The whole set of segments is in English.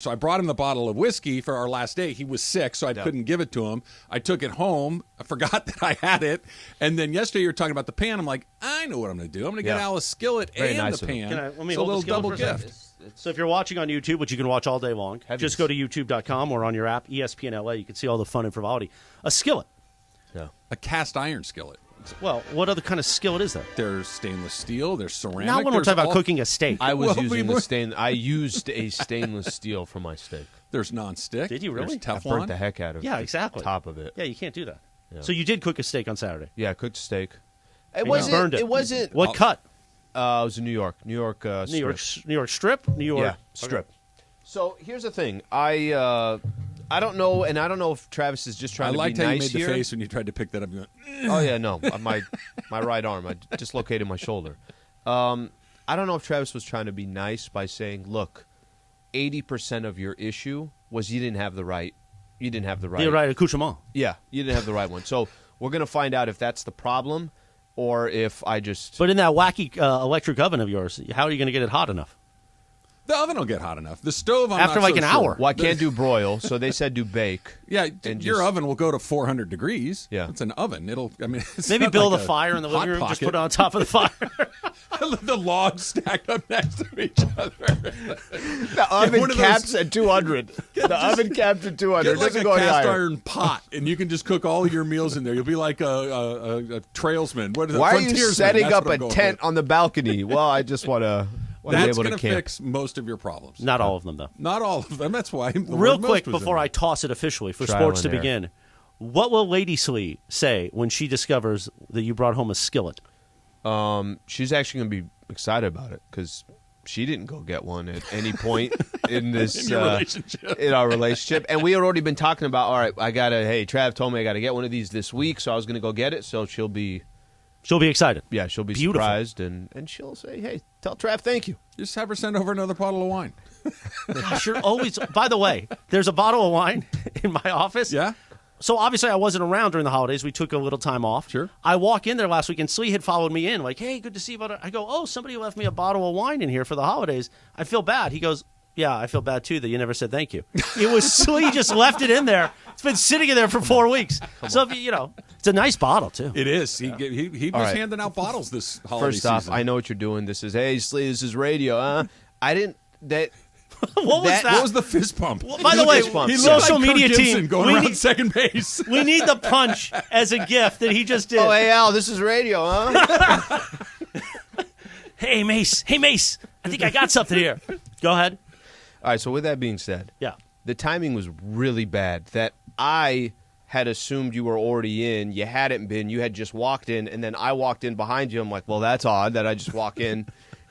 So I brought him the bottle of whiskey for our last date. He was sick, so I couldn't give it to him. I took it home. I forgot that I had it. And then yesterday you were talking about the pan. I'm like, I know what I'm going to do. I'm going to get Al a skillet and the pan. Let me it's a little double gift. So if you're watching on YouTube, which you can watch all day long, just go to youtube.com or on your app, ESPN LA. You can see all the fun and frivolity. A skillet. Yeah. A cast iron skillet. Well, what other kind of skillet is that? There's stainless steel. There's ceramic. Now when we're talking about cooking a steak. I used a stainless steel for my steak. There's nonstick. Did you really? There's Teflon. I burnt the heck out of exactly. the top of it. Yeah, you can't do that. Yeah. So you did cook a steak on Saturday? Yeah, I cooked a steak. It wasn't. What cut? It was in New York. New York strip? New York. Yeah, strip. Okay. So here's the thing. I don't know, and I don't know if Travis is just trying to be nice here. I liked how you made the face when you tried to pick that up. Oh, yeah, no. My right arm. I dislocated my shoulder. I don't know if Travis was trying to be nice by saying, look, 80% of your issue was you didn't have the right. The right accoutrement. Yeah, you didn't have the right one. So we're going to find out if that's the problem or if I just... But in that wacky electric oven of yours, how are you going to get it hot enough? The oven will get hot enough. The stove, I'm after not an so hour. Sure. Well, I can't do broil, so they said do bake. Yeah, your oven will go to 400 degrees. Yeah, it's an oven. It's maybe build like a fire in the living room. Pocket. Just put it on top of the fire. The logs stacked up next to each other. The oven caps at 200. The oven caps at 200. Get like a cast iron pot, and you can just cook all your meals in there. You'll be like a trailsman. Why are you setting up a tent on the balcony? Well, I just want to. That's going to fix most of your problems. Not all of them, though. Not all of them. That's why. Real quick, before I toss it officially for sports to begin, what will Lady Slee say when she discovers that you brought home a skillet? She's actually going to be excited about it because she didn't go get one at any point in this in our relationship. And we had already been talking about, all right, Trav told me I got to get one of these this week, so I was going to go get it. So she'll be excited. Yeah, she'll be surprised, and she'll say, hey, tell Trav thank you. Just have her send over another bottle of wine. Gosh, you're always... By the way, there's a bottle of wine in my office. Yeah? So obviously I wasn't around during the holidays. We took a little time off. Sure. I walk in there last week, and Slee had followed me in, like, hey, good to see you. I go, oh, somebody left me a bottle of wine in here for the holidays. I feel bad. He goes, yeah, I feel bad, too, that you never said thank you. It was Slee just left it in there. It's been sitting in there for 4 weeks. So, it's a nice bottle, too. It is. He was handing out bottles this holiday season. First off, I know what you're doing. This is, hey, Slee, this is radio. I didn't... What was that? What was the fist pump? Well, by the way, social media team, going around second base. We need the punch as a gift that he just did. Oh, hey, Al, this is radio, huh? Hey, Mace. I think I got something here. Go ahead. All right, so with that being said, the timing was really bad. That I had assumed you were already in. You hadn't been. You had just walked in, and then I walked in behind you. I'm like, well, that's odd that I just walk in.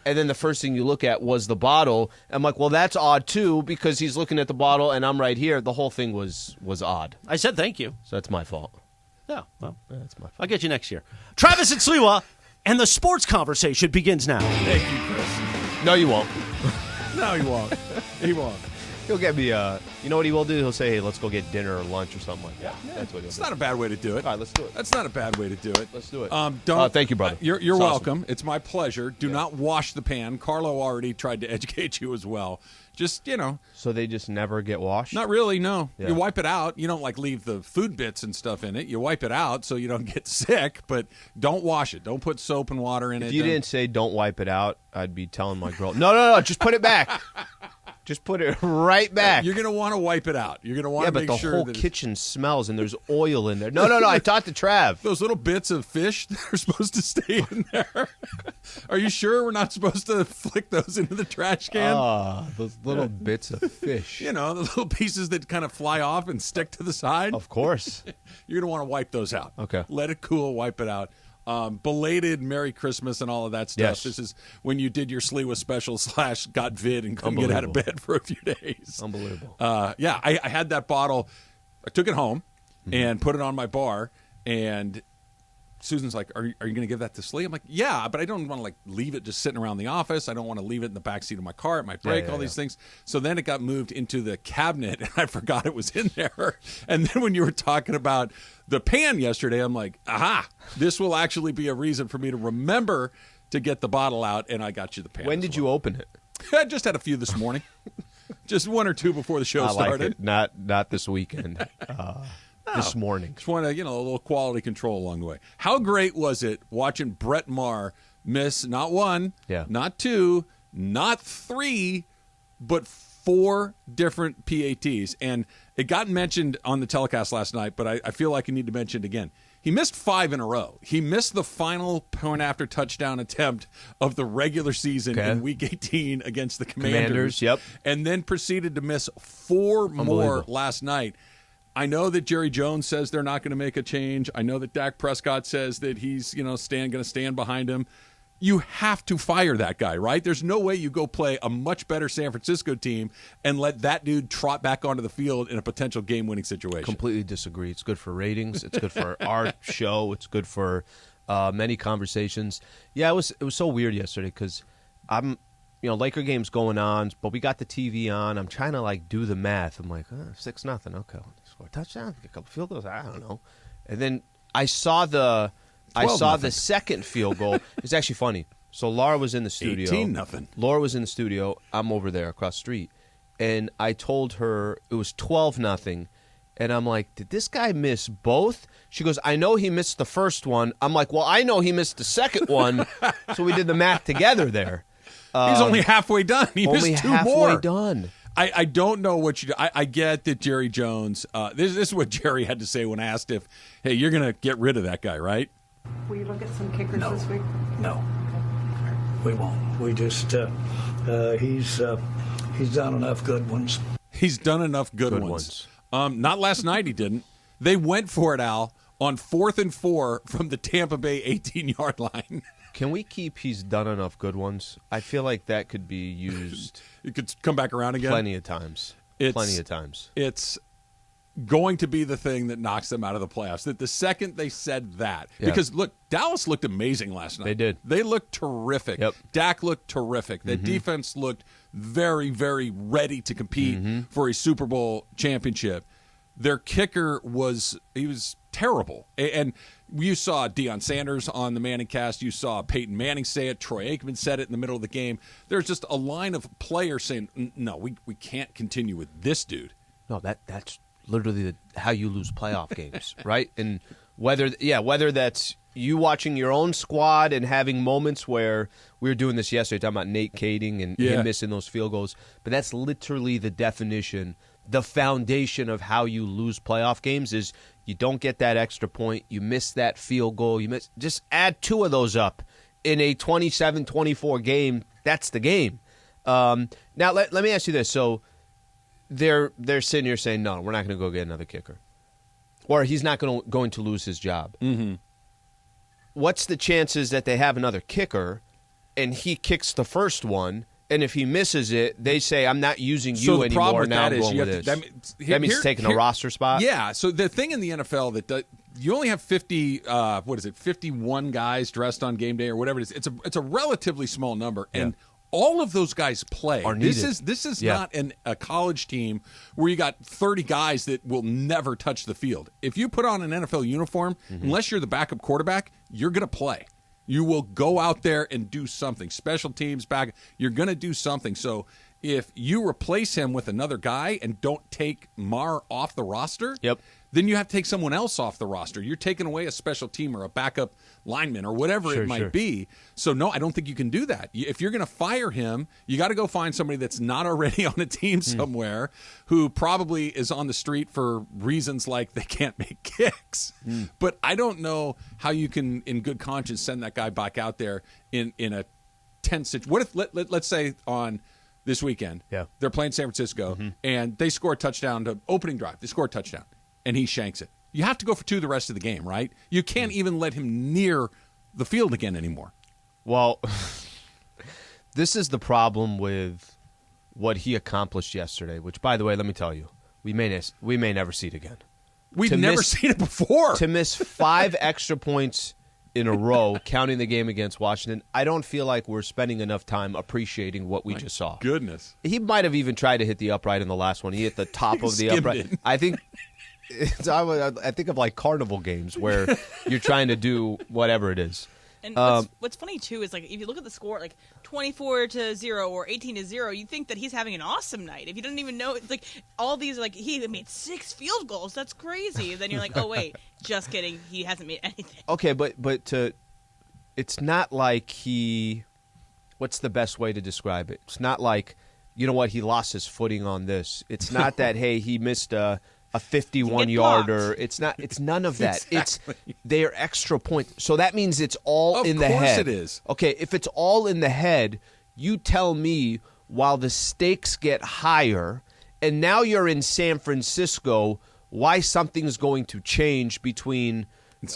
And then the first thing you look at was the bottle. I'm like, well, that's odd, too, because he's looking at the bottle, and I'm right here. The whole thing was odd. I said thank you. So that's my fault. Yeah, well, that's my fault. I'll get you next year. Travis and Sliwa, and the sports conversation begins now. Thank you, Chris. No, you won't. No, he won't. He won't. He'll get me, you know what he will do? He'll say, hey, let's go get dinner or lunch or something like that. Yeah. That's what he'll do. It's not a bad way to do it. All right, let's do it. That's not a bad way to do it. Let's do it. Thank you, brother. You're welcome. Awesome. It's my pleasure. Do not wash the pan. Carlo already tried to educate you as well. Just, So they just never get washed? Not really, no. Yeah. You wipe it out. You don't, leave the food bits and stuff in it. You wipe it out so you don't get sick, but don't wash it. Don't put soap and water in it. If you didn't say don't wipe it out, I'd be telling my girl, no, just put it back. Just put it right back. You're going to want to wipe it out. You're going to want to make sure but the whole kitchen smells and there's oil in there. No, I talked to Trav. Those little bits of fish that are supposed to stay in there. Are you sure we're not supposed to flick those into the trash can? Those little bits of fish. The little pieces that kind of fly off and stick to the side. Of course. You're going to want to wipe those out. Okay. Let it cool, wipe it out. Belated Merry Christmas and all of that stuff. Yes. This is when you did your Sliwa special / got vid and couldn't get out of bed for a few days. Unbelievable. I had that bottle. I took it home and put it on my bar, and Susan's like, are you going to give that to Slee? I'm like, yeah, but I don't want to leave it just sitting around the office. I don't want to leave it in the backseat of my car. It might break, all these things. So then it got moved into the cabinet, and I forgot it was in there. And then when you were talking about the pan yesterday, I'm like, aha, this will actually be a reason for me to remember to get the bottle out, and I got you the pan. When did you open it? I just had a few this morning. Just one or two before the show I like started. it. Not this weekend. This morning. Just want to, a little quality control along the way. How great was it watching Brett Maher miss not one, not two, not three, but 4 different PATs? And it got mentioned on the telecast last night, but I feel like I need to mention it again. He missed 5 in a row. He missed the final point after touchdown attempt of the regular season in Week 18 against the Commanders. Yep. And then proceeded to miss 4 more last night. I know that Jerry Jones says they're not going to make a change. I know that Dak Prescott says that he's going to stand behind him. You have to fire that guy, right? There's no way you go play a much better San Francisco team and let that dude trot back onto the field in a potential game-winning situation. Completely disagree. It's good for ratings. It's good for our show. It's good for many conversations. Yeah, it was so weird yesterday because I'm, Laker game's going on, but we got the TV on. I'm trying to do the math. I'm like, 6-0. Okay, score a touchdown, get a couple field goals. I don't know. And then I saw the second field goal. It's actually funny. So Laura was in the studio. 18-0. Laura was in the studio. I'm over there across the street. And I told her it was 12-0. And I'm like, did this guy miss both? She goes, I know he missed the first one. I'm like, well, I know he missed the second one. So we did the math together there. He's only halfway done. He missed 2 more. Only halfway done. I don't know what you do. I get that Jerry Jones, this is what Jerry had to say when asked if, hey, you're going to get rid of that guy, right? Will you look at some kickers this week? No, we won't. We just he's done enough good ones. He's done enough good ones. Not last night. He didn't. They went for it, Al, on 4th and 4 from the Tampa Bay 18-yard line. Can we keep he's done enough good ones? I feel like that could be used. It could come back around again. Plenty of times. It's going to be the thing that knocks them out of the playoffs. That the second they said that, because look, Dallas looked amazing last night. They did. They looked terrific. Yep. Dak looked terrific. The defense looked very, very ready to compete for a Super Bowl championship. Their kicker was terrible. And you saw Deion Sanders on the Manning cast. You saw Peyton Manning say it. Troy Aikman said it in the middle of the game. There's just a line of players saying, no, we can't continue with this dude. No, that's literally how you lose playoff games, right? And whether that's you watching your own squad and having moments where we were doing this yesterday, talking about Nate Kading and him missing those field goals, but that's literally the definition, the foundation of how you lose playoff games is you don't get that extra point, you miss that field goal, just add 2 of those up in a 27-24 game. That's the game. Now let me ask you this: so they're sitting here saying, no, we're not going to go get another kicker, or he's not going to lose his job. Mm-hmm. What's the chances that they have another kicker and he kicks the first one? And if he misses it, they say, I'm not using you anymore. Now I'm going with this. That means taking a roster spot? Yeah. So the thing in the NFL that you only have 51 guys dressed on game day or whatever it is. It's a relatively small number. And all of those guys play. This is not a college team where you got 30 guys that will never touch the field. If you put on an NFL uniform, unless you're the backup quarterback, you're going to play. You will go out there and do something. Special teams back. You're going to do something. So if you replace him with another guy and don't take Maher off the roster, then you have to take someone else off the roster. You're taking away a special team or a backup lineman or whatever it might be. So, no, I don't think you can do that. If you're going to fire him, you got to go find somebody that's not already on a team somewhere who probably is on the street for reasons like they can't make kicks. But I don't know how you can, in good conscience, send that guy back out there in a tense situation. What if, let's say on this weekend, they're playing San Francisco, and they score a touchdown to opening drive. They score a touchdown. And he shanks it. You have to go for 2 the rest of the game, right? You can't even let him near the field again anymore. Well, this is the problem with what he accomplished yesterday, which, by the way, let me tell you, we may never see it again. We've never seen it before. To miss 5 extra points in a row, counting the game against Washington, I don't feel like we're spending enough time appreciating what we just saw. Goodness. He might have even tried to hit the upright in the last one. He hit the top of the upright. I think I think of like carnival games where you're trying to do whatever it is. And what's funny too is, like, if you look at the score, like 24-0 or 18-0, you think that he's having an awesome night. If you don't even know, it's like all these, like, he made 6 field goals. That's crazy. Then you're like, oh wait, just kidding. He hasn't made anything. Okay, but it's not like he. What's the best way to describe it? It's not like, you know what, he lost his footing on this. It's not that, hey, he missed a 51-yarder. It's not. It's none of that. Exactly. It's their extra point. So that means it's all in the head. Of course it is. Okay, if it's all in the head, you tell me while the stakes get higher, and now you're in San Francisco, why something's going to change between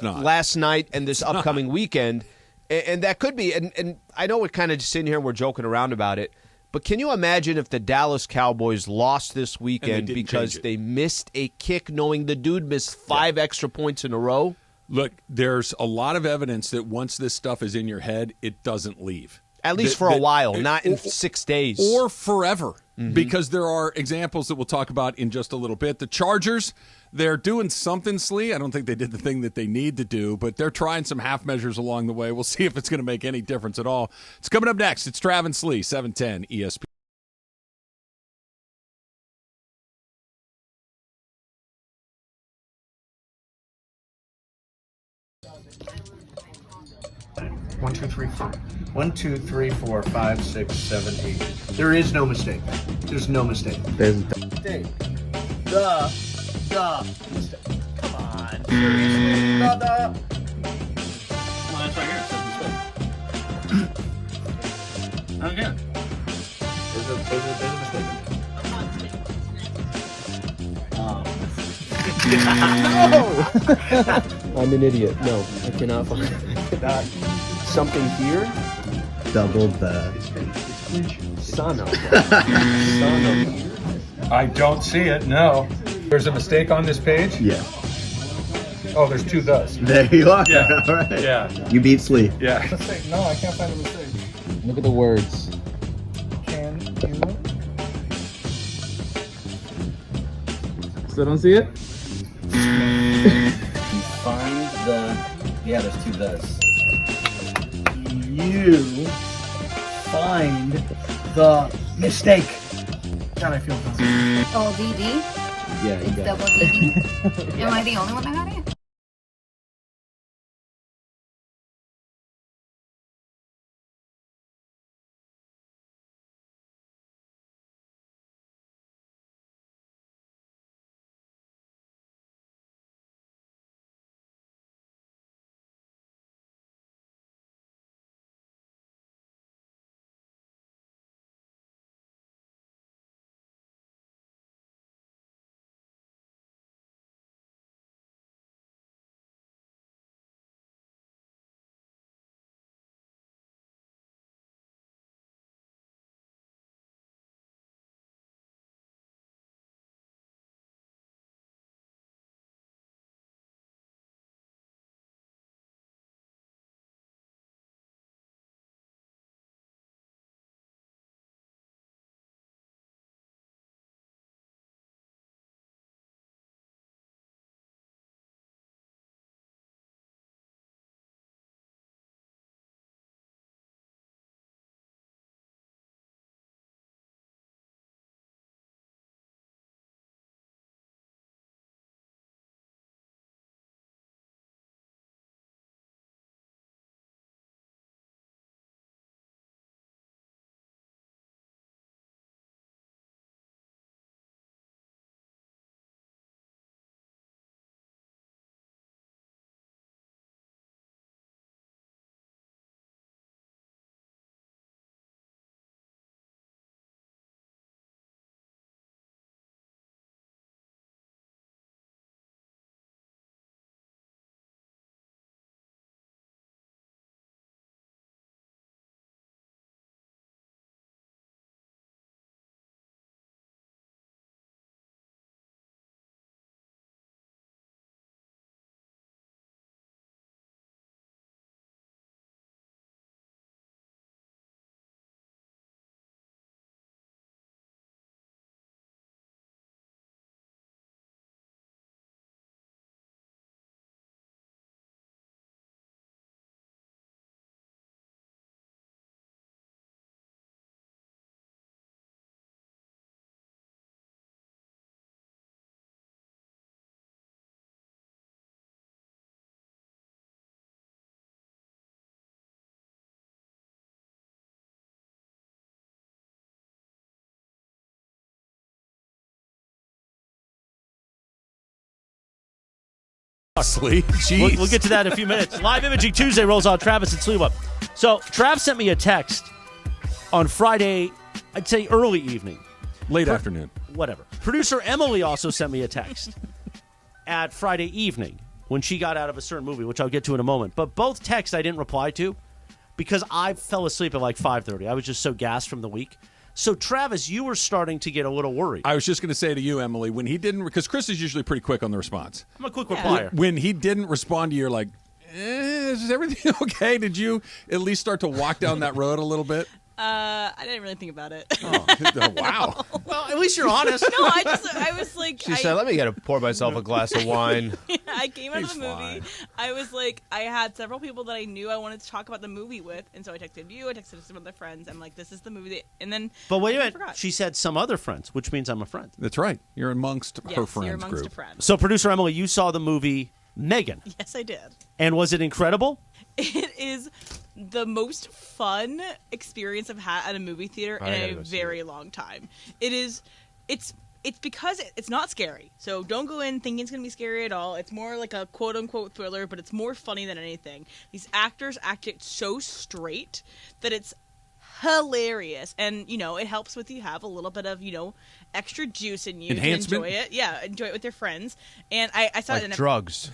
last night and this upcoming weekend. And that could be, and I know we're kind of just sitting here and we're joking around about it, but can you imagine if the Dallas Cowboys lost this weekend because they missed a kick knowing the dude missed 5 extra points in a row? Look, there's a lot of evidence that once this stuff is in your head, it doesn't leave. At least for a while, not in 6 days. Or forever, because there are examples that we'll talk about in just a little bit. The Chargers, they're doing something, Slee. I don't think they did the thing that they need to do, but they're trying some half measures along the way. We'll see if it's going to make any difference at all. It's coming up next. It's Trav and Slee, 710 ESPN. One, two, three, four. 1, 2, 3, 4, 5, 6, 7, 8. There is no mistake. There's no mistake. There's mistake. The mistake. Come on. Seriously? The. Well, that's right here. It says mistake. Again. There's a mistake. No! I'm an idiot. No, I cannot find that. Something here? Double the son of. I don't see it, no. There's a mistake on this page? Yeah. Oh, there's 2 thus. There you are. Yeah. All right. Yeah. You beat Slee. Yeah. Mistake. No, I can't find a mistake. Look at the words. Can you? Still don't see it? You find the. Yeah, there's 2 thus. You find the mistake. God, I feel dumb. Oh, DD? Yeah, you It's got double DD? Am I the only one that got it? Slee. Jeez. We'll get to that in a few minutes. Live Imaging Tuesday rolls on Travis and Sliwa. So Trav sent me a text on Friday, I'd say early evening. Late afternoon. Whatever. Producer Emily also sent me a text at Friday evening when she got out of a certain movie, which I'll get to in a moment. But both texts I didn't reply to because I fell asleep at like 5:30. I was just so gassed from the week. So, Travis, you were starting to get a little worried. I was just going to say to you, Emily, when he didn't, because Chris is usually pretty quick on the response. I'm a quick replier. When he didn't respond to you, you're like, is everything okay? Did you at least start to walk down that road a little bit? I didn't really think about it. Oh, wow. Well, at least you're honest. No, I was like... She said, let me pour myself a glass of wine. Yeah, I came out of the movie. Fine. I was like, I had several people that I knew I wanted to talk about the movie with, and so I texted you, I texted some other friends. I'm like, this is the movie that... And then... But wait a I minute. forgot. She said some other friends, which means I'm a friend. That's right. You're amongst her friends you're amongst group. a friend. So, Producer Emily, you saw the movie Megan. Yes, I did. And was it incredible? It is the most fun experience I've had at a movie theater in a very long time. It's because it's not scary. So don't go in thinking it's going to be scary at all. It's more like a quote-unquote thriller, but it's more funny than anything. These actors act it so straight that it's hilarious. And, it helps with you have a little bit of, extra juice in you Enhancement? to enjoy it. Yeah, enjoy it with your friends. And I saw Like it in drugs.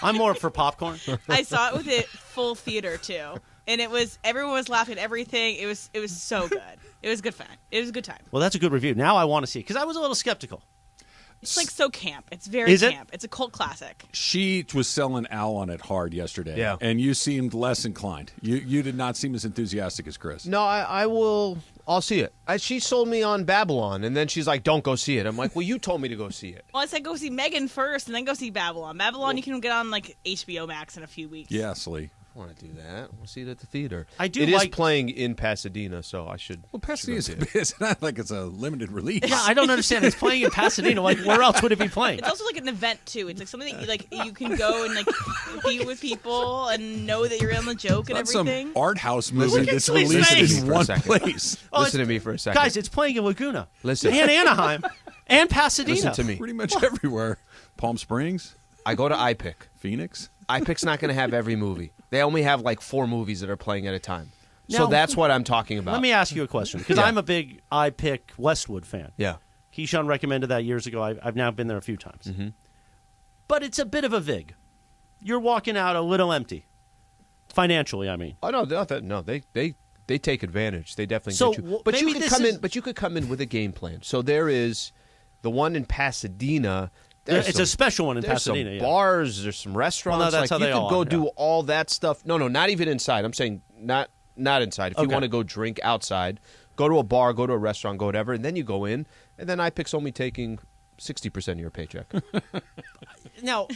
I'm more for popcorn. I saw it with it full theater too, and everyone was laughing at everything. It was so good. It was good fun. It was a good time. Well, that's a good review. Now I want to see it because I was a little skeptical. It's like so camp. It's very camp. It's a cult classic. She was selling Al on it hard yesterday. Yeah. And you seemed less inclined. You did not seem as enthusiastic as Chris. No, I'll see it. She sold me on Babylon, and then she's like, don't go see it. I'm like, well, you told me to go see it. Well, I said go see Megan first, and then go see Babylon. Babylon, you can get on like HBO Max in a few weeks. Yeah, Slee. I want to do that. We'll see it at the theater. It is playing in Pasadena, so I should. Well, Pasadena it's not like it's a limited release. Yeah, I don't understand. It's playing in Pasadena. Like, where else would it be playing? It's also like an event too. It's like something that you can go and like be with people and know that you're in the joke and That's everything. some art house movie that's Slee's released face. in one place. Listen to me for a second. Guys, it's playing in Laguna. Listen. And Anaheim. And Pasadena. Listen to me. Pretty much everywhere. Palm Springs, I go to iPick. Phoenix. iPick's not going to have every movie. They only have like 4 movies that are playing at a time. So Now, that's what I'm talking about. Let me ask you a question, because I'm a big iPick Westwood fan. Yeah. Keyshawn recommended that years ago. I've now been there a few times. Mm-hmm. But it's a bit of a vig. You're walking out a little empty. Financially, I mean. Oh, no, they take advantage. They definitely So, get you. But you maybe could this come is- in. But you could come in with a game plan. So there is the one in Pasadena. It's a special one in There's Pasadena. some yeah. bars. There's some restaurants. Well, no, that's like, how you they could all go are, do yeah. all that stuff. No, not even inside. I'm saying not inside. If you Okay. want to go drink outside, go to a bar, go to a restaurant, go whatever, and then you go in, and then iPick's only taking 60% of your paycheck. Now,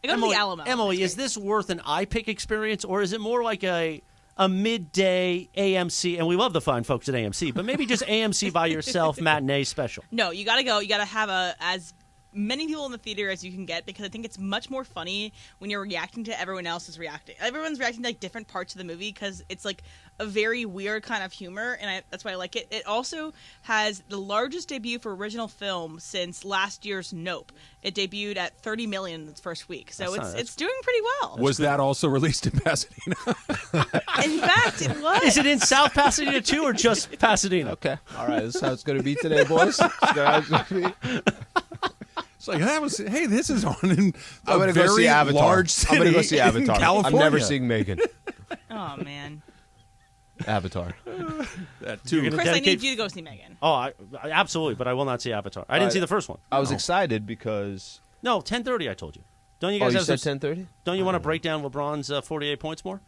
I go to the Alamo. Emily, is this worth an iPick experience, or is it more like a midday AMC? And we love the fine folks at AMC, but maybe just AMC by yourself matinee special. No, you gotta go. You gotta have as many people in the theater as you can get, because I think it's much more funny when you're reacting to everyone else is reacting. Everyone's reacting to like different parts of the movie because it's like a very weird kind of humor, and that's why I like it. It also has the largest debut for original film since last year's Nope. It debuted at 30 million in its first week, so it's doing pretty well. Was that also released in Pasadena? In fact, it was. Is it in South Pasadena too, or just Pasadena? Okay. All right. This is how it's going to be today, boys. It's like hey, this is on in I'm a going to go very see Avatar. large city I'm going to go see Avatar. in California. I'm never seeing Megan. Oh man, Avatar. That too. You're gonna Chris, I dedicate- need you to go see Megan. Oh, I absolutely, but I will not see Avatar. I didn't see the first one. I was excited because. No, 10:30. I told you. Don't you guys you have said some- 10:30? Don't you want to break down LeBron's 48 points more?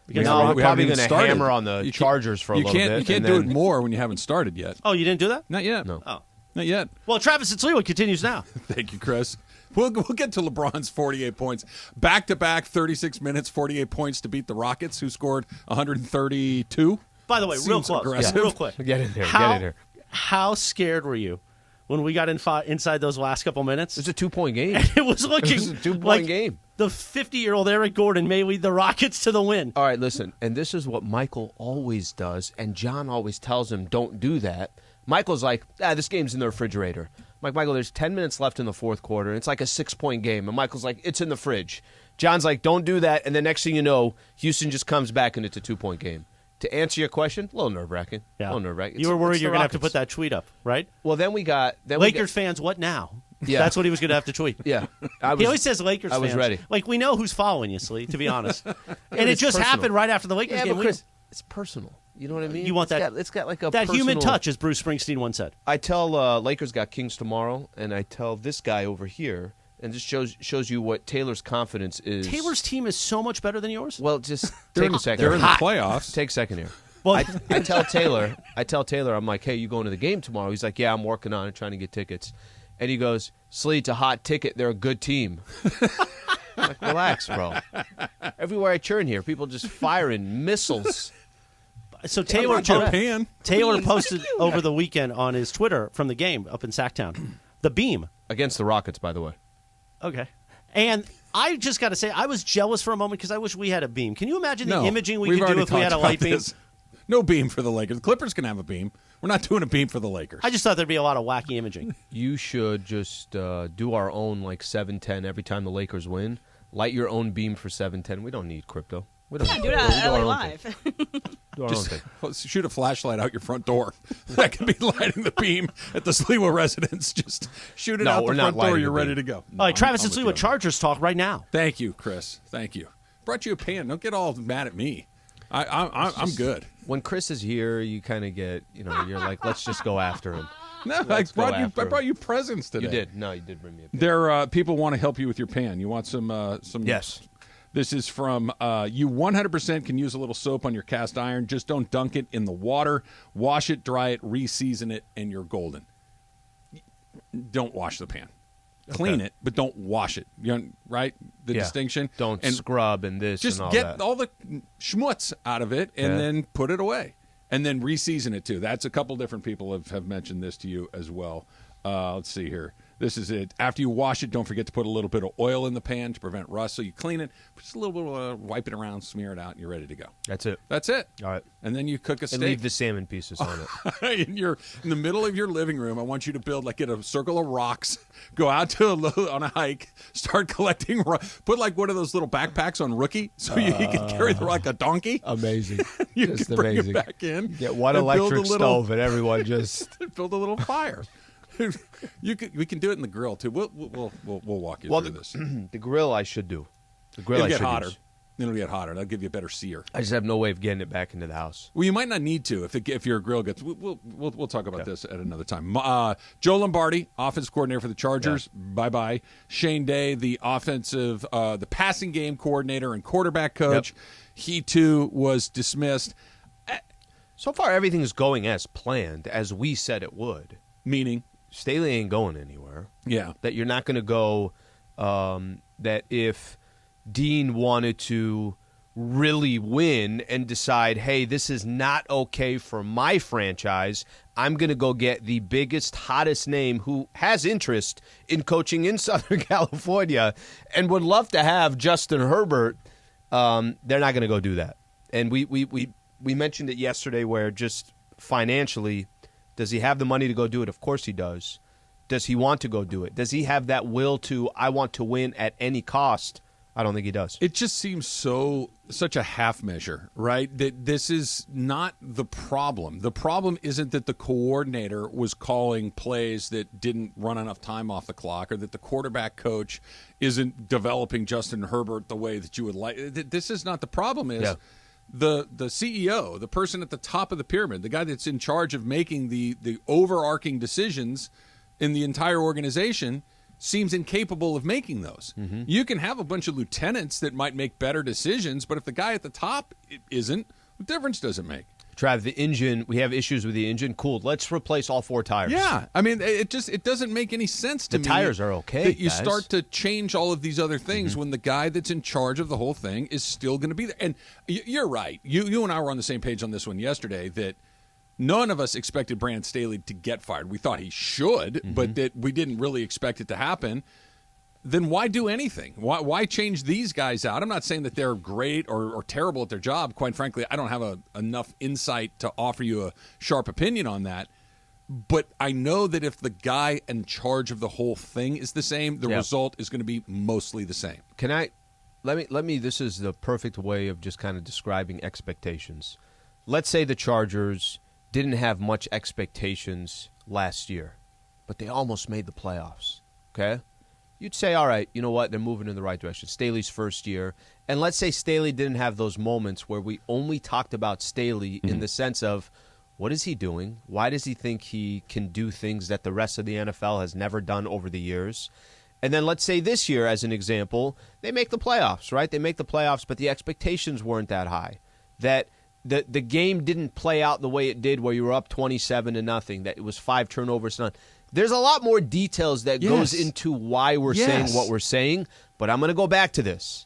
No, No, we're probably haven't going to started. hammer on the You can't- Chargers for a little bit. You can't and do then- it more when you haven't started yet. Oh, you didn't do that? Not yet. No. Oh. Not yet. Well, Travis and Sliwa continues now. Thank you, Chris. We'll get to LeBron's 48 points. Back-to-back 36 minutes, 48 points to beat the Rockets, who scored 132. By the way, real Seems close. aggressive. Yeah, real quick. Get in there. How, Get in there. How scared were you when we got inside those last couple minutes? It's a 2-point game. It was looking It was a 2-point like game. the 50-year-old Eric Gordon may lead the Rockets to the win. All right, listen, and this is what Michael always does, and John always tells him, don't do that. Michael's like, this game's in the refrigerator. I'm like, Michael, there's 10 minutes left in the fourth quarter. It's like a 6-point game. And Michael's like, it's in the fridge. John's like, don't do that. And the next thing you know, Houston just comes back and it's a 2-point game. To answer your question, a little nerve-wracking. Yeah. A little nerve-wracking. You were worried you were going to have to Rockets. put that tweet up, right? Well, then we got... Lakers fans, what now? Yeah. That's what he was going to have to tweet. Yeah. He always says Lakers fans. I was ready. Like, we know who's following you, Slee, to be honest. And it just personal. happened right after the Lakers Yeah, game. but Chris, it's personal. You know what I mean? You want that? It's got like a that human personal- touch, as Bruce Springsteen once said. I tell Lakers got Kings tomorrow, and I tell this guy over here, and this shows you what Taylor's confidence is. Taylor's team is so much better than yours. Well, just take a second. They're in the playoffs. Take a second here. Well, I tell Taylor, I'm like, hey, you going to the game tomorrow? He's like, yeah, I'm working on it, trying to get tickets. And he goes, Slee, it's a hot ticket. They're a good team. I'm like, relax, bro. Everywhere I turn here, people just firing missiles. So Taylor posted over the weekend on his Twitter from the game up in Sacktown, the beam. Against the Rockets, by the way. Okay. And I just got to say, I was jealous for a moment because I wish we had a beam. Can you imagine the imaging we could do if we had a light beam? No beam for the Lakers. The Clippers can have a beam. We're not doing a beam for the Lakers. I just thought there'd be a lot of wacky imaging. You should just do our own, like, 710 every time the Lakers win. Light your own beam for 710. We don't need crypto. We don't need do it crypto. at LA Live. Do our own thing. Shoot a flashlight out your front door. That could be lighting the beam at the Sliwa residence. Just shoot it out the front door. You're ready to go. All right, Travis and Sliwa Chargers talk right now. Thank you, Chris. Thank you. Brought you a pan. Don't get all mad at me. I'm good. When Chris is here, you kind of get, you're like, let's just go after him. No, I brought you presents today. You did. No, you did bring me a pan. There, people want to help you with your pan. You want some? Yes. This is from you 100% can use a little soap on your cast iron. Just don't dunk it in the water. Wash it, dry it, re-season it, and you're golden. Don't wash the pan. Clean it, but don't wash it. Right? The distinction. Don't scrub and this just and all get that. all the schmutz out of it and then put it away. And then re-season it, too. That's a couple different people have mentioned this to you as well. Let's see here. This is it. After you wash it, don't forget to put a little bit of oil in the pan to prevent rust. So you clean it, just a little bit of wipe it around, smear it out, and you're ready to go. That's it. That's it. All right. And then you cook a steak. And leave the salmon pieces on it. In the middle of your living room, I want you to get a circle of rocks, go out on a hike, start collecting, put like one of those little backpacks on Rookie so you can carry the rock like a donkey. Amazing. You Just can bring amazing. it back in. Get one and build electric stove and everyone just build a little fire. We can do it in the grill too. We'll walk you through this. The grill I should do. The grill It'll I get should hotter. use. It'll get hotter. That'll give you a better sear. I just have no way of getting it back into the house. Well, you might not need to if your grill gets. We'll talk about this at another time. Joe Lombardi, offense coordinator for the Chargers. Bye bye. Shane Day, the offensive, the passing game coordinator and quarterback coach. Yep. He too was dismissed. So far, everything is going as planned, as we said it would. Meaning, Staley ain't going anywhere. Yeah, that you're not going to go. That if Dean wanted to really win and decide, hey, this is not okay for my franchise, I'm going to go get the biggest, hottest name who has interest in coaching in Southern California and would love to have Justin Herbert. They're not going to go do that. And we mentioned it yesterday where just financially, does he have the money to go do it? Of course he does. Does he want to go do it? Does he have that will to, I want to win at any cost? I don't think he does. It just seems such a half measure, right? That this is not the problem. The problem isn't that the coordinator was calling plays that didn't run enough time off the clock, or that the quarterback coach isn't developing Justin Herbert the way that you would like. This is not the problem. The CEO, the person at the top of the pyramid, the guy that's in charge of making the overarching decisions in the entire organization, seems incapable of making those. Mm-hmm. You can have a bunch of lieutenants that might make better decisions, but if the guy at the top isn't, what difference does it make? Trav, the engine, we have issues with the engine. Cool. Let's replace all 4 tires. Yeah. I mean, it doesn't make any sense to me. The tires are okay, that you guys. start to change all of these other things when the guy that's in charge of the whole thing is still going to be there. And you're right. You and I were on the same page on this one yesterday, that none of us expected Brandon Staley to get fired. We thought he should, but that we didn't really expect it to happen. Then why do anything? Why change these guys out? I'm not saying that they're great or terrible at their job. Quite frankly, I don't have enough insight to offer you a sharp opinion on that. But I know that if the guy in charge of the whole thing is the same, the result is going to be mostly the same. Let me this is the perfect way of just kind of describing expectations. Let's say the Chargers didn't have much expectations last year, but they almost made the playoffs, okay? You'd say, all right, you know what? They're moving in the right direction. Staley's first year. And let's say Staley didn't have those moments where we only talked about Staley in the sense of, what is he doing? Why does he think he can do things that the rest of the NFL has never done over the years? And then let's say this year, as an example, they make the playoffs, right? They make the playoffs, but the expectations weren't that high. That the game didn't play out the way it did where you were up 27-0, that it was 5 turnovers. There's a lot more details that goes into why we're saying what we're saying, but I'm going to go back to this.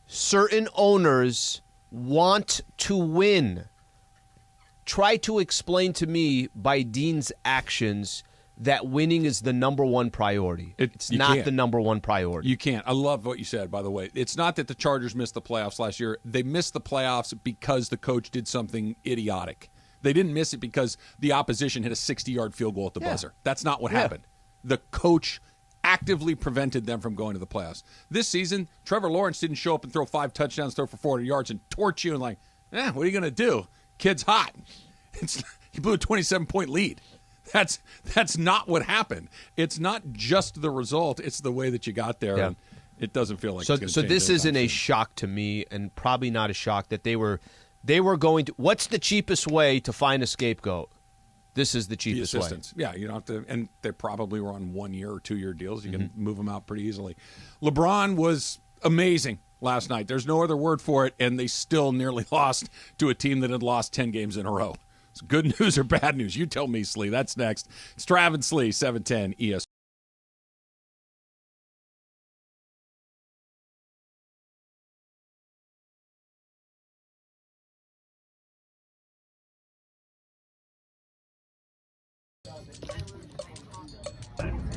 Certain owners want to win. Try to explain to me by Dean's actions that winning is the number one priority. It's not the number one priority. You can't. I love what you said, by the way. It's not that the Chargers missed the playoffs last year. They missed the playoffs because the coach did something idiotic. They didn't miss it because the opposition hit a 60-yard field goal at the buzzer. That's not what happened. The coach actively prevented them from going to the playoffs. This season, Trevor Lawrence didn't show up and throw 5 touchdowns, throw for 400 yards, and torch you and what are you going to do? Kid's hot. He blew a 27-point lead. That's not what happened. It's not just the result; it's the way that you got there, and it doesn't feel like. So this isn't a shock to me, and probably not a shock that they were going to. What's the cheapest way to find a scapegoat? This is the cheapest way. Yeah, you don't have to, and they probably were on 1-year or 2-year deals. You can move them out pretty easily. LeBron was amazing last night. There's no other word for it, and they still nearly lost to a team that had lost 10 games in a row. It's good news or bad news? You tell me, Slee. That's next. It's Trav and Slee, 710 ESPN.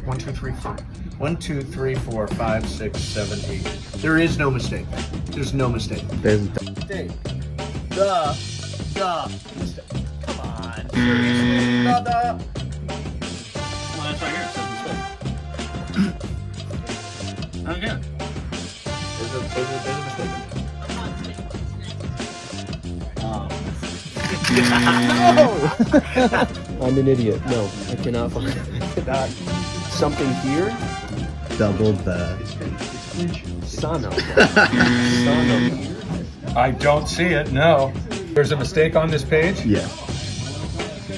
One, two, three, four. 1, 2, 3, 4, 5, 6, 7, 8. There is no mistake. There's no mistake. There's mistake. Mistake. Come on. Seriously? Well, that's right here. It says mistake. Okay. There's a mistake. No! I'm an idiot. No, I cannot find something here. Double the son of. I don't see it, no. There's a mistake on this page? Yeah.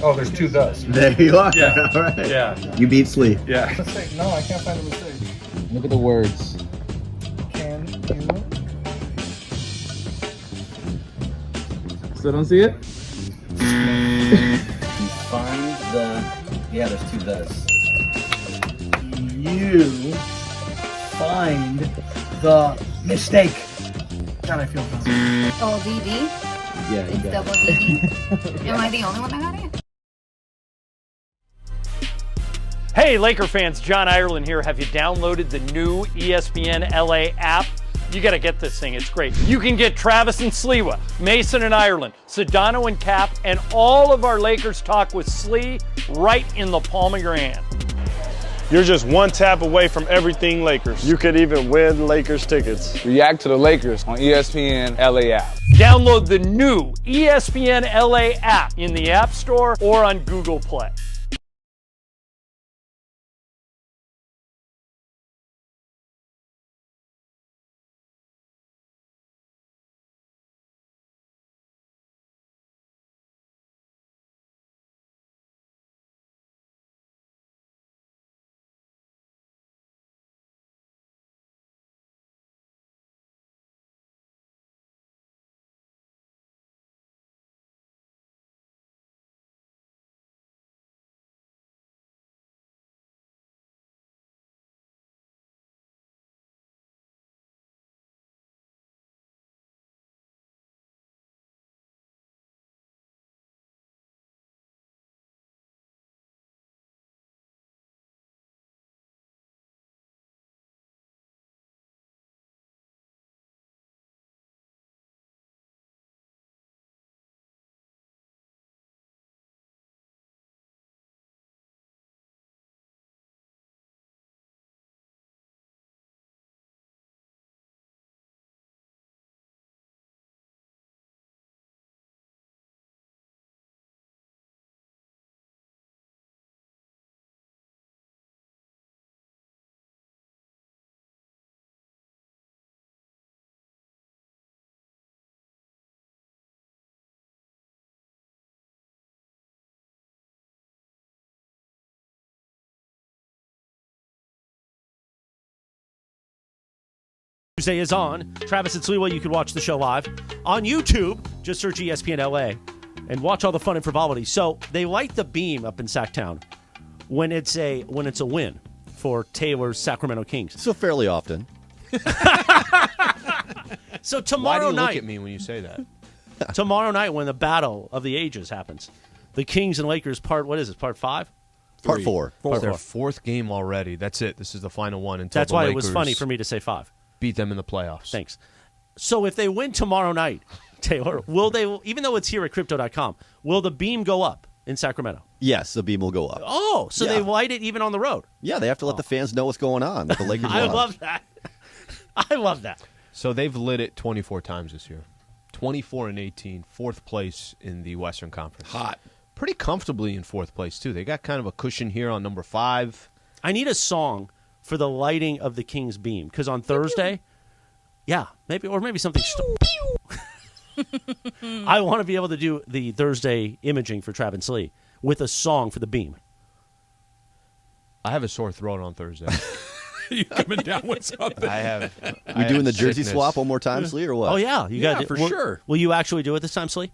Oh, there's 2 thus. There you are. Yeah. All right. Yeah. You beat Slee. Yeah. No, I can't find a mistake. Look at the words. Can you? Still don't see it? Find the... Yeah, there's 2 thus. You find the mistake. God, I feel dumb. Oh, DD? Yeah, It's double DD? Am I the only one that got it? Hey, Laker fans, John Ireland here. Have you downloaded the new ESPN LA app? You got to get this thing. It's great. You can get Travis and Sliwa, Mason and Ireland, Sedano and Cap, and all of our Lakers talk with Slee right in the palm of your hand. You're just one tap away from everything Lakers. You could even win Lakers tickets. React to the Lakers on ESPN LA app. Download the new ESPN LA app in the App Store or on Google Play. Tuesday is on. Travis and Sliwa, you can watch the show live on YouTube. Just search ESPN LA and watch all the fun and frivolity. So they light the beam up in Sacktown when it's a win for Taylor's Sacramento Kings. So fairly often. So tomorrow Why do you night, look at me when you say that? tomorrow night when the battle of the ages happens, the Kings and Lakers part 5? Part 4. Their fourth game already. That's it. This is the final one until That's the why Lakers it was funny for me to say 5. beat them in the playoffs. Thanks. So if they win tomorrow night, Taylor, will they, even though it's here at Crypto.com, will the beam go up in Sacramento? Yes, the beam will go up. Oh, so they light it even on the road. Yeah, they have to let the fans know what's going on. That the Lakers I won. love that. I love that. So they've lit it 24 times this year. 24 and 18, fourth place in the Western Conference. Hot. Pretty comfortably in fourth place, too. They got kind of a cushion here on number 5. I need a song for the lighting of the King's beam, because on Thursday, maybe something. I want to be able to do the Thursday imaging for Travis Lee with a song for the beam. I have a sore throat on Thursday. You coming down with something? I have. You doing the jersey swap one more time, Slee, or what? Oh, yeah. You got for sure. Will you actually do it this time, Slee?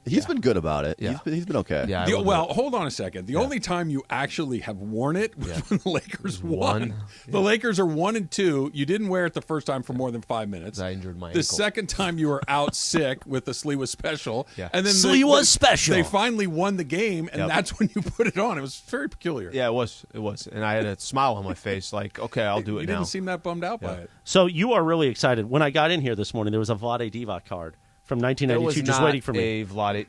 He's been good about it. Yeah. He's been okay. Yeah, Hold on a second. The only time you actually have worn it was when the Lakers won. Yeah. The Lakers are 1-2. You didn't wear it the first time for more than 5 minutes. I injured my The ankle. second time you were out sick with the Sliwa special. Yeah. And then Sliwa special. They finally won the game, and that's when you put it on. It was very peculiar. Yeah, it was. And I had a smile on my face like, okay, I'll do it You now. didn't seem that bummed out by it. So you are really excited. When I got in here this morning, there was a Vlade Divac card from 1992 just waiting for me.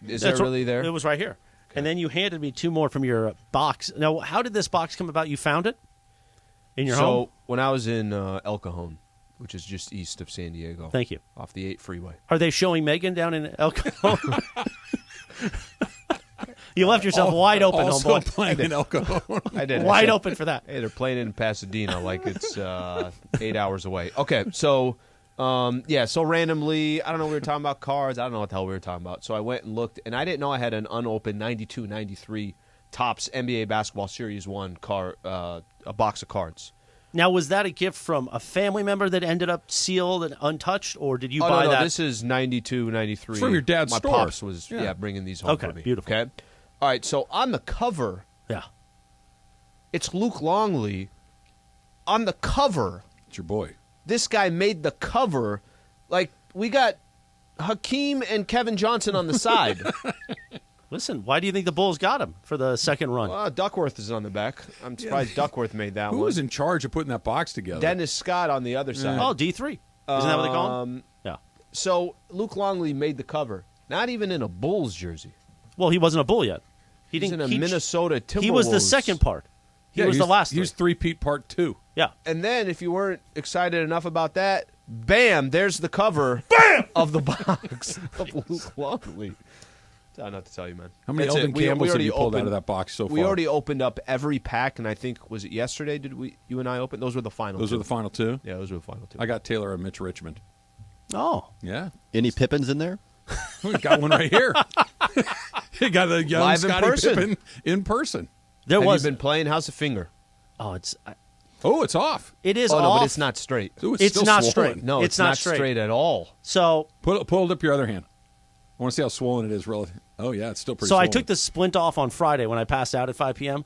Is that really there? It was right here. Okay. And then you handed me 2 more from your box. Now, how did this box come about? You found it in your home? So when I was in El Cajon, which is just east of San Diego. Thank you. Off the 8 freeway. Are they showing Megan down in El Cajon? You left yourself wide open, also homeboy. playing in El Cajon. I did. Wide open for that. Hey, they're playing in Pasadena like it's 8 hours away. Okay, so so randomly, I don't know, we were talking about cards. I don't know what the hell we were talking about. So I went and looked, and I didn't know I had an unopened 92-93 Topps NBA Basketball Series 1 card, a box of cards. Now, was that a gift from a family member that ended up sealed and untouched, or did you buy no, that? This is 92-93. From your dad's My store. pops was bringing these home Okay, for me. beautiful. Okay, all right. So on the cover, it's Luke Longley. On the cover, It's your boy. this guy made the cover. Like, we got Hakeem and Kevin Johnson on the side. Listen, why do you think the Bulls got him for the second run? Duckworth is on the back. I'm surprised Duckworth made that Who one. was in charge of putting that box together? Dennis Scott on the other side. Oh, D3. Isn't that what they call him? Yeah. So Luke Longley made the cover. Not even in a Bulls jersey. Well, he wasn't a Bull yet. He's in a Minnesota Timberwolves. He was the second part. He was the last. He was 3-peat part 2. Yeah. And then, if you weren't excited enough about that, bam, there's the cover of the box of Luke Longley. Not to tell you, man. How many That's Elvin it. We Campbells have already you pulled out opened- of that box so far? We already opened up every pack, and I think, was it yesterday? You and I opened? Those were the final Those two. were the final 2? Yeah, those were the final 2. I got Taylor and Mitch Richmond. Oh. Yeah. Any Pippins in there? We got one right here. He got a young Live in Scottie person. Pippen in person. There Have was. you been playing? How's the finger? Oh, it's off. It is Oh, off. no, but it's not straight. Ooh, It's still not swollen. straight. No, it's not straight at all. So Pull up your other hand. I want to see how swollen it is. Relative. Oh yeah, it's still pretty. So swollen. I took the splint off on Friday when I passed out at 5 p.m.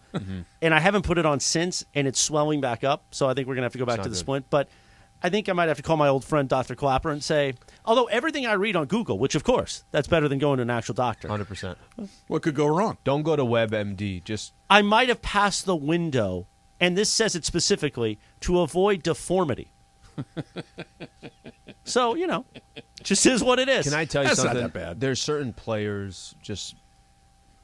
And I haven't put it on since, and it's swelling back up. So I think we're going to have to go back to the splint. But I think I might have to call my old friend Dr. Clapper and say, although everything I read on Google, which of course, that's better than going to an actual doctor. 100%. What could go wrong? Don't go to WebMD. Just I might have passed the window, and this says it specifically, to avoid deformity. So, just is what it is. Can I tell you That's something? not that bad. There's certain players just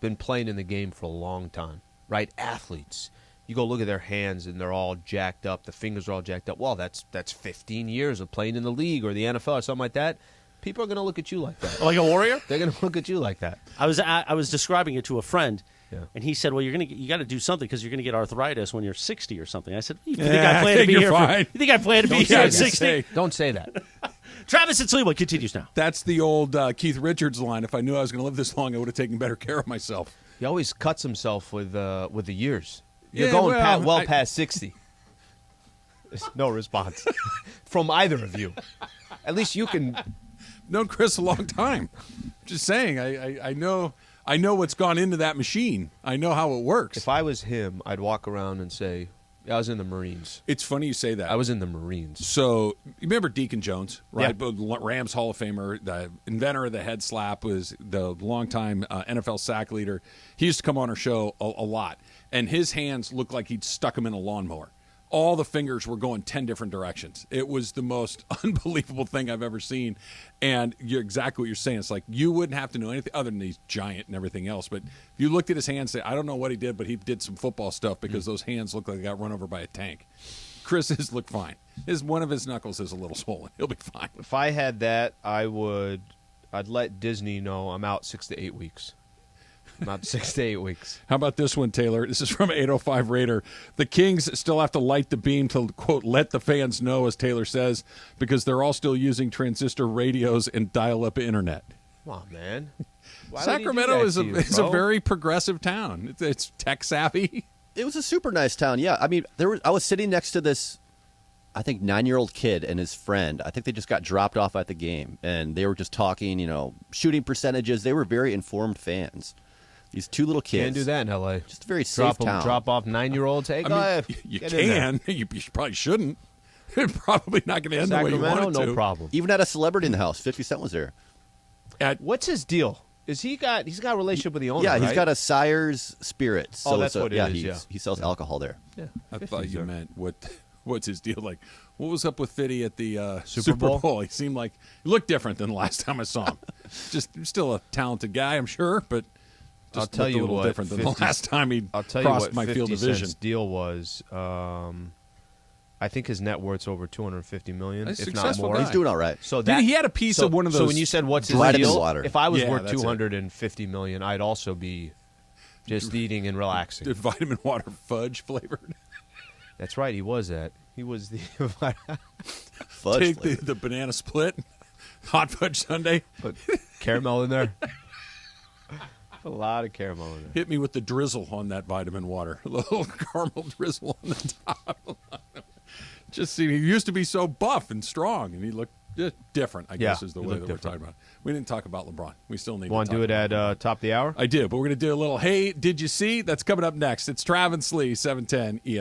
been playing in the game for a long time, right? Athletes. You go look at their hands, and they're all jacked up. The fingers are all jacked up. Well, that's 15 years of playing in the league or the NFL or something like that. People are going to look at you like that. Like a warrior? They're going to look at you like that. I was describing it to a friend, Yeah. and he said, "Well, you got to do something because you're going to get arthritis when you're 60 or something." I said, "You think Yeah, I plan to be you're here? fine. You think I plan to be Don't here say at that. 60?" Don't say that. Travis and Sliwa continues now. That's the old Keith Richards line. If I knew I was going to live this long, I would have taken better care of myself. He always cuts himself with the years. You're Yeah, going well, past 60. There's no response from either of you. At least you can. Known Chris a long time. Just saying, I know what's gone into that machine. I know how it works. If I was him, I'd walk around and say, I was in the Marines. It's funny you say that. I was in the Marines. So you remember Deacon Jones, right? Yeah. Rams Hall of Famer, the inventor of the head slap, was the longtime NFL sack leader. He used to come on our show a lot, and his hands looked like he'd stuck them in a lawnmower. All the fingers were going 10 different directions. It was the most unbelievable thing I've ever seen. And you're exactly what you're saying. It's like you wouldn't have to know anything other than he's giant and everything else. But if you looked at his hands, say, I don't know what he did, but he did some football stuff because those hands look like they got run over by a tank. Chris's look fine. One of his knuckles is a little swollen. He'll be fine. If I had that, I'd let Disney know I'm out 6 to 8 weeks. Not 6 to 8 weeks. How about this one, Taylor? This is from 805 Raider. The Kings still have to light the beam to, quote, let the fans know, as Taylor says, because they're all still using transistor radios and dial-up internet. Come on, man. Sacramento is a very progressive town. It's tech-savvy. It was a super nice town, yeah. I mean, I was sitting next to this, I think, 9-year-old kid and his friend. I think they just got dropped off at the game, and they were just talking, shooting percentages. They were very informed fans. These two little kids. Can't do that in L.A. Just a very safe town. Drop off 9-year-olds. Hey, you can. You probably shouldn't. It's probably not going to end the way you want it to. No problem. Even had a celebrity in the house. 50 Cent was there. What's his deal? He's got a relationship with the owner, Yeah, he's right? got a Sire's Spirits. So that's what it is, he sells alcohol there. Yeah. I thought you meant what's his deal? Like, what was up with Fitty at the Super Bowl? He looked different than the last time I saw him. Just still a talented guy, I'm sure, but I'll tell you a little what, different than the last time he crossed my field of vision. 50 Cent's deal was. I think his net worth's over $250 million, if not more. He's doing all right. So he had a piece of one of those. So when you said what's his vitamin deal, water. if I was worth $250 million, I'd also be just eating and relaxing. The vitamin water fudge flavored. That's right. He was the fudge. Take the banana split, hot fudge sundae. Put caramel in there. A lot of caramel in there. Hit me with the drizzle on that vitamin water. A little caramel drizzle on the top. Just see, he used to be so buff and strong, and he looked different, I guess, is the way that we're talking about it. We didn't talk about LeBron. We still need to Want to do it at top of the hour? I do, but we're going to do a little, hey, did you see? That's coming up next. It's Trav and Slee, 710 ESPN.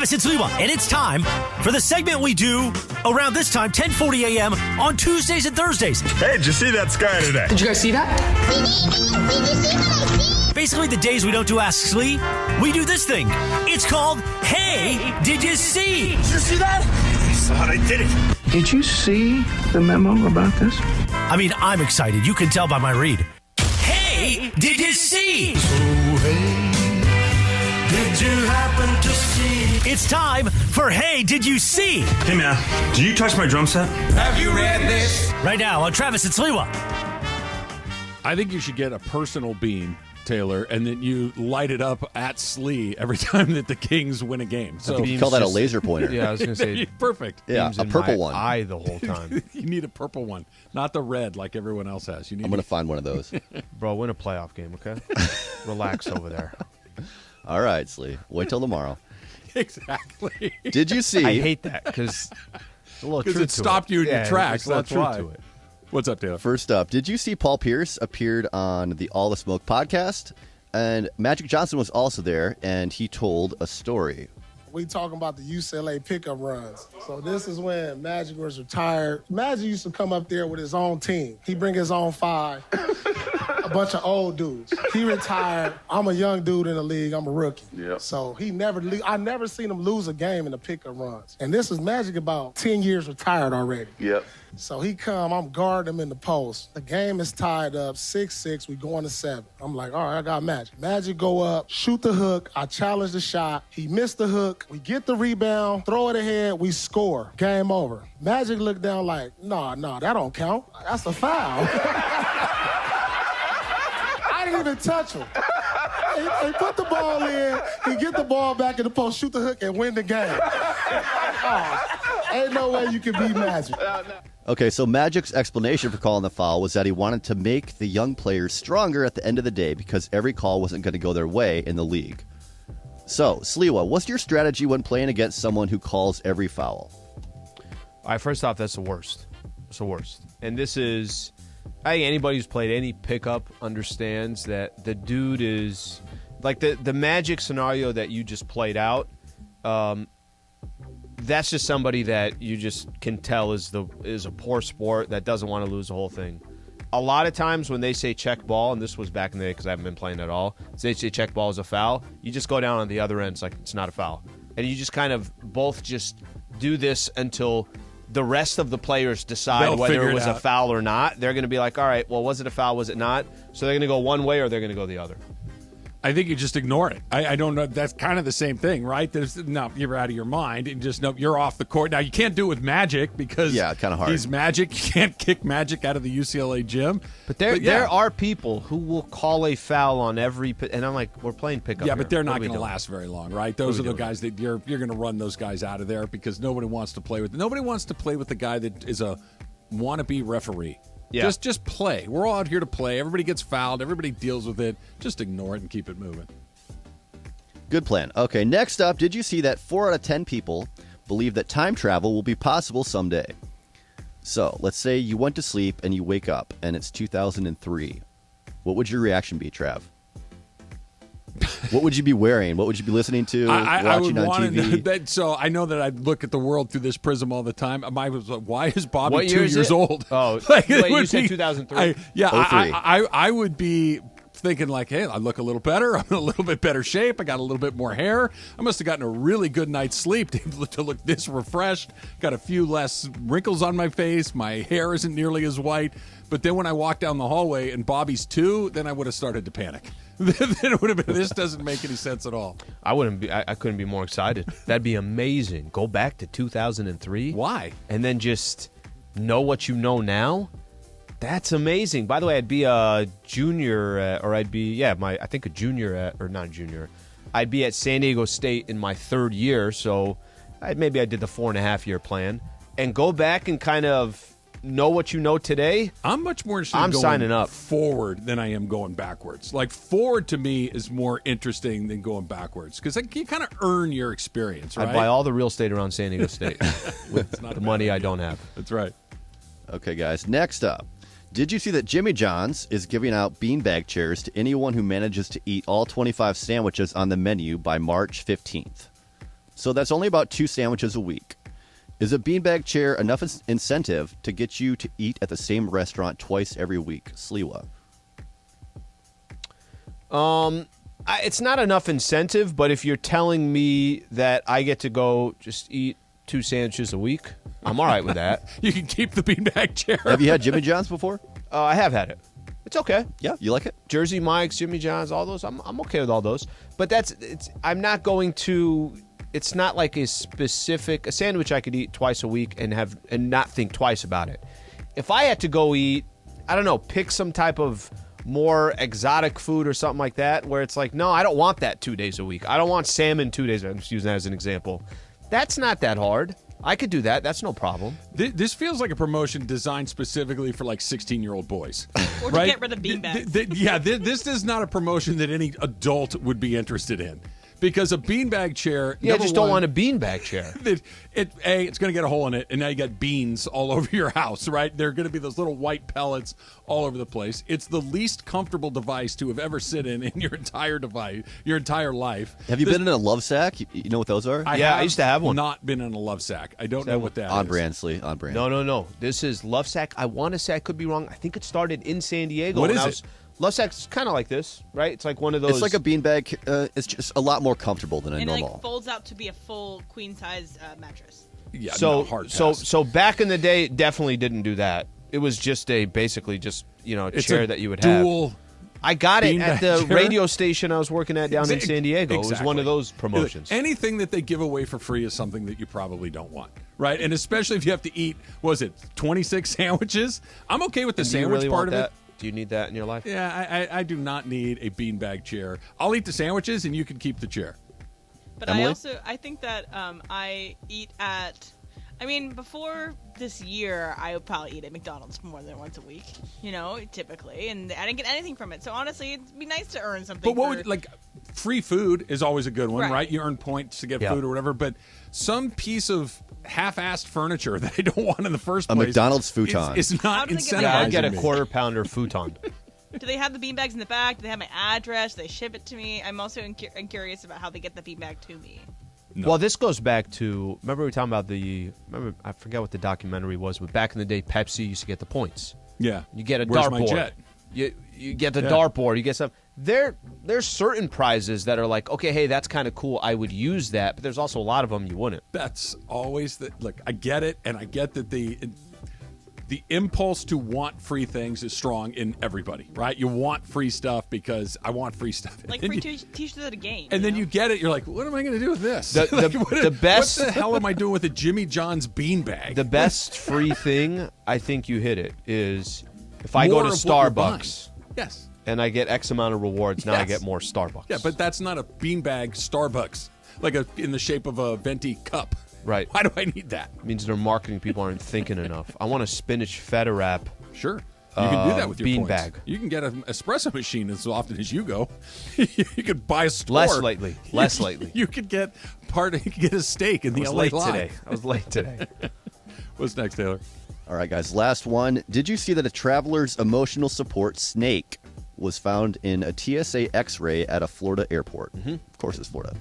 Travis and Sliwa, and it's time for the segment we do around this time, 10:40 a.m. on Tuesdays and Thursdays. Hey, did you see that sky today? Did you guys see that? Basically, the days we don't do Ask Slee, we do this thing. It's called Hey, Did You See? Did you see that? I thought I did it. Did you see the memo about this? I mean, I'm excited. You can tell by my read. Hey, did you see? Did you happen to see? It's time for Hey, Did You See? Hey, man, did you touch my drum set? Have you read this? Right now on Travis and Sliwa. I think you should get a personal beam, Taylor, and then you light it up at Slee every time that the Kings win a game. So you call that a laser pointer. Yeah, I was going to say. Perfect. Yeah, a purple one. Eye the whole time. You need a purple one, not the red like everyone else has. I'm going to find one of those. Bro, win a playoff game, okay? Relax over there. All right, Slee. Wait till tomorrow. Exactly. Did you see? I hate that because it stopped you in your tracks. That's why. To it. What's up, Taylor? First up, did you see Paul Pierce appeared on the All the Smoke podcast? And Magic Johnson was also there, and he told a story. We talking about the UCLA pickup runs. So this is when Magic was retired. Magic used to come up there with his own team. He bring his own five, a bunch of old dudes. He retired. I'm a young dude in the league. I'm a rookie. Yep. So I never seen him lose a game in the pickup runs. And this is Magic about 10 years retired already. Yep. So he come, I'm guarding him in the post. The game is tied up, 6-6, we going to 7. I'm like, all right, I got Magic. Magic go up, shoot the hook, I challenge the shot. He missed the hook, we get the rebound, throw it ahead, we score. Game over. Magic looked down like, nah, that don't count. That's a foul. I didn't even touch him. He put the ball in, he get the ball back in the post, shoot the hook, and win the game. Ain't no way you can beat Magic. Okay, so Magic's explanation for calling the foul was that he wanted to make the young players stronger at the end of the day because every call wasn't going to go their way in the league. So, Sliwa, what's your strategy when playing against someone who calls every foul? All right, first off, that's the worst. It's the worst. And this is, I think anybody who's played any pickup understands that the dude is, like the Magic scenario that you just played out, that's just somebody that you just can tell is a poor sport that doesn't want to lose the whole thing. A lot of times when they say check ball, and this was back in the day because I haven't been playing at all, they say check ball is a foul, you just go down on the other end, it's like it's not a foul. And you just kind of both just do this until the rest of the players decide whether it was a foul or not. They're going to be like, all right, well, was it a foul, was it not? So they're going to go one way or they're going to go the other. I think you just ignore it. I don't know. That's kind of the same thing, right? You're out of your mind. And just you're off the court. Now, you can't do it with Magic because kind of hard. He's Magic. You can't kick Magic out of the UCLA gym. But there are people who will call a foul on every – and I'm like, we're playing pickup Yeah, here. but they're not going to last very long, right? Those are the guys that you're going to run those guys out of there because nobody wants to play with. Nobody wants to play with the guy that is a wannabe referee. Yeah. Just play. We're all out here to play. Everybody gets fouled. Everybody deals with it. Just ignore it and keep it moving. Good plan. Okay, next up, did you see that 4 out of 10 people believe that time travel will be possible someday? So, let's say you went to sleep and you wake up and it's 2003. What would your reaction be, Trav? What would you be wearing? What would you be listening to, watching on TV? So I know that I look at the world through this prism all the time. I was like, why is Bobby 2 years old? Oh, like, wait, you said 2003? I would be thinking like, hey, I look a little better. I'm in a little bit better shape. I got a little bit more hair. I must have gotten a really good night's sleep to look this refreshed. Got a few less wrinkles on my face. My hair isn't nearly as white. But then when I walked down the hallway and Bobby's 2, then I would have started to panic. Then it would have been, this doesn't make any sense at all. I couldn't be more excited. That'd be amazing. Go back to 2003. Why? And then just know what you know now. That's amazing. By the way, I'd be a junior, or I'd be, I think a junior or not junior. I'd be at San Diego State in my 3rd year, so maybe I did the 4.5-year plan. And go back and kind of know what you know today. I'm much more interested in going signing up forward than I am going backwards. Like, forward to me is more interesting than going backwards because you kind of earn your experience, right? I'd buy all the real estate around San Diego State with the money I don't have. That's right. Okay, guys, next up. Did you see that Jimmy John's is giving out beanbag chairs to anyone who manages to eat all 25 sandwiches on the menu by March 15th? So that's only about 2 sandwiches a week. Is a beanbag chair enough incentive to get you to eat at the same restaurant twice every week? Sliwa. It's not enough incentive, but if you're telling me that I get to go just eat 2 sandwiches a week, I'm all right with that. You can keep the beanbag chair. Have you had Jimmy John's before? I have had it. It's okay. Yeah, you like it? Jersey Mike's, Jimmy John's, all those. I'm okay with all those. But I'm not going to. It's not like a sandwich I could eat twice a week and not think twice about it. If I had to go eat, I don't know, pick some type of more exotic food or something like that, where it's like, no, I don't want that 2 days a week. I don't want salmon 2 days. I'm just using that as an example. That's not that hard. I could do that. That's no problem. This feels like a promotion designed specifically for like 16-year-old boys. Or to right? get rid of beanbags. This is not a promotion that any adult would be interested in. Because a beanbag chair... Yeah, I just don't want a beanbag chair. It's going to get a hole in it, and now you got beans all over your house, right? There are going to be those little white pellets all over the place. It's the least comfortable device to have ever sit in your entire life. Have you been in a love sack? You know what those are? I used to have one. Not been in a love sack. I don't know what that is. On brand, Slee. On brand. No. This is love sack. I want to say, I could be wrong. I think it started in San Diego. What is it? Love sack's kind of like this, right? It's like one of those. It's like a beanbag. It's just a lot more comfortable than a normal. And it like folds out to be a full queen-size mattress. Yeah, so back in the day, it definitely didn't do that. It was just basically a chair that you would have. I got it at the radio station I was working at down in San Diego. Exactly. It was one of those promotions. Anything that they give away for free is something that you probably don't want, right? And especially if you have to eat, 26 sandwiches? I'm okay with the sandwich part of it. Do you need that in your life? Yeah, I do not need a beanbag chair. I'll eat the sandwiches, and you can keep the chair. But Emily? I think that I eat at... I mean, before this year, I would probably eat at McDonald's more than once a week, typically. And I didn't get anything from it. So, honestly, it'd be nice to earn something. But free food is always a good one, right? You earn points to get food or whatever. But some piece of half-assed furniture that I don't want in the first place. A McDonald's futon. Is not incentivizing I get a quarter-pounder futon. Do they have the beanbags in the back? Do they have my address? Do they ship it to me? I'm also curious about how they get the beanbag to me. No. Well, this goes back to, remember we were talking about I forget what the documentary was, but back in the day, Pepsi used to get the points. Yeah. You get a Where's my dartboard. jet? You get the dartboard. You get some. There's certain prizes that are like, okay, hey, that's kind of cool. I would use that, but there's also a lot of them you wouldn't. That's always look, I get it, and I get that the impulse to want free things is strong in everybody, right? You want free stuff because I want free stuff. Like free t-shirts at a game. And then you get it, you're like, what am I going to do with this? The best. What the hell am I doing with a Jimmy John's beanbag? The best free thing, I think you hit it, is if I go to Starbucks. Yes. And I get X amount of rewards, now I get more Starbucks. Yeah, but that's not a beanbag Starbucks, in the shape of a venti cup. Right. Why do I need that? It means their marketing people aren't thinking enough. I want a spinach feta wrap. Sure. You can do that with your beanbag. You can get an espresso machine as often as you go. You could buy a store. Less lately. You could get a steak in the LA Live. I was late today. What's next, Taylor? All right, guys. Last one. Did you see that a traveler's emotional support snake was found in a TSA X-ray at a Florida airport? Mm-hmm. Of course, it's Florida.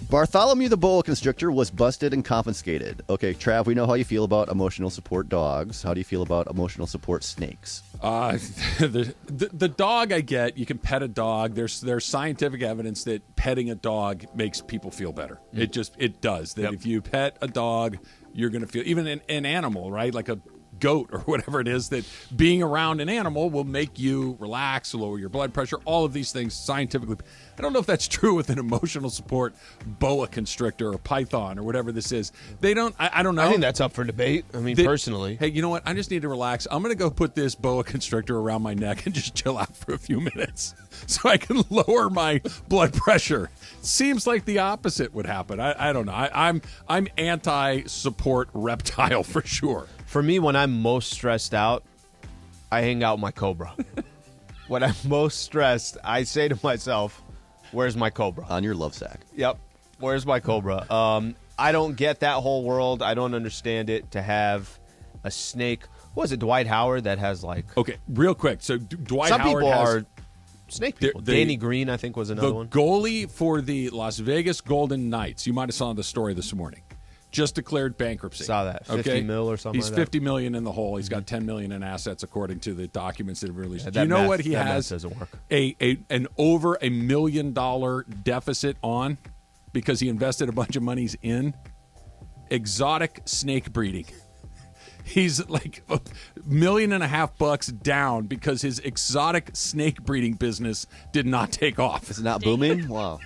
Bartholomew the boa constrictor was busted and confiscated. Okay, Trav, we know how you feel about emotional support dogs. How do you feel about emotional support snakes? The dog I get, you can pet a dog. There's scientific evidence that petting a dog makes people feel better. It does. That if you pet a dog, you're going to feel, even an animal, right? Like a goat or whatever it is, that being around an animal will make you relax, lower your blood pressure, all of these things scientifically. I don't know if that's true with an emotional support boa constrictor or python or whatever this is. They don't, I don't know. I think that's up for debate. I mean, personally. Hey, you know what? I just need to relax. I'm going to go put this boa constrictor around my neck and just chill out for a few minutes so I can lower my blood pressure. Seems like the opposite would happen. I don't know. I'm anti-support reptile for sure. For me, when I'm most stressed out, I hang out with my cobra. When I'm most stressed, I say to myself, where's my cobra? On your love sack. Yep. Where's my cobra? I don't get that whole world. I don't understand it to have a snake. What was it, Dwight Howard, that has like... Okay, real quick. So Dwight Some Howard people has... are snake people. Danny Green, I think, was another one. The goalie for the Las Vegas Golden Knights, you might have saw the story this morning, just declared bankruptcy. Saw that. 50 mil or something He's like that. 50 million in the hole. He's got 10 million in assets according to the documents that have been released. Yeah, Do you know math, what he that math has doesn't work. an over $1 million deficit on because he invested a bunch of monies in exotic snake breeding. He's like $1.5 million down because his exotic snake breeding business did not take off. Is it not booming? Wow.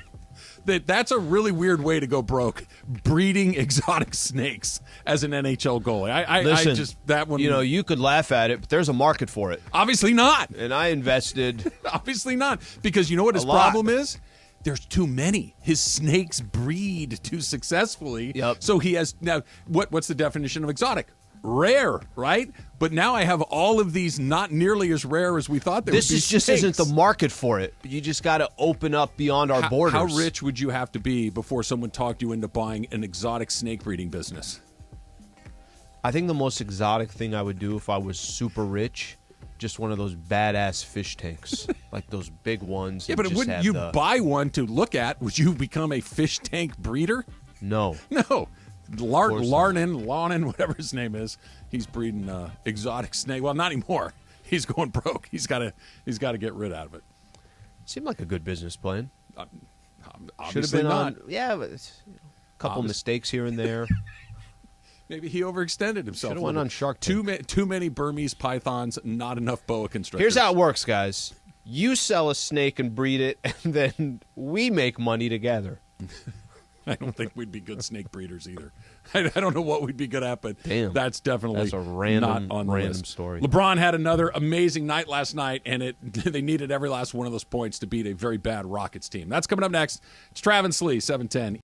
That's a really weird way to go broke, breeding exotic snakes as an NHL goalie. Listen, I just that one. You know, you could laugh at it, but there's a market for it. Obviously not. And I invested. Obviously not, because you know what his problem is? There's too many. His snakes breed too successfully. Yep. So he has now. What's the definition of exotic? Rare, right? But now I have all of these not nearly as rare as we thought they would be. This just isn't the market for it. You just got to open up beyond our borders. How rich would you have to be before someone talked you into buying an exotic snake breeding business? I think the most exotic thing I would do if I was super rich, just one of those badass fish tanks, like those big ones. Yeah, but wouldn't you buy one to look at? Would you become a fish tank breeder? No. No. Larnin, whatever his name is, he's breeding exotic snake. Well, not anymore. He's going broke. He's got to get rid of it. Seemed like a good business plan. Should have been not. But a couple mistakes here and there. Maybe he overextended himself. Should have went on Shark Tank. Too many Burmese pythons, not enough boa constrictors. Here's how it works, guys. You sell a snake and breed it, and then we make money together. I don't think we'd be good snake breeders either. I don't know what we'd be good at, but that's definitely a random, not on the random list. story. LeBron had another amazing night last night, and they needed every last one of those points to beat a very bad Rockets team. That's coming up next. It's Travis Lee, 710.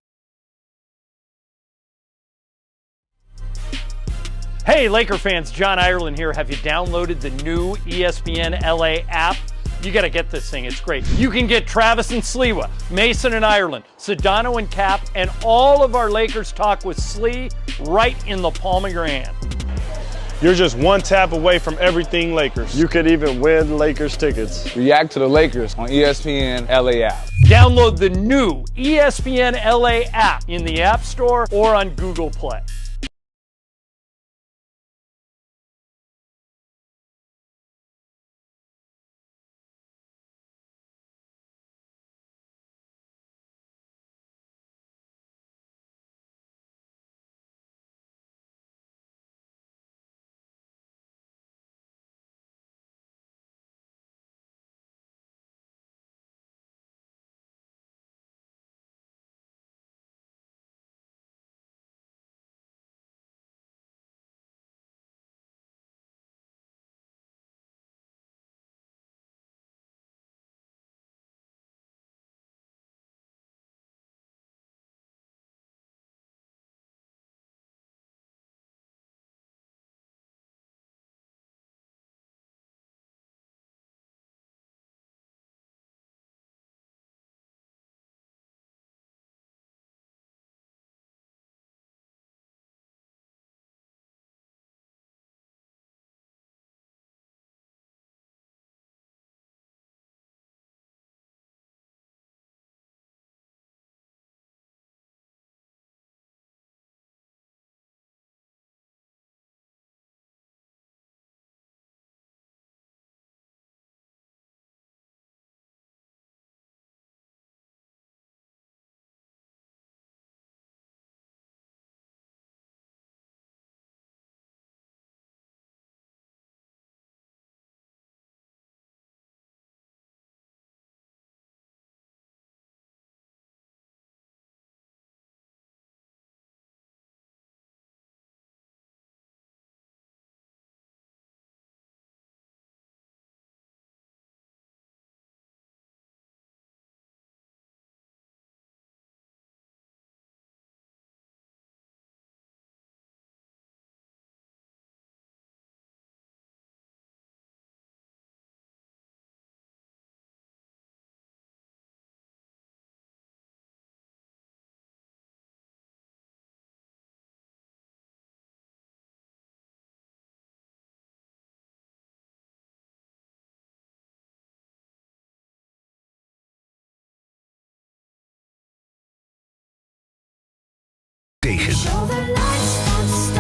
Hey, Laker fans, John Ireland here. Have you downloaded the new ESPN LA app? You got to get this thing. It's great. You can get Travis and Sliwa, Mason and Ireland, Sedano and Cap, and all of our Lakers talk with Slee right in the palm of your hand. You're just one tap away from everything Lakers. You could even win Lakers tickets. React to the Lakers on ESPN LA app. Download the new ESPN LA app in the App Store or on Google Play.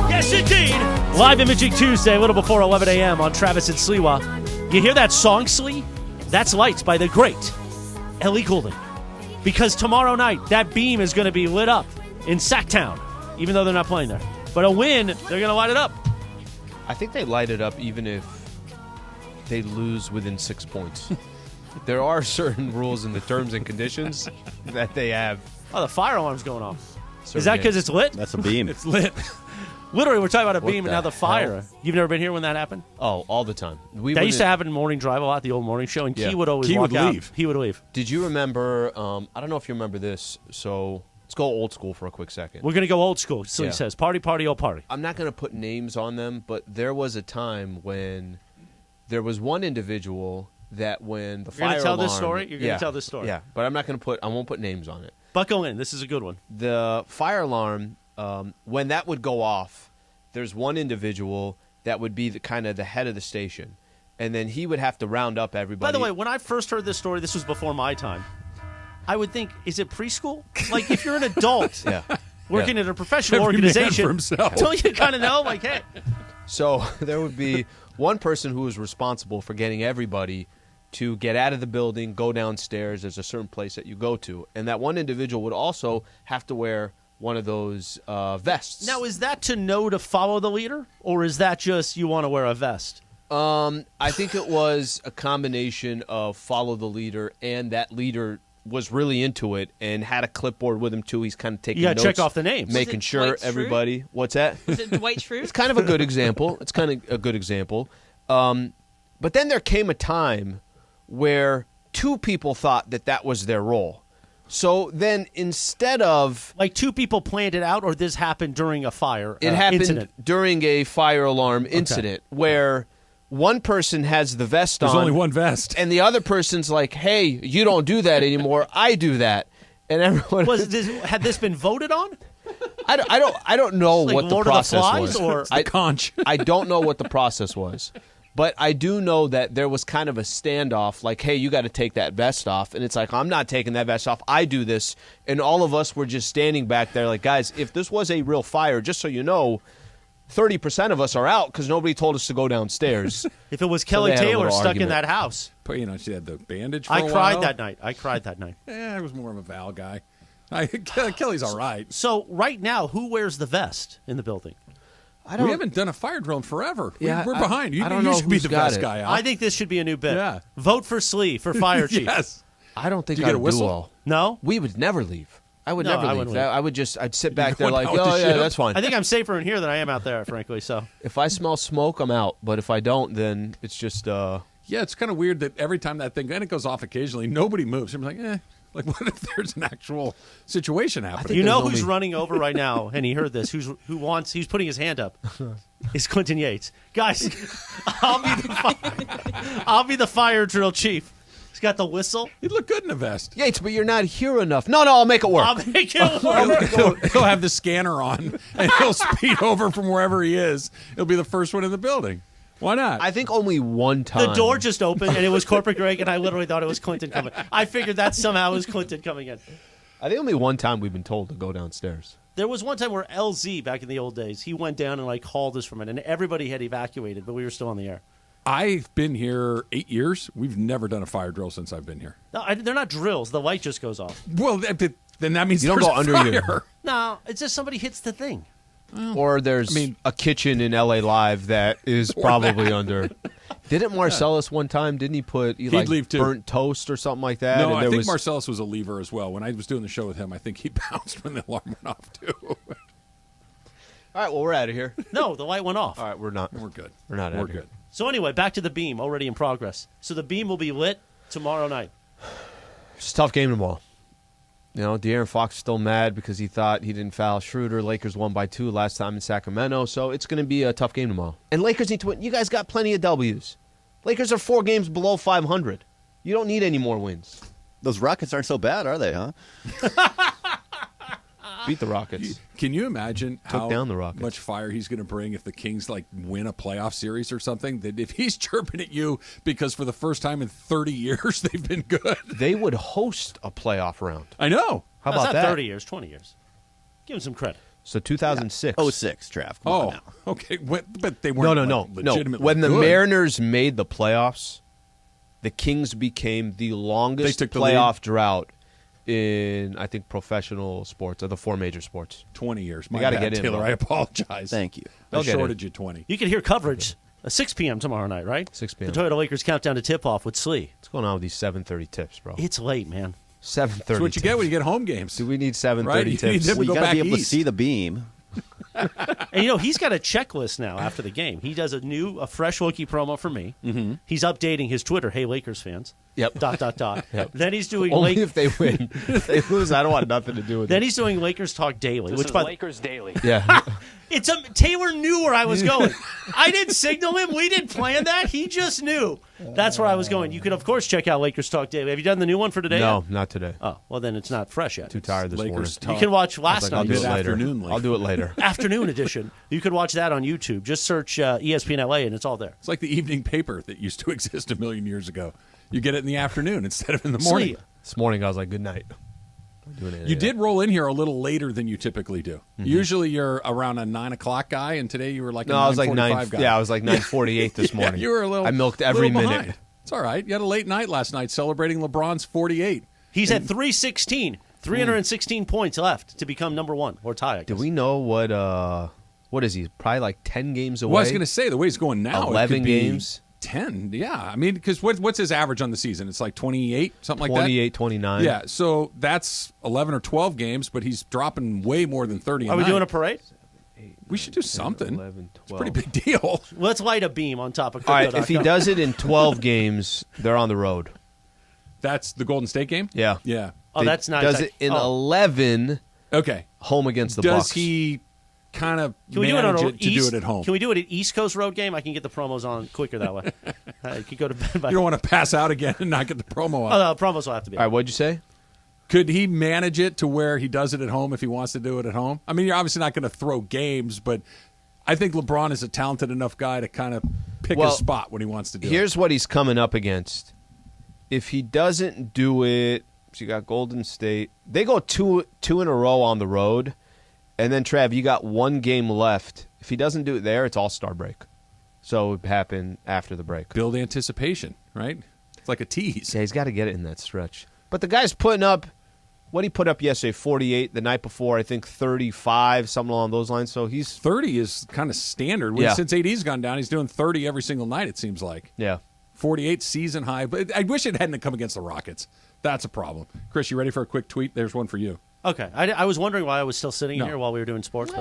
Yes, indeed. Live Imaging Tuesday, a little before 11 a.m. on Travis and Sliwa. You hear that song, Slee? That's Lights by the great Ellie Goulding. Because tomorrow night, that beam is going to be lit up in Sacktown, even though they're not playing there. But a win, they're going to light it up. I think they light it up even if they lose within 6 points. There are certain rules in the terms and conditions that they have. Oh, the fire alarm's going off. Certain Is that because games. it's lit? That's a beam. It's lit. Literally, we're talking about a What beam and the now the fire. hell? You've never been here when that happened? Oh, all the time. That used to happen in Morning Drive a lot, the old morning show, and Yeah. Key would always Key walk would out. leave. He would leave. Did you remember, I don't know if you remember this, so let's go old school for a quick second. We're going to go old school. Slee Yeah. says, party, party, old party. I'm not going to put names on them, but there was a time when there was one individual that when the You're gonna fire tell alarm... this story? You're gonna tell this story? Yeah, but I'm not going to put... I won't put names on it. Buckle in. This is a good one. The fire alarm, when that would go off, there's one individual that would be the kind of the head of the station, and then he would have to round up everybody. By the way, when I first heard this story, this was before my time. I would think, is it preschool? Like, if you're an adult Yeah. working Yeah. at a professional Every man organization, for himself. don't you kind of know? Like, hey, So there would be one person who was responsible for getting everybody to get out of the building, go downstairs. There's a certain place that you go to. And that one individual would also have to wear one of those vests. now is that to know to follow the leader, or is that just you want to wear a vest? I think it was a combination of follow the leader, and that leader was really into it and had a clipboard with him too. He's kind of taking You gotta notes, check off the names. making Was it sure Dwight Schrute? everybody. What's that? Is it Dwight Schrute? It's kind of a good example. It's kind of a good example. But then there came a time where two people thought that that was their role. So then instead of... Like two people planned it out, or this happened during a fire It happened incident? during a fire alarm incident where one person has the vest There's on. only one vest. And the other person's like, hey, you don't do that anymore. I do that. And everyone... Had this been voted on? I don't know Like what the Lord of the process Flies, was. or- It's the conch. I don't know what the process was. But I do know that there was kind of a standoff, like, hey, you got to take that vest off. And it's like, I'm not taking that vest off. I do this. And all of us were just standing back there like, guys, if this was a real fire, just so you know, 30% of us are out because nobody told us to go downstairs. If it was So Kelly they had a Taylor little stuck argument. in that house. But, she had the bandage for I a cried while. that night. I cried that night. Yeah, I was more of a Val guy. Kelly's all right. So right now, who wears the vest in the building? We haven't done a fire drill in forever. Yeah, we're behind. You, I don't you know should be who's the got best it. guy out. I think this should be a new bit. Yeah. Vote for Slee for fire chief. Yes. I don't think Did you I get a would whistle? do well. No? We would never leave. I would No, never I leave. wouldn't leave. I would I'd sit back there going like, out with oh, the yeah, ship? that's fine. I think I'm safer in here than I am out there, frankly. So If I smell smoke, I'm out. But if I don't, then it's just... Yeah, it's kind of weird that every time that thing, and it goes off occasionally, nobody moves. I'm like, like what if there's an actual situation happening? you know there's who's only- running over right now, and he heard this. Who's putting his hand up? Is Clinton Yates. Guys, I'll be the fire drill chief. He's got the whistle. He'd look good in a vest. Yates, but you're not here enough. No, I'll make it work. I'll make it work. He'll have the scanner on, and he'll speed over from wherever he is. He'll be the first one in the building. Why not? I think only one time. The door just opened, and it was Corporate Greg, and I literally thought it was Clinton coming. I figured that somehow was Clinton coming in. I think only one time we've been told to go downstairs. There was one time where LZ, back in the old days, he went down and called us from it, and everybody had evacuated, but we were still on the air. I've been here 8 years. We've never done a fire drill since I've been here. No, they're not drills. The light just goes off. Well, then that means You don't there's go under fire. your- No, it's just somebody hits the thing. Or there's a kitchen in LA Live that is probably under. Didn't Marcellus one time? Didn't he put leave too. burnt toast or something like that? No, And I there think was- Marcellus was a lever as well. When I was doing the show with him, I think he bounced when the alarm went off too. All right, well, we're out of here. No, the light went off. All right, we're not. We're good. We're not. We're out of here. good. So anyway, back to the beam, already in progress. So the beam will be lit tomorrow night. It's a tough game tomorrow. De'Aaron Fox is still mad because he thought he didn't foul Schroeder. Lakers won by 2 last time in Sacramento, so it's going to be a tough game tomorrow. And Lakers need to win. You guys got plenty of W's. Lakers are 4 games below 500. You don't need any more wins. Those Rockets aren't so bad, are they, huh? Beat the Rockets. Can you imagine Took how down the Rockets. much fire he's going to bring if the Kings win a playoff series or something? That if he's chirping at you because for the first time in 30 years they've been good. They would host a playoff round. I know. How No, it's about not that? 30 years, 20 years. Give him some credit. So 2006. 06, Trav. Come on now. Okay. But they weren't No. legitimately When the good. Mariners made the playoffs, the Kings became the longest playoff drought in, I think, professional sports, of the 4 major sports. 20 years. You got to get in, Taylor. bro. I apologize. Thank you. I shorted you 20. You can hear coverage 6 p.m. tomorrow night, right? 6 p.m. The Toyota Lakers countdown to tip-off with Slee. What's going on with these 7:30 tips, bro? It's late, man. 7:30. That's what you get when you get home games. Do we need 7:30 Right? You tips? need them to Well, you go got to back be able to east. see the beam. And, he's got a checklist now after the game. He does a fresh Wookiee promo for me. Mm-hmm. He's updating his Twitter, hey, Lakers fans. Yep. ... Yep. Then he's doing Only if they win. If they lose, I don't want nothing to do with Then it. he's doing Lakers Talk Daily. This which is by Lakers Daily. Yeah. Taylor knew where I was going. I didn't signal him. We didn't plan that. He just knew. That's where I was going. You can, of course, check out Lakers Talk Daily. Have you done the new one for today? No, not today. Oh, well, then it's not fresh yet. Too tired this Lakers morning. You can watch last I'll do night's it later. Afternoon I'll do it later. afternoon edition. You can watch that on YouTube. Just search ESPN LA, and it's all there. It's like the evening paper that used to exist a million years ago. You get it in the afternoon instead of in the morning. This morning I was like, good night. You did roll in here a little later than you typically do. Mm-hmm. Usually you're around a 9 o'clock guy, and today you were like a 9:45 I was like 9. guy. Yeah, I was like 9:48 this morning. You were a little. I milked every little minute. behind. It's all right. You had a late night last night celebrating LeBron's 48. He's at 316 points left to become number one or tie. I guess. Do we know what is he? Probably like 10 games away. Well, I was going to say the way he's going now, 11 it could be games. 10. Yeah, I mean, because what's his average on the season? It's like 28, something like that. 28, 29. Yeah, so that's 11 or 12 games, but he's dropping way more than 30. Are we doing a parade? We should do something. 11, 12. It's a pretty big deal. Let's light a beam on top of All right, Crypto.com. if he does it in 12 games, they're on the road. That's the Golden State game? Yeah. Yeah. Oh, that's nice. Does it in 11 Okay. home against the Does Bucks. he kind of Can we do it on manage a it to do it at home? Can we do it at East Coast road game? I can get the promos on quicker that way. You could go to bed by. You don't want to pass out again and not get the promo Oh, up. no, promos will have to be. All right, what'd you say? Could he manage it to where he does it at home if he wants to do it at home? I mean, you're obviously not going to throw games, but I think LeBron is a talented enough guy to kind of pick his spot when he wants to do it. Here's what he's coming up against. If he doesn't do it, so you got Golden State. They go two in a row on the road. And then, Trav, you got one game left. If he doesn't do it there, it's all-star break. So it would happen after the break. Build anticipation, right? It's like a tease. Yeah, he's got to get it in that stretch. But the guy's putting up, what he put up yesterday, 48. The night before, I think 35, something along those lines. So he's 30 is kind of standard. Yeah. Since AD's gone down, he's doing 30 every single night, it seems like. Yeah. 48 season high. But I wish it hadn't come against the Rockets. That's a problem. Chris, you ready for a quick tweet? There's one for you. Okay. I was wondering why I was still sitting here while we were doing sports.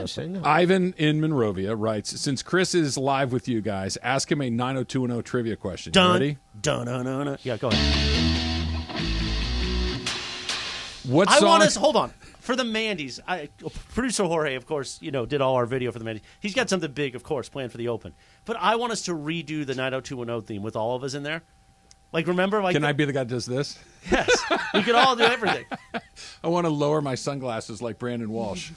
Ivan in Monrovia writes, since Chris is live with you guys, ask him a 90210 trivia question. You ready? Dun. Yeah, go ahead. What I song? want us. Hold on. For the Mandy's, producer Jorge, of course, did all our video for the Mandy's. He's got something big, of course, planned for the Open. But I want us to redo the 90210 theme with all of us in there. Like, remember? Like, Can I be the guy that does this? Yes. We could all do everything. I want to lower my sunglasses like Brandon Walsh.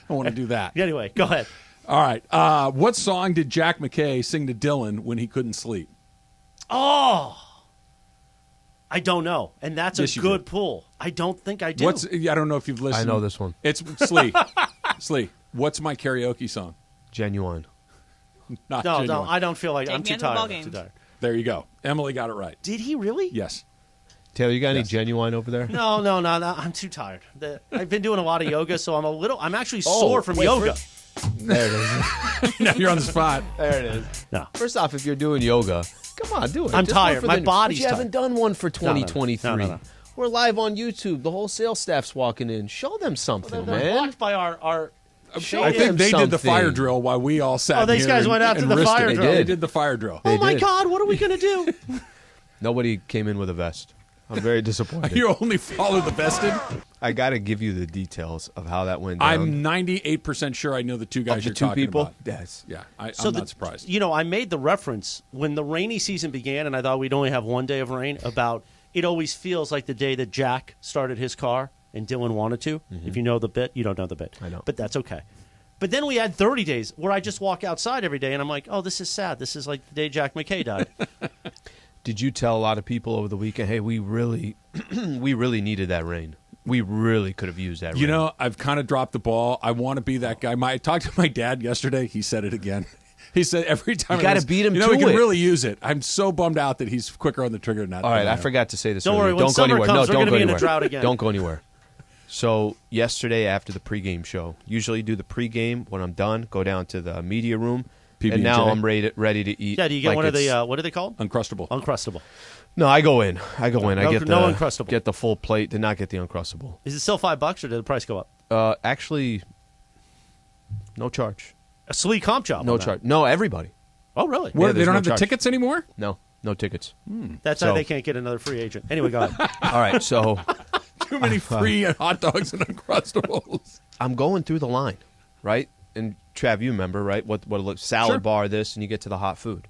I want to do that. Anyway, go ahead. All right. What song did Jack McKay sing to Dylan when he couldn't sleep? Oh, I don't know. And that's Yes, a you good do. pull. I don't think I do. I don't know if you've listened. I know this one. It's Slee. Slee. What's my karaoke song? Genuine. Not No, Genuine. I don't feel like Take I'm me too into the ball tired. game. Too tired. There you go. Emily got it right. Did he really? Yes. Taylor, you got any Genuine over there? No. I'm too tired. I've been doing a lot of yoga, so I'm actually sore from yoga. There it is. Now you're on the spot. There it is. No. First off, if you're doing yoga, come on, do it. I'm Just one tired. for My the- body's but you haven't done one for 2023. No. We're live on YouTube. The whole sales staff's walking in. Show them something, They're man. blocked by our Show I think them they did the something. fire drill while we all sat Oh, these here guys went out and to the risked fire it. drill. They did the fire drill. Oh, my did. God, what are we going to do? Nobody came in with a vest. I'm very disappointed. You only follow the vested? I got to give you the details of how that went down. I'm 98% sure I know the two guys Of the you're two talking people? about. Yes. Yeah, I'm So not surprised. I made the reference when the rainy season began, and I thought we'd only have one day of rain, about it always feels like the day that Jack started his car and Dylan wanted to. If you know the bit, you don't know the bit. I know. But that's okay. But then we had 30 days where I just walk outside every day, and I'm like, oh, this is sad. This is like the day Jack McKay died. Did you tell a lot of people over the weekend, hey, we really needed that rain? We really could have used that. You know, I've kind of dropped the ball. I want to be that guy. I talked to my dad yesterday. He said it again. He said every time you got to beat him. We can really use it. I'm so bummed out that he's quicker on the trigger than that. All right, I forgot to say this. Don't worry. When don't go summer anywhere. comes, No, we're don't going to go be in anywhere. a drought again. Don't go anywhere. So yesterday after the pregame show, usually do the pregame. When I'm done, go down to the media room. PB&J. And now I'm ready to eat. Yeah, do you get one of the what are they called? Uncrustable. Uncrustable. No, I go in. I get no Uncrustable. Get the full plate. Did not get the Uncrustable. Is it still $5 or did the price go up? Actually, no charge. A Slee comp job. No charge. No, everybody. Oh, really? What, they don't have charge. the tickets anymore? No tickets. That's why they can't get another free agent. Anyway, go ahead. All right, so too many free hot dogs and Uncrustables. I'm going through the line, right? And Trav, you remember, right? What it looks salad bar, this, and you get to the hot food.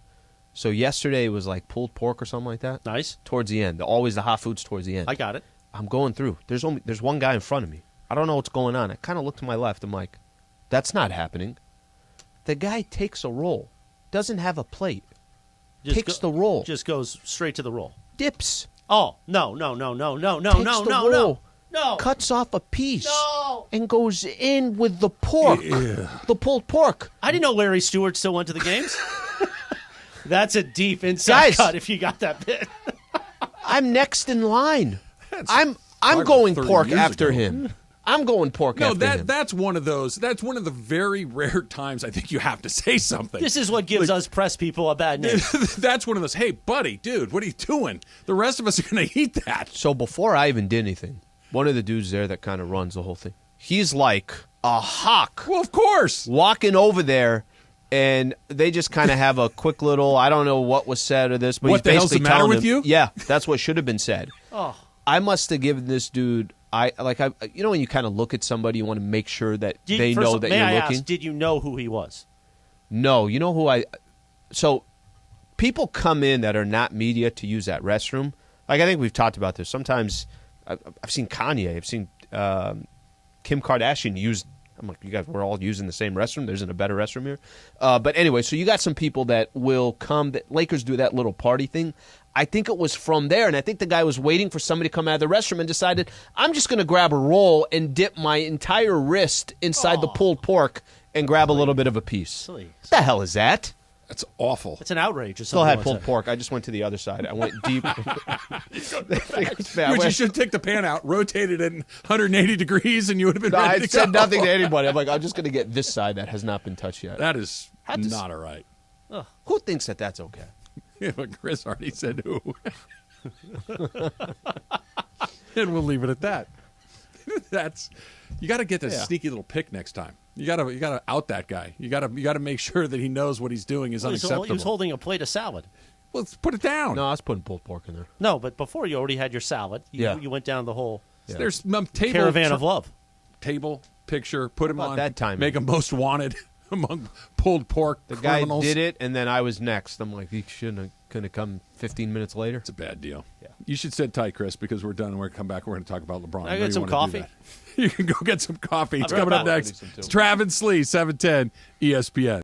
So yesterday was like pulled pork or something like that. Nice. Towards the end, always the hot foods towards the end. I got it. I'm going through. There's one guy in front of me. I don't know what's going on. I kind of look to my left. I'm like, that's not happening. The guy takes a roll, doesn't have a plate, takes the roll, just goes straight to the roll, dips. Oh no! Cuts off a piece and goes in with the pork, the pulled pork. I didn't know Larry Stewart still went to the games. That's a deep inside cut if you got that bit. I'm next in line. I'm going pork after him. I'm going pork after him. That's one of those. That's one of the very rare times I think you have to say something. This is what gives us press people a bad name. That's one of those. Hey, buddy, dude, what are you doing? The rest of us are going to eat that. So before I even did anything, one of the dudes there that kind of runs the whole thing, he's like a hawk. Well, of course. Walking over there, and they just kind of have a quick little, I don't know what was said or this, but what he's the hell's the basically matter telling with him, you? Yeah, that's what should have been said. Oh. I must have given this dude, you know when you kind of look at somebody, you want to make sure that they know that you're looking? Ask, did you know who he was? No. You know who so people come in that are not media to use that restroom. Like, I think we've talked about this. Sometimes I've seen Kanye, I've seen Kim Kardashian use. I'm like, you guys, we're all using the same restroom. There isn't a better restroom here. But anyway, so you got some people that will come. That Lakers do that little party thing. I think it was from there, and I think the guy was waiting for somebody to come out of the restroom and decided, I'm just going to grab a roll and dip my entire wrist inside the pulled pork and grab a little bit of a piece. What the hell is that? That's awful. It's an outrage. Still had pulled pork. I just went to the other side. I went deep. You should take the pan out, rotate it in 180 degrees, and you would have been ready to go. I said nothing to anybody. I'm like, I'm just going to get this side that has not been touched yet. That is not all right. Who thinks that that's okay? Yeah, but Chris already said who. And we'll leave it at that. You got to get this sneaky little pick next time. You got to out that guy. You got to make sure that he knows what he's doing is unacceptable. He was holding a plate of salad. Well, let's put it down. No, I was putting pulled pork in there. No, but before you already had your salad. You went down the whole There's table, caravan of love. Table, picture, put him on. That time? Make him most wanted among pulled pork The criminals. guy did it, and then I was next. I'm like, he couldn't have come 15 minutes later. It's a bad deal. Yeah. You should sit tight, Chris, because we're done and we're going to come back. We're going to talk about LeBron. I get some coffee. You can go get some coffee. It's I'll be coming right up back. next. It's Trav and Slee, 710 ESPN.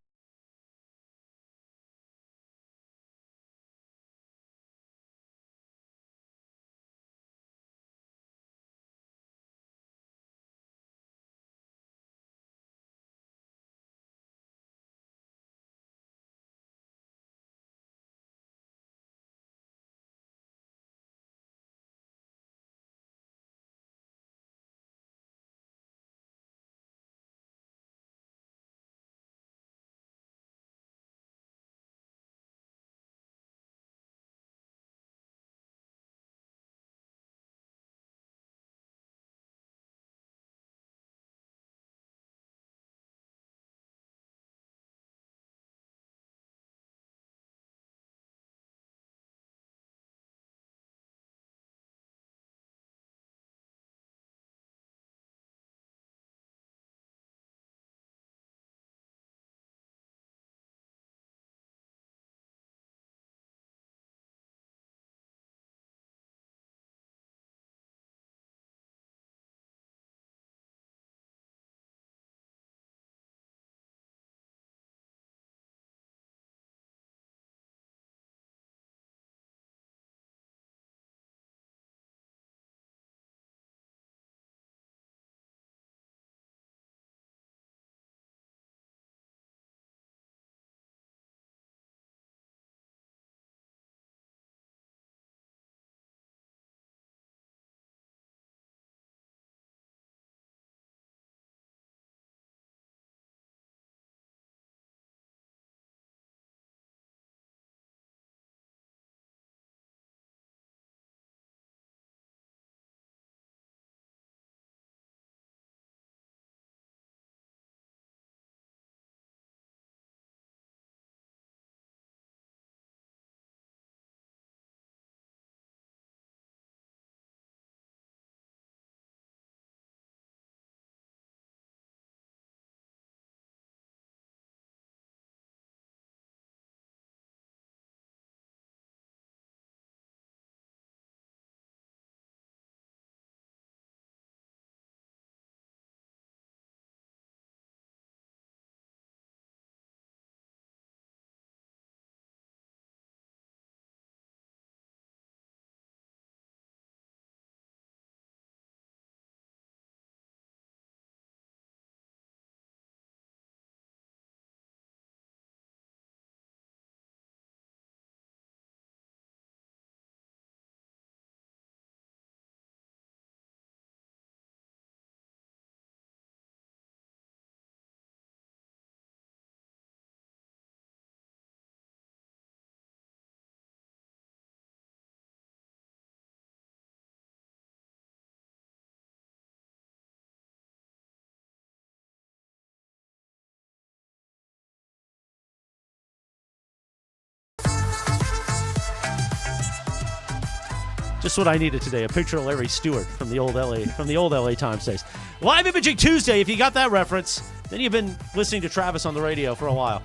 Just what I needed today. A picture of Larry Stewart from the old LA Times days. Live Imaging Tuesday. If you got that reference, then you've been listening to Travis on the radio for a while.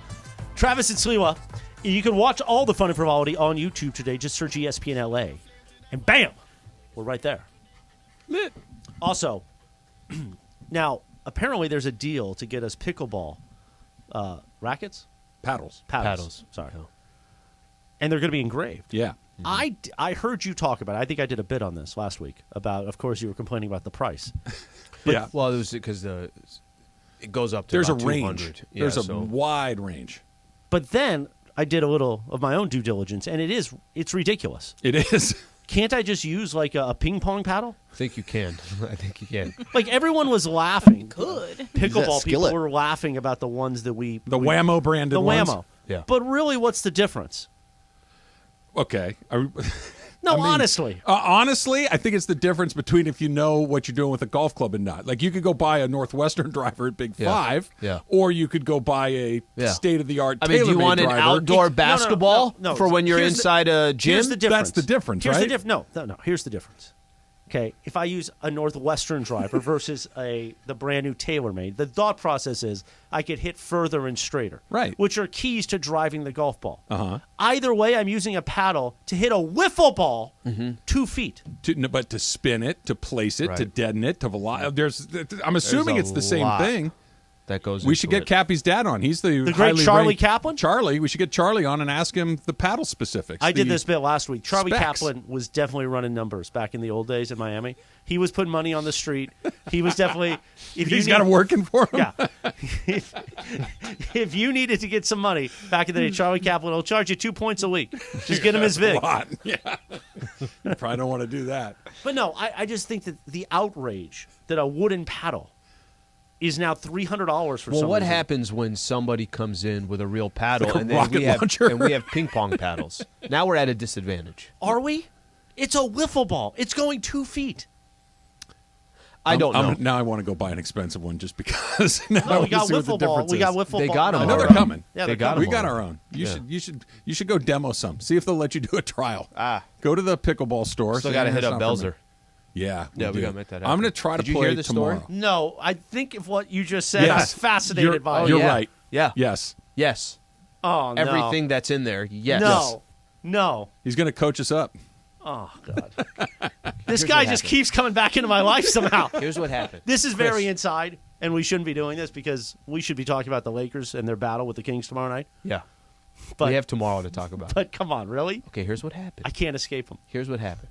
Travis and Sliwa. You can watch all the fun and frivolity on YouTube today. Just search ESPN LA. And bam, we're right there. Lit. Also, now, apparently there's a deal to get us pickleball rackets? Paddles. Sorry. And they're going to be engraved. Yeah. I heard you talk about it. I think I did a bit on this last week about, of course, you were complaining about the price. Yeah. Well, it was because it goes up to There's a about range. 200. There's a wide range. But then I did a little of my own due diligence, and it's ridiculous. It is. Can't I just use like a ping pong paddle? I think you can. I think you can. Like everyone was laughing. Could. Pickleball people were laughing about the ones that The Whammo branded ones? The Whammo. Yeah. But really, what's the difference? Okay. Honestly. Honestly, I think it's the difference between if you know what you're doing with a golf club and not. Like, you could go buy a Northwestern driver at Big Five, or you could go buy a state-of-the-art I mean, do you want an driver. outdoor basketball No. for when you're Here's inside a gym? Here's the difference. That's the difference, Here's right? No. Here's the difference. Okay, if I use a Northwestern driver versus the brand new TaylorMade, the thought process is I could hit further and straighter, right? Which are keys to driving the golf ball. Uh-huh. Either way, I'm using a paddle to hit a wiffle ball 2 feet. But to spin it, to place it, to Right. deaden it, to I'm assuming it's the same thing. That goes. We should get Cappy's dad on. He's the great highly Charlie ranked- Kaplan? Charlie. We should get Charlie on and ask him the paddle specifics. I did this bit last week. Charlie specs. Kaplan was definitely running numbers back in the old days in Miami. He was putting money on the street. He was definitely. He's got it working for him. Yeah. If you needed to get some money back in the day, Charlie Kaplan will charge you 2 points a week. Just get him his vig. A lot. Yeah. You probably don't want to do that. But no, I just think that the outrage that a wooden paddle is now $300 for Well, what reason. happens when somebody comes in with a real paddle Like a and then rocket launcher. we have ping pong paddles? Now we're at a disadvantage. Are we? It's a wiffle ball. It's going 2 feet. I don't know. Now I want to go buy an expensive one just because. Now I No, we want to got see what the wiffle ball. difference We is. got wiffle They ball. got 'em I know they're already. coming. Yeah, They they're got coming. 'em We got already. our own. Yeah. You should go demo some. See if they'll let you do a trial. Go to the pickleball store. Still say, got to "Yeah, hit it's up not for me." Belzer. Yeah, Yeah, we do. gotta make that I'm happen. going to try Did to you play hear the story? tomorrow. No, I think if what you just said, Yes. I'm fascinated by it. You're yeah. right. Yeah. Yes. Yes. Oh, no. Everything that's in there. Yes. No. He's going to coach us up. Oh, God. This Here's guy what just happened. keeps coming back into my life somehow. Here's what happened. This is very Chris. inside, and we shouldn't be doing this because we should be talking about the Lakers and their battle with the Kings tomorrow night. Yeah. But, we have tomorrow to talk about. But come on, really? Okay, here's what happened. I can't escape them. Here's what happened.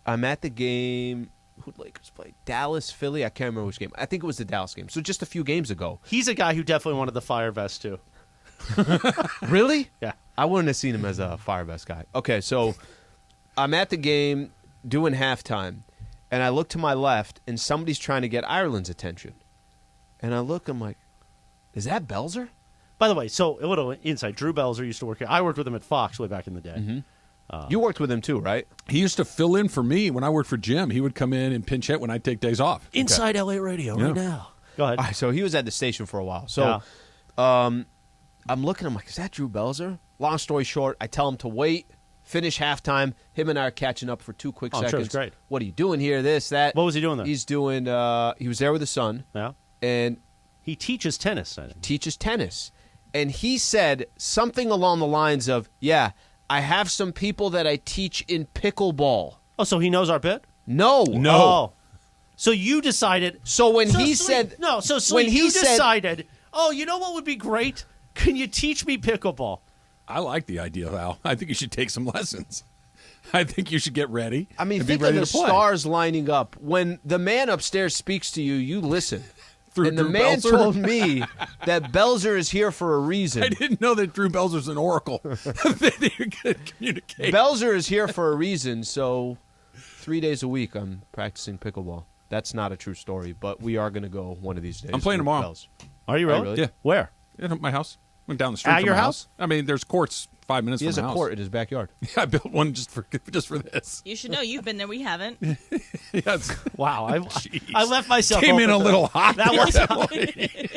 I'm at the game. Who'd Lakers play? Dallas, Philly? I can't remember which game. I think it was the Dallas game. So just a few games ago. He's a guy who definitely wanted the fire vest, too. Really? Yeah. I wouldn't have seen him as a fire vest guy. Okay, so I'm at the game doing halftime, and I look to my left, and somebody's trying to get Ireland's attention. And I look, I'm like, is that Belzer? By the way, so a little insight. Drew Belzer used to work here. I worked with him at Fox way back in the day. Mm-hmm. You worked with him too, right? He used to fill in for me when I worked for Jim. He would come in and pinch hit when I'd take days off. Inside LA Radio right now. Go ahead. All right, so he was at the station for a while. So I'm looking, I'm like, is that Drew Belzer? Long story short, I tell him to wait, finish halftime. Him and I are catching up for 2 quick I'm seconds. sure it's great. What are you doing here? This, that. What was he doing there? He's doing, he was there with his son. Yeah. And he teaches tennis, I think. Teaches tennis. And he said something along the lines of, yeah, I have some people that I teach in pickleball. Oh, so he knows our bit? No. Oh. So you decided. So when he Sweet. said. No, so Sweet, when he you said, decided, oh, you know what would be great? Can you teach me pickleball? I like the idea, Al. I think you should take some lessons. I think you should get ready. I mean, and be think ready of the to play. stars lining up. When the man upstairs speaks to you, you listen. Through the Drew man Belzer? told me that Belzer is here for a reason. I didn't know that Drew Belzer's an oracle. That you could communicate. Belzer is here for a reason, so 3 days a week I'm practicing pickleball. That's not a true story, but we are going to go one of these days. I'm playing with tomorrow. Bells. Are you really? Yeah. Where? At my house. Went down the street At from your my house? I mean, there's courts 5 minutes He from has my a house. court in his backyard. Yeah, I built one just for this. You should know. You've been there. We haven't. Yes. Wow. I left myself Came in open a to little hot. That there, was that lady.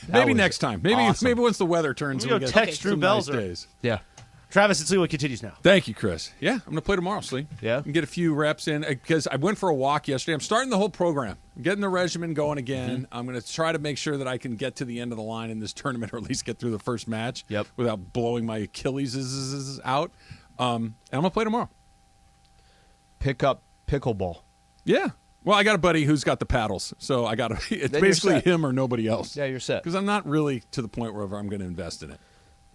Maybe was next time. Maybe awesome. maybe once the weather turns, We go we get text Drew some nice Belzer. days. Yeah. Travis and Sliwa continues now. Thank you, Chris. Yeah, I'm going to play tomorrow, Slee. Yeah. And get a few reps in because I went for a walk yesterday. I'm starting the whole program. I'm getting the regimen going again. Mm-hmm. I'm going to try to make sure that I can get to the end of the line in this tournament or at least get through the first match without blowing my Achilles out. And I'm going to play tomorrow. Pick up pickleball. Yeah. Well, I got a buddy who's got the paddles, so I got to. It's Then basically you're set. him or nobody else. Yeah, you're set. Because I'm not really to the point where I'm going to invest in it.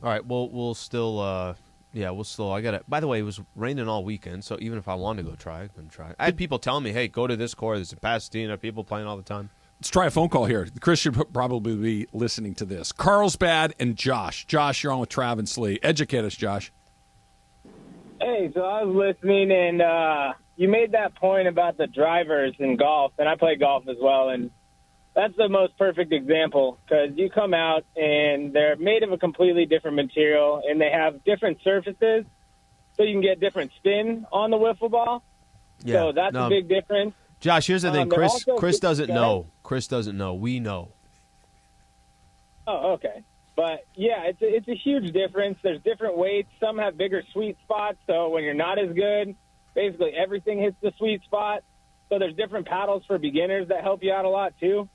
All right, we'll still. We'll still. I got it. By the way, it was raining all weekend, so even if I wanted to go try, I couldn't try. I had people telling me, "Hey, go to this course. There's in Pasadena. People playing all the time." Let's try a phone call here. Chris should probably be listening to this. Carlsbad and Josh. Josh, you're on with Trav and Slee. Educate us, Josh. Hey, so I was listening, and you made that point about the drivers in golf, and I play golf as well, and that's the most perfect example because you come out and they're made of a completely different material and they have different surfaces so you can get different spin on the wiffle ball. Yeah, so that's a big difference. Josh, here's the thing. they're Chris also- doesn't Go ahead. know. Chris doesn't know. We know. Oh, okay. But, yeah, it's a huge difference. There's different weights. Some have bigger sweet spots, so when you're not as good, basically everything hits the sweet spot. So there's different paddles for beginners that help you out a lot, too.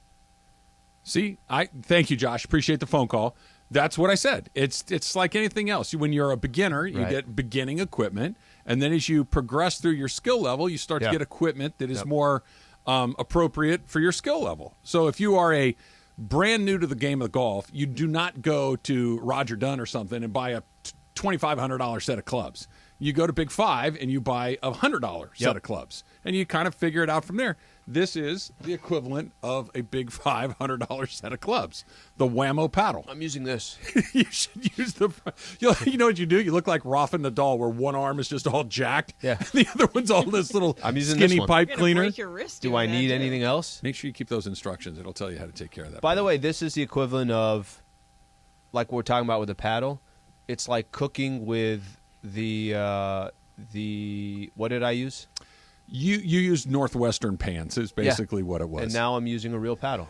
See, thank you, Josh. Appreciate the phone call. That's what I said. It's like anything else. When you're a beginner, you Right. get beginning equipment, and then as you progress through your skill level, you start to get equipment that is more appropriate for your skill level. So if you are a brand new to the game of golf, you do not go to Roger Dunn or something and buy a $2,500 set of clubs. You go to Big Five and you buy a $100 set of clubs, and you kind of figure it out from there. This is the equivalent of a Big Five $100 set of clubs, the Whammo paddle. I'm using this. You should use the. You know what you do? You look like Rafa Nadal, where one arm is just all jacked, Yeah. and the other one's all this little I'm using skinny this one. pipe You're gonna cleaner. break your wrist Do doing I that, need too. anything else? Make sure you keep those instructions. It'll tell you how to take care of that. By the way, this is the equivalent of, like we're talking about with the paddle. It's like cooking with the what did I use? You used Northwestern pants is basically what it was. And now I'm using a real paddle.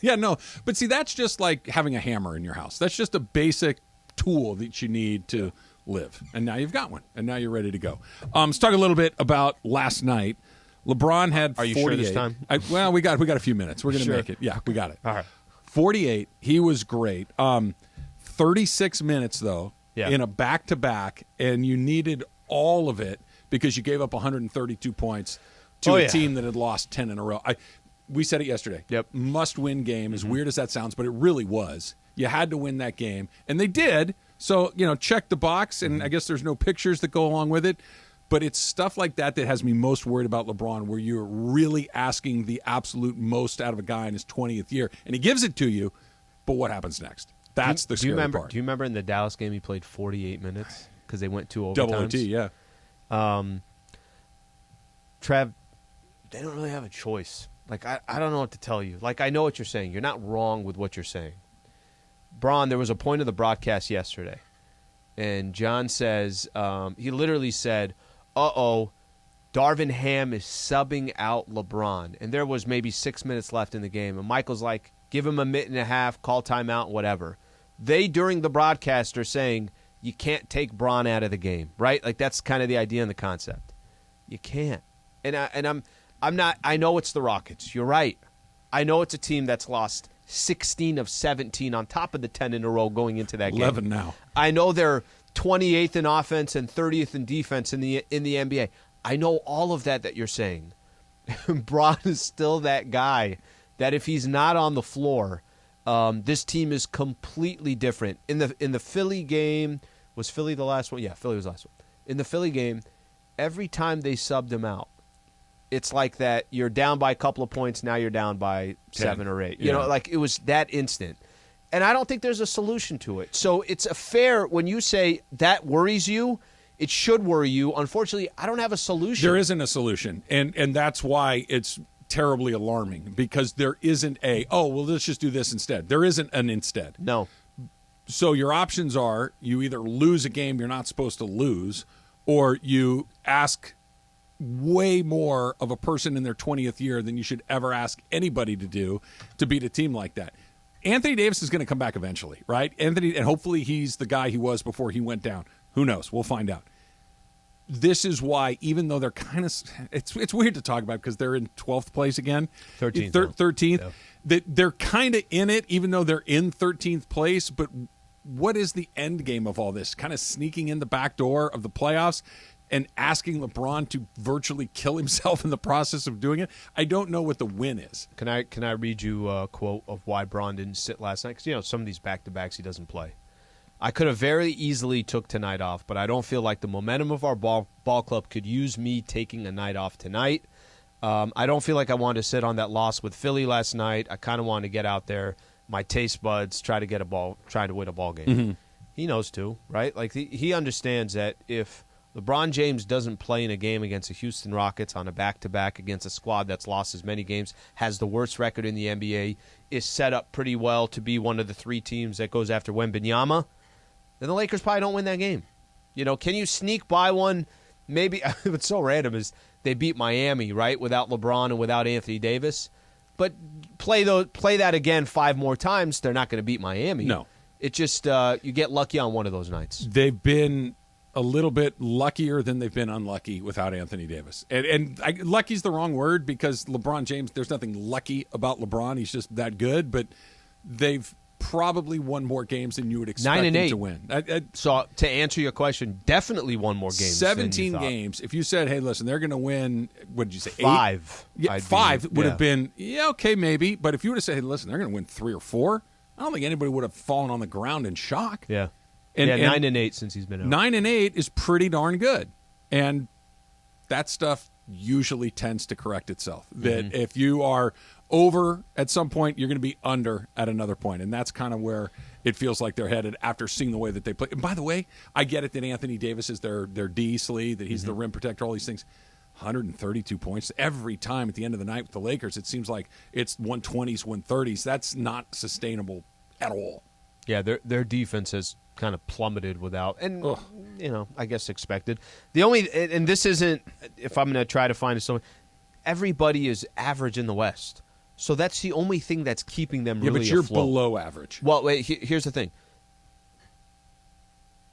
Yeah, no. But see, that's just like having a hammer in your house. That's just a basic tool that you need to live. And now you've got one. And now you're ready to go. Let's talk a little bit about last night. LeBron had 48. Are you sure this time? Well, we got a few minutes. We're going to Sure. make it. Yeah, we got it. All right. 48. He was great. 36 minutes, though, Yeah. in a back-to-back, and you needed all of it because you gave up 132 points to a team that had lost 10 in a row. We said it yesterday. Yep. Must-win game, as weird as that sounds, but it really was. You had to win that game, and they did. So, check the box, and I guess there's no pictures that go along with it. But it's stuff like that that has me most worried about LeBron, where you're really asking the absolute most out of a guy in his 20th year. And he gives it to you, but what happens next? That's the scary part. Do you remember in the Dallas game he played 48 minutes because they went 2 overtimes? Double OT, yeah. Trav, they don't really have a choice. Like, I don't know what to tell you. Like, I know what you're saying. You're not wrong with what you're saying. Braun, there was a point of the broadcast yesterday, and John says, he literally said, Darvin Ham is subbing out LeBron. And there was maybe 6 minutes left in the game. And Michael's like, give him a minute and a half, call timeout, whatever. They, during the broadcast, are saying, you can't take Braun out of the game, right? Like, that's kind of the idea and the concept. You can't. And I'm not, I know it's the Rockets. You're right. I know it's a team that's lost 16 of 17 on top of the 10 in a row going into that game. 11 now. I know they're 28th in offense and 30th in defense in the NBA. I know all of that you're saying. Braun is still that guy that if he's not on the floor, this team is completely different. In the Philly game, was Philly the last one? Yeah, Philly was the last one. In the Philly game, every time they subbed him out, it's like that you're down by a couple of points, now you're down by 7 or 8. You know, like it was that instant. And I don't think there's a solution to it. So it's a fair, when you say that worries you, it should worry you. Unfortunately, I don't have a solution. There isn't a solution. And that's why it's terribly alarming, because there isn't let's just do this instead. There isn't an instead. No. So your options are you either lose a game you're not supposed to lose, or you ask way more of a person in their 20th year than you should ever ask anybody to do to beat a team like that. Anthony Davis is going to come back eventually, right? And hopefully he's the guy he was before he went down. Who knows? We'll find out. This is why, even though they're kind of, it's weird to talk about because they're in 12th place again. 13th. 13th. Yeah. They're kind of in it, even though they're in 13th place. But what is the end game of all this? Kind of sneaking in the back door of the playoffs and asking LeBron to virtually kill himself in the process of doing it? I don't know what the win is. Can I read you a quote of why Bron didn't sit last night? Because, some of these back-to-backs he doesn't play. I could have very easily took tonight off, but I don't feel like the momentum of our ball club could use me taking a night off tonight. I don't feel like I wanted to sit on that loss with Philly last night. I kind of wanted to get out there, my taste buds, try to win a ball game. Mm-hmm. He knows too, right? Like he understands that if LeBron James doesn't play in a game against the Houston Rockets on a back-to-back against a squad that's lost as many games, has the worst record in the NBA, is set up pretty well to be one of the 3 teams that goes after Wembanyama, then the Lakers probably don't win that game. Can you sneak by one? Maybe what's so random is they beat Miami, right, without LeBron and without Anthony Davis. But play that again 5 more times, they're not going to beat Miami. No. It just you get lucky on one of those nights. They've been a little bit luckier than they've been unlucky without Anthony Davis. And lucky's the wrong word because LeBron James, there's nothing lucky about LeBron. He's just that good. But they've probably won more games than you would expect 9 and 8 them to win. So to answer your question, definitely won more games. 17 games. If you said, "Hey, listen, they're going to win," what did you say? 5. 8? Yeah, 5 would have been okay, maybe. But if you would have said, "Hey, listen, they're going to win 3 or 4," I don't think anybody would have fallen on the ground in shock. Yeah, and 9 and 8 since he's been out. 9 and 8 is pretty darn good, and that stuff usually tends to correct itself. That if you are over at some point, you're going to be under at another point. And that's kind of where it feels like they're headed after seeing the way that they play. And by the way, I get it that Anthony Davis is their D, Slee, that he's the rim protector, all these things. 132 points every time at the end of the night with the Lakers. It seems like it's 120s, 130s. That's not sustainable at all. Yeah, their defense has kind of plummeted without, and I guess expected. The only, and this isn't, if I'm going to try to find someone, everybody is average in the West. So that's the only thing that's keeping them really but you're afloat. below average. Well, wait, here's the thing.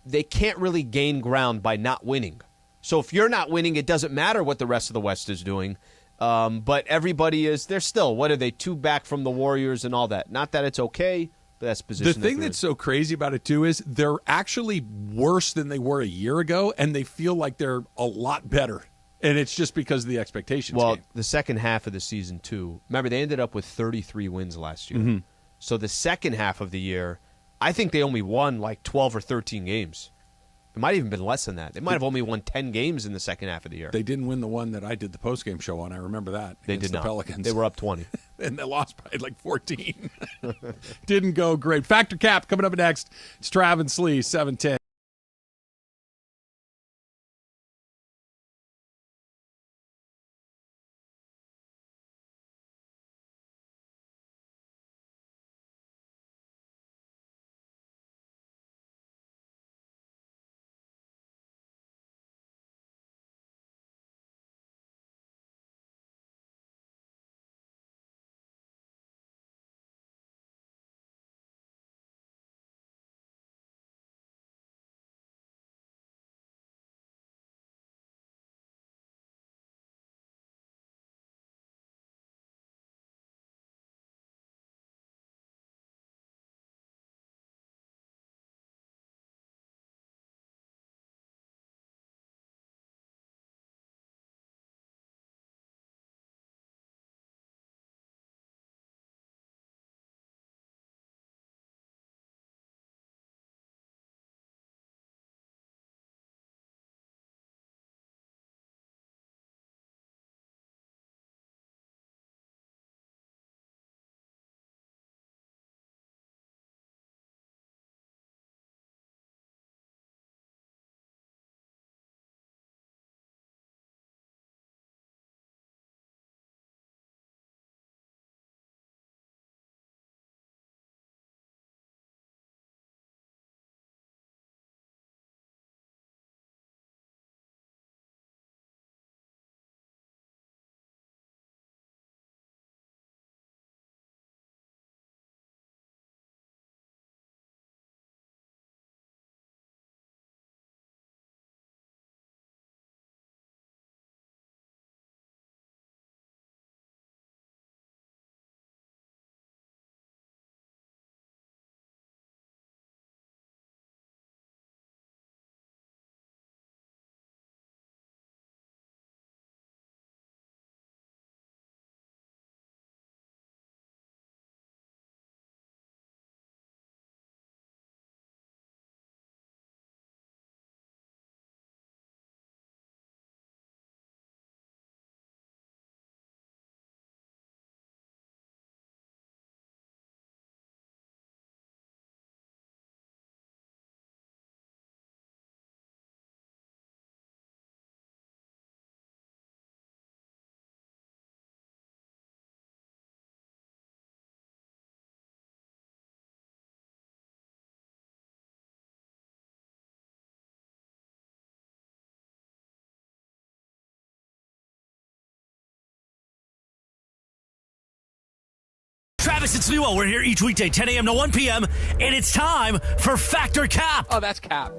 They can't really gain ground by not winning. So if you're not winning, it doesn't matter what the rest of the West is doing. But everybody is, they're still, what are they, 2 back from the Warriors and all that. Not that it's okay, but that's the position. The thing that's so crazy about it, too, is they're actually worse than they were a year ago, and they feel like they're a lot better. And it's just because of the expectations. Well, game. the second half of the season, too. Remember, they ended up with 33 wins last year. So the second half of the year, I think they only won like 12 or 13 games. It might have even been less than that. They might have only won 10 games in the second half of the year. They didn't win the one that I did the postgame show on. I remember that. They did not. The Pelicans. They were up 20. And they lost by like 14. Didn't go great. Factor Cap coming up next. It's Trav and Slee, 710. Travis and Sliwa, we're here each weekday, 10 a.m. to 1 p.m., and it's time for Factor Cap. Oh, that's cap.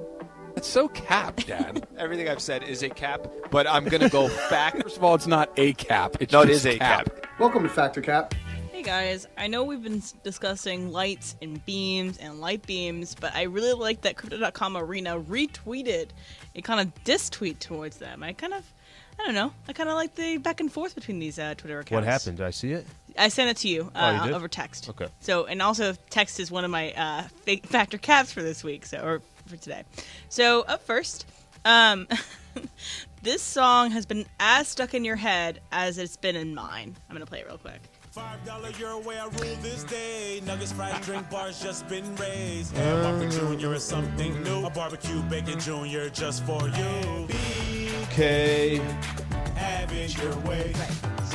That's so cap, Dad. Everything I've said is a cap, but I'm going to go fact. First of all, it's not a cap. It's No, it just is a cap. Welcome to Factor Cap. Hey guys, I know we've been discussing lights and beams and light beams, but I really like that Crypto.com Arena retweeted a kind of diss tweet towards them. I don't know. I kind of like the back and forth between these Twitter accounts. What happened? Did I see it? I sent it to you, you did? over text. Okay. So, and also text is one of my factor caps for this week, or for today. So up first, this song has been as stuck in your head as it's been in mine. I'm gonna play it real quick. $5 your way, I rule this day. Nuggets, fried drink bars just been raised. And Whopper Jr. is something new. A barbecue bacon Jr. just for you. Okay. Have it your way.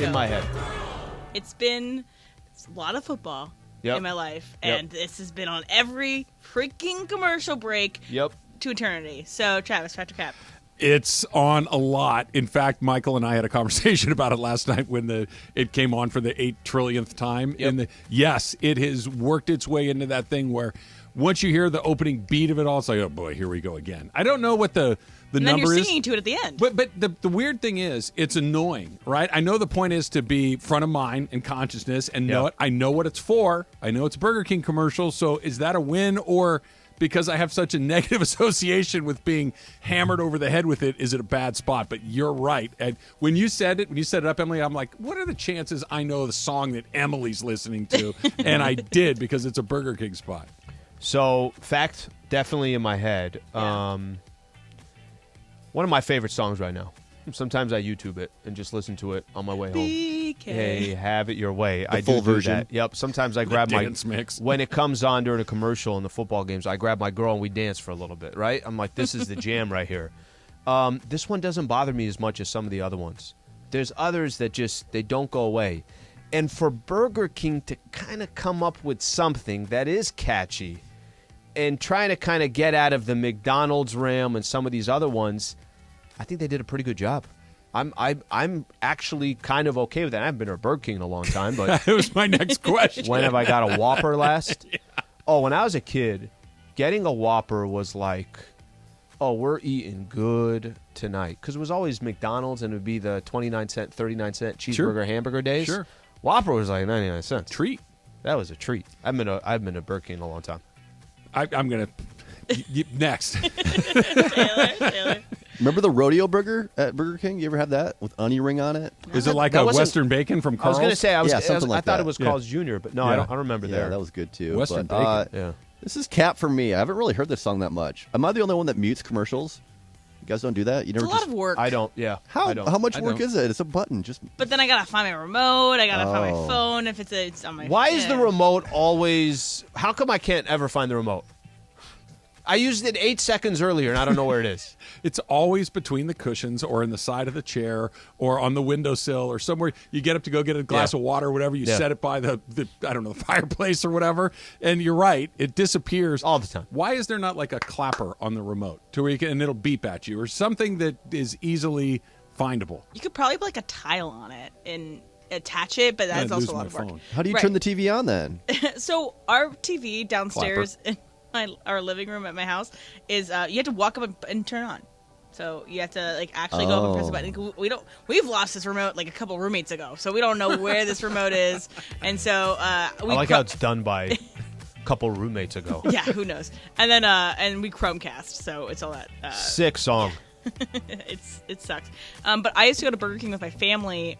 In my head. It's been a lot of football in my life, and this has been on every freaking commercial break to eternity. So, Travis, Factor Cap. It's on a lot. In fact, Michael and I had a conversation about it last night when it came on for the 8 trillionth time. Yes, it has worked its way into that thing where once you hear the opening beat of it all, it's like, oh boy, here we go again. I don't know what the and number then you're is. singing to it at the end. But the weird thing is, it's annoying, right? I know the point is to be front of mind and consciousness and know it. I know what it's for. I know it's a Burger King commercial. So is that a win, or because I have such a negative association with being hammered over the head with it, is it a bad spot? But you're right. And when you set it up, Emily, I'm like, what are the chances I know the song that Emily's listening to? And I did, because it's a Burger King spot. So, fact, definitely in my head. One of my favorite songs right now. Sometimes I YouTube it and just listen to it on my way home. BK. Hey, have it your way. The full version. That. Yep. Sometimes I grab my dance mix. When it comes on during a commercial in the football games, I grab my girl and we dance for a little bit, right? I'm like, this is the jam right here. This one doesn't bother me as much as some of the other ones. There's others that they don't go away. And for Burger King to kind of come up with something that is catchy and trying to kind of get out of the McDonald's realm and some of these other ones, I think they did a pretty good job. I'm actually kind of okay with that. I haven't been to a Burger King in a long time, but that was my next question. When have I got a Whopper last? Oh, when I was a kid, getting a Whopper was like, oh, we're eating good tonight, because it was always McDonald's and it would be the 29-cent, 39-cent cheeseburger hamburger days. Sure. Whopper was like 99 cents. Treat. That was a treat. I've been to Burger King in a long time. I'm gonna next. Taylor. Remember the rodeo burger at Burger King? You ever had that with onion ring on it? Is it like a Western bacon from Carl's? I was going to say, I thought it was Carl's Jr., but no, I don't remember Yeah, there. that was good too. Western but, bacon. This is Cap for me. I haven't really heard this song that much. Am I the only one that mutes commercials? You guys don't do that? You never It's a lot of work. I don't, yeah. How much I work don't. is it? It's a button. Just But then I gotta find my remote. I gotta find my phone if it's on my. Why is the remote always... How come I can't ever find the remote? I used it 8 seconds earlier, and I don't know where it is. It's always between the cushions or in the side of the chair or on the windowsill or somewhere. You get up to go get a glass of water or whatever. You set it by the I don't know, the fireplace or whatever. And you're right. It disappears. All the time. Why is there not like a clapper on the remote to where you can, and it'll beep at you or something that is easily findable? You could probably put like a tile on it and attach it, but that's also a lot of work. How do you turn the TV on then? So our TV downstairs in our living room at my house is you have to walk up and turn it on. So you have to like actually go up and press a button. We've lost this remote like a couple roommates ago, so we don't know where this remote is. And so I like how it's done by a couple roommates ago. Yeah, who knows? And then and we Chromecast, so it's all that. Sick song. It sucks. But I used to go to Burger King with my family.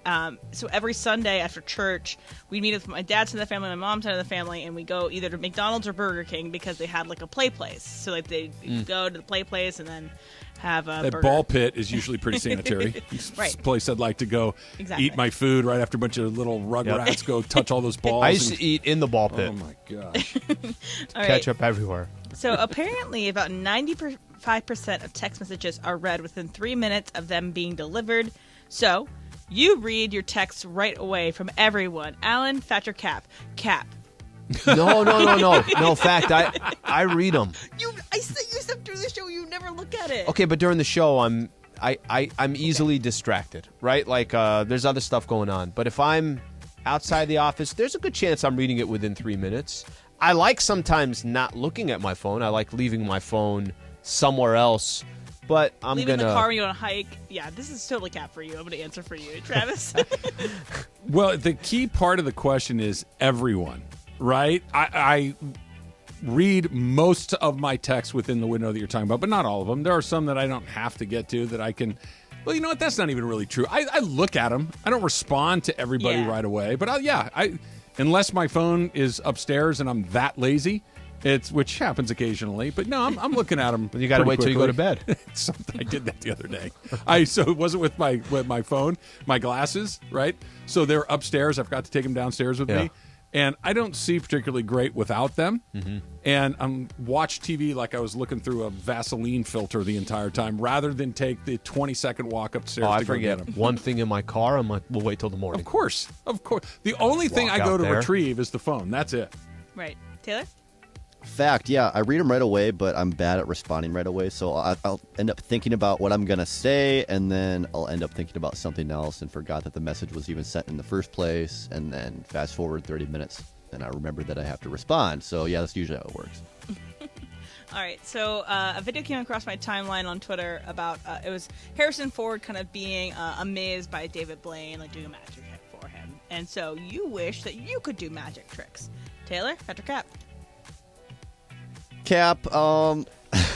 So every Sunday after church, we'd meet with my dad's side of the family, my mom's side of the family, and we go either to McDonald's or Burger King because they had like a play place. So like they go to the play place and then have a burger. Ball pit is usually pretty sanitary. Right. Place I'd like to go eat my food right after a bunch of little rugrats go touch all those balls. I used to eat in the ball pit. Oh my gosh. Ketchup everywhere. So apparently about 95% of text messages are read within 3 minutes of them being delivered. So you read your texts right away from everyone. Alan, Thatcher, Cap. No. Fact, I read them. I sent you stuff during the show. You never look at it. Okay, but during the show, I'm easily distracted, right? Like there's other stuff going on. But if I'm outside the office, there's a good chance I'm reading it within 3 minutes. I like sometimes not looking at my phone. I like leaving my phone somewhere else. But I'm Leaving going to... the car when you go on a hike. Yeah, this is totally cap for you. I'm going to answer for you, Travis. Well, the key part of the question is everyone, right? I read most of my texts within the window that you're talking about, but not all of them. There are some that I don't have to get to that I can... Well, you know what? That's not even really true. I look at them. I don't respond to everybody right away. But unless my phone is upstairs and I'm that lazy, which happens occasionally. But no, I'm looking at them. You got to wait till you go to bed. I did that the other day. So it wasn't with my phone, my glasses, right? So they're upstairs. I forgot to take them downstairs with me. And I don't see particularly great without them. Mm-hmm. And I'm watch TV like I was looking through a Vaseline filter the entire time, rather than take the 20-second walk upstairs to go get them. One thing in my car, I'm like, we'll wait till the morning. Of course. The only thing I go to retrieve is the phone. That's it. Right. Taylor? Fact, yeah, I read them right away, but I'm bad at responding right away. So I'll end up thinking about what I'm going to say, and then I'll end up thinking about something else and forgot that the message was even sent in the first place. And then fast forward 30 minutes, and I remember that I have to respond. So, yeah, that's usually how it works. All right, so a video came across my timeline on Twitter about it was Harrison Ford kind of being amazed by David Blaine, like doing a magic trick for him. And so you wish that you could do magic tricks. Taylor, Patrick Cap? Cap, I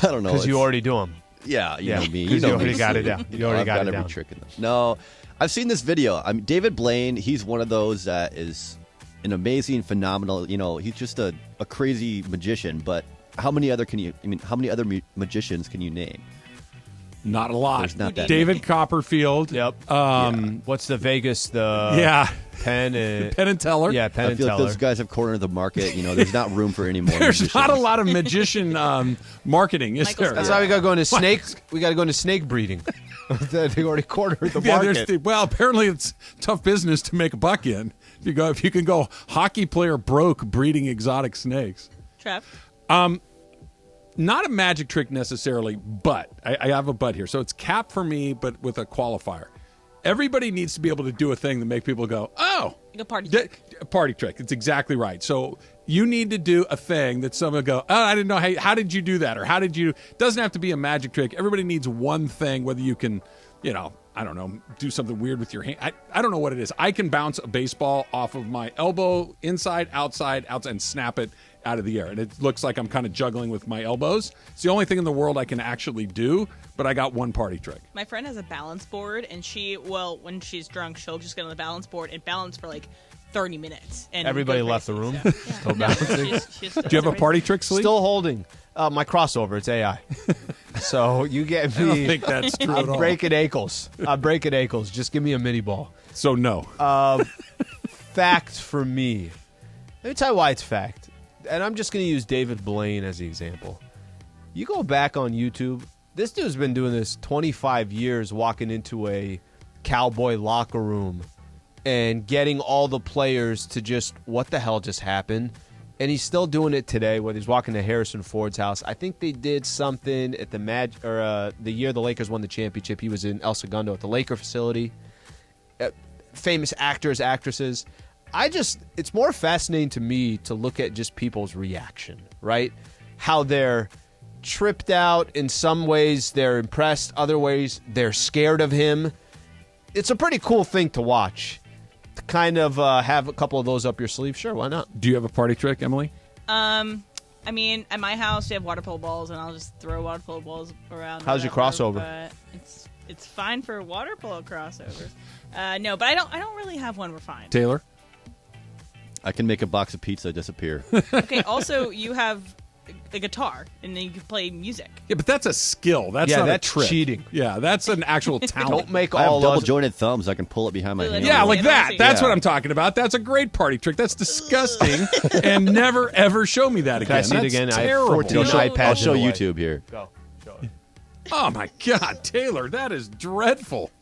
don't know. Because you already do them. Yeah, you know me. You already got it down. You already got it down. Trick in them. No, I've seen this video. I mean, David Blaine, he's one of those that is an amazing, phenomenal, he's just a crazy magician. But how many other magicians can you name? Not a lot. There's not that David many. Copperfield. Yep. What's the Vegas? Penn and Teller. Yeah, Penn I and feel Teller. like those guys have cornered the market. There's not room for any more. There's magicians. not a lot of magician marketing, is there? That's why we got to go into snake. We got to go into snake breeding. They already cornered the market. Well, apparently it's tough business to make a buck in. If you can go hockey player broke breeding exotic snakes. Trev? Not a magic trick necessarily, but I have a but here. So it's cap for me, but with a qualifier. Everybody needs to be able to do a thing that make people go, oh. Like a party trick. A party trick. It's exactly right. So you need to do a thing that someone go, oh, I didn't know. Hey, how did you do that? Or how did you? It doesn't have to be a magic trick. Everybody needs one thing, whether you can, I don't know, do something weird with your hand. I don't know what it is. I can bounce a baseball off of my elbow, inside, outside, and snap it out of the air. And it looks like I'm kind of juggling with my elbows. It's the only thing in the world I can actually do, but I got one party trick. My friend has a balance board, and when she's drunk, she'll just get on the balance board and balance for like 30 minutes. And everybody left the room. Still balancing. Do you have a party trick, Slee? Still holding. My crossover, it's AI. So you get me. I don't think that's true at all. I'm breaking ankles. Just give me a mini ball. So no. Fact for me. Let me tell you why it's fact. And I'm just going to use David Blaine as the example. You go back on YouTube, this dude's been doing this 25 years, walking into a Cowboy locker room and getting all the players to just, what the hell just happened? And he's still doing it today, whether he's walking to Harrison Ford's house. I think they did something at the year the Lakers won the championship. He was in El Segundo at the Laker facility. Famous actors, actresses. It's more fascinating to me to look at just people's reaction, right? How they're tripped out. In some ways, they're impressed. Other ways, they're scared of him. It's a pretty cool thing to watch. To kind of have a couple of those up your sleeve, sure, why not? Do you have a party trick, Emily? I mean, at my house, we have water polo balls, and I'll just throw water polo balls around. How's your crossover? But it's fine for water polo crossovers. No, but I don't really have one refined. Taylor? I can make a box of pizza disappear. Okay, also, you have a guitar, and then you can play music. Yeah, but that's a skill. That's not that's a trick. Cheating. Yeah, that's an actual talent. Don't make I all have double-jointed thumbs. I can pull it behind my hand. Yeah, like that. That's what I'm talking about. That's a great party trick. That's disgusting. And never, ever show me that again. Can I see it That's again? terrible. I have 14 iPads. I'll show away. YouTube here. Go. Show it. Oh, my God, Taylor, that is dreadful.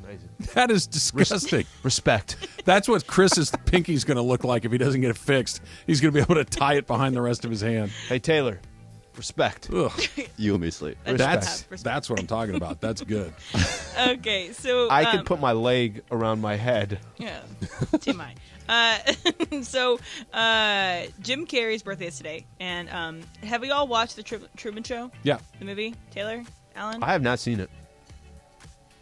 Amazing. That is disgusting. Respect. That's what Chris's pinky's going to look like if he doesn't get it fixed. He's going to be able to tie it behind the rest of his hand. Hey, Taylor, Respect. You and me, Slee. That's what I'm talking about. That's good. Okay, so I could put my leg around my head. Yeah, TMI. So Jim Carrey's birthday is today, and have we all watched the Truman Show? Yeah. The movie. Taylor, Alan. I have not seen it.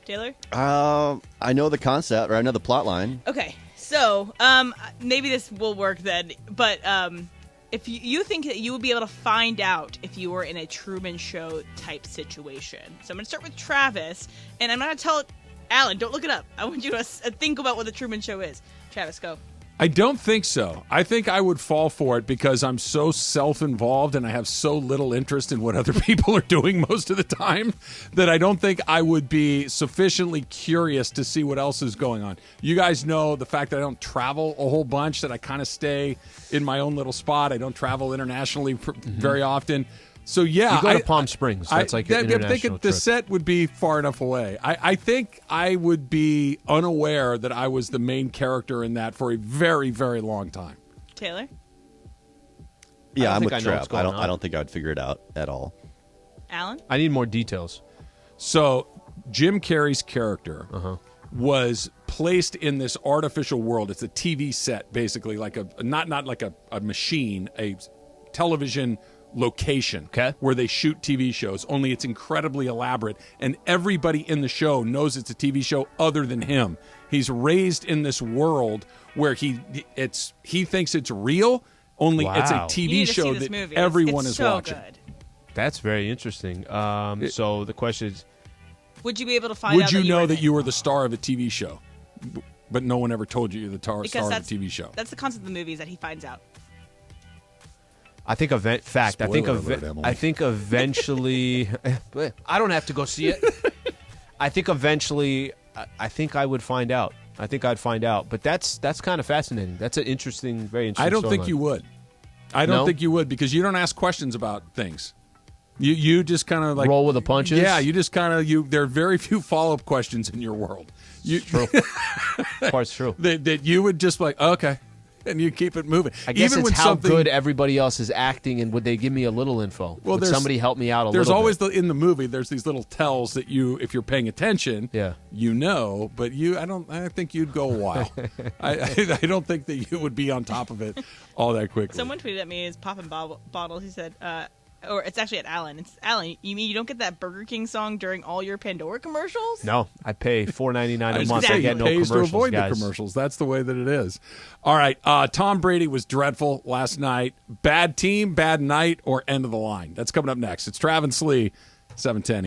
Taylor. I know the concept, or I know the plot line. Okay, so maybe this will work then, but if you think that you would be able to find out if you were in a Truman Show type situation. So I'm going to start with Travis, and I'm going to tell Alan, don't look it up. I want you to think about what the Truman Show is. Travis, go. I don't think so. I think I would fall for it because I'm so self-involved and I have so little interest in what other people are doing most of the time that I don't think I would be sufficiently curious to see what else is going on. You guys know the fact that I don't travel a whole bunch, that I kind of stay in my own little spot. I don't travel internationally very often. So, yeah. You go to Palm Springs. That's like an international I think the set would be far enough away. I think I would be unaware that I was the main character in that for a very, very long time. Taylor? Yeah, I'm with Trev. I don't think I would figure it out at all. Alan? I need more details. So, Jim Carrey's character was placed in this artificial world. It's a TV set, basically, like not like a machine, a television location where they shoot TV shows, only it's incredibly elaborate, and everybody in the show knows it's a TV show other than him. He's raised in this world where he thinks it's real, only it's a TV show that everyone is watching. Good. That's very interesting. So the question is, would you be able to find out? Would you know that you were the star of a TV show, but no one ever told you you're the star of a TV show? That's the concept of the movie, is that he finds out. I think I think eventually I don't have to go see it. I think eventually I think I would find out. I think I'd find out. But that's kind of fascinating. That's an interesting, very interesting I don't think you would. I don't think you would, because you don't ask questions about things. You just kind of like roll with the punches. Yeah, you just kind of there are very few follow-up questions in your world. True. Part's true. That you would just like, okay. And you keep it moving. I guess it's how good everybody else is acting, and would they give me a little info? Would somebody help me out a little bit? There's always, in the movie, there's these little tells that if you're paying attention, you know, but I think you'd go a while. I don't think that you would be on top of it all that quickly. Someone tweeted at me, is popping bottles. He said, or it's actually at Alan. It's Alan. You mean you don't get that Burger King song during all your Pandora commercials? No, I pay $4.99 a month. I get no pays commercials, to avoid guys. the commercials. That's the way that it is. All right, Tom Brady was dreadful last night. Bad team, bad night, or end of the line. That's coming up next. It's Trav and Slee, 710.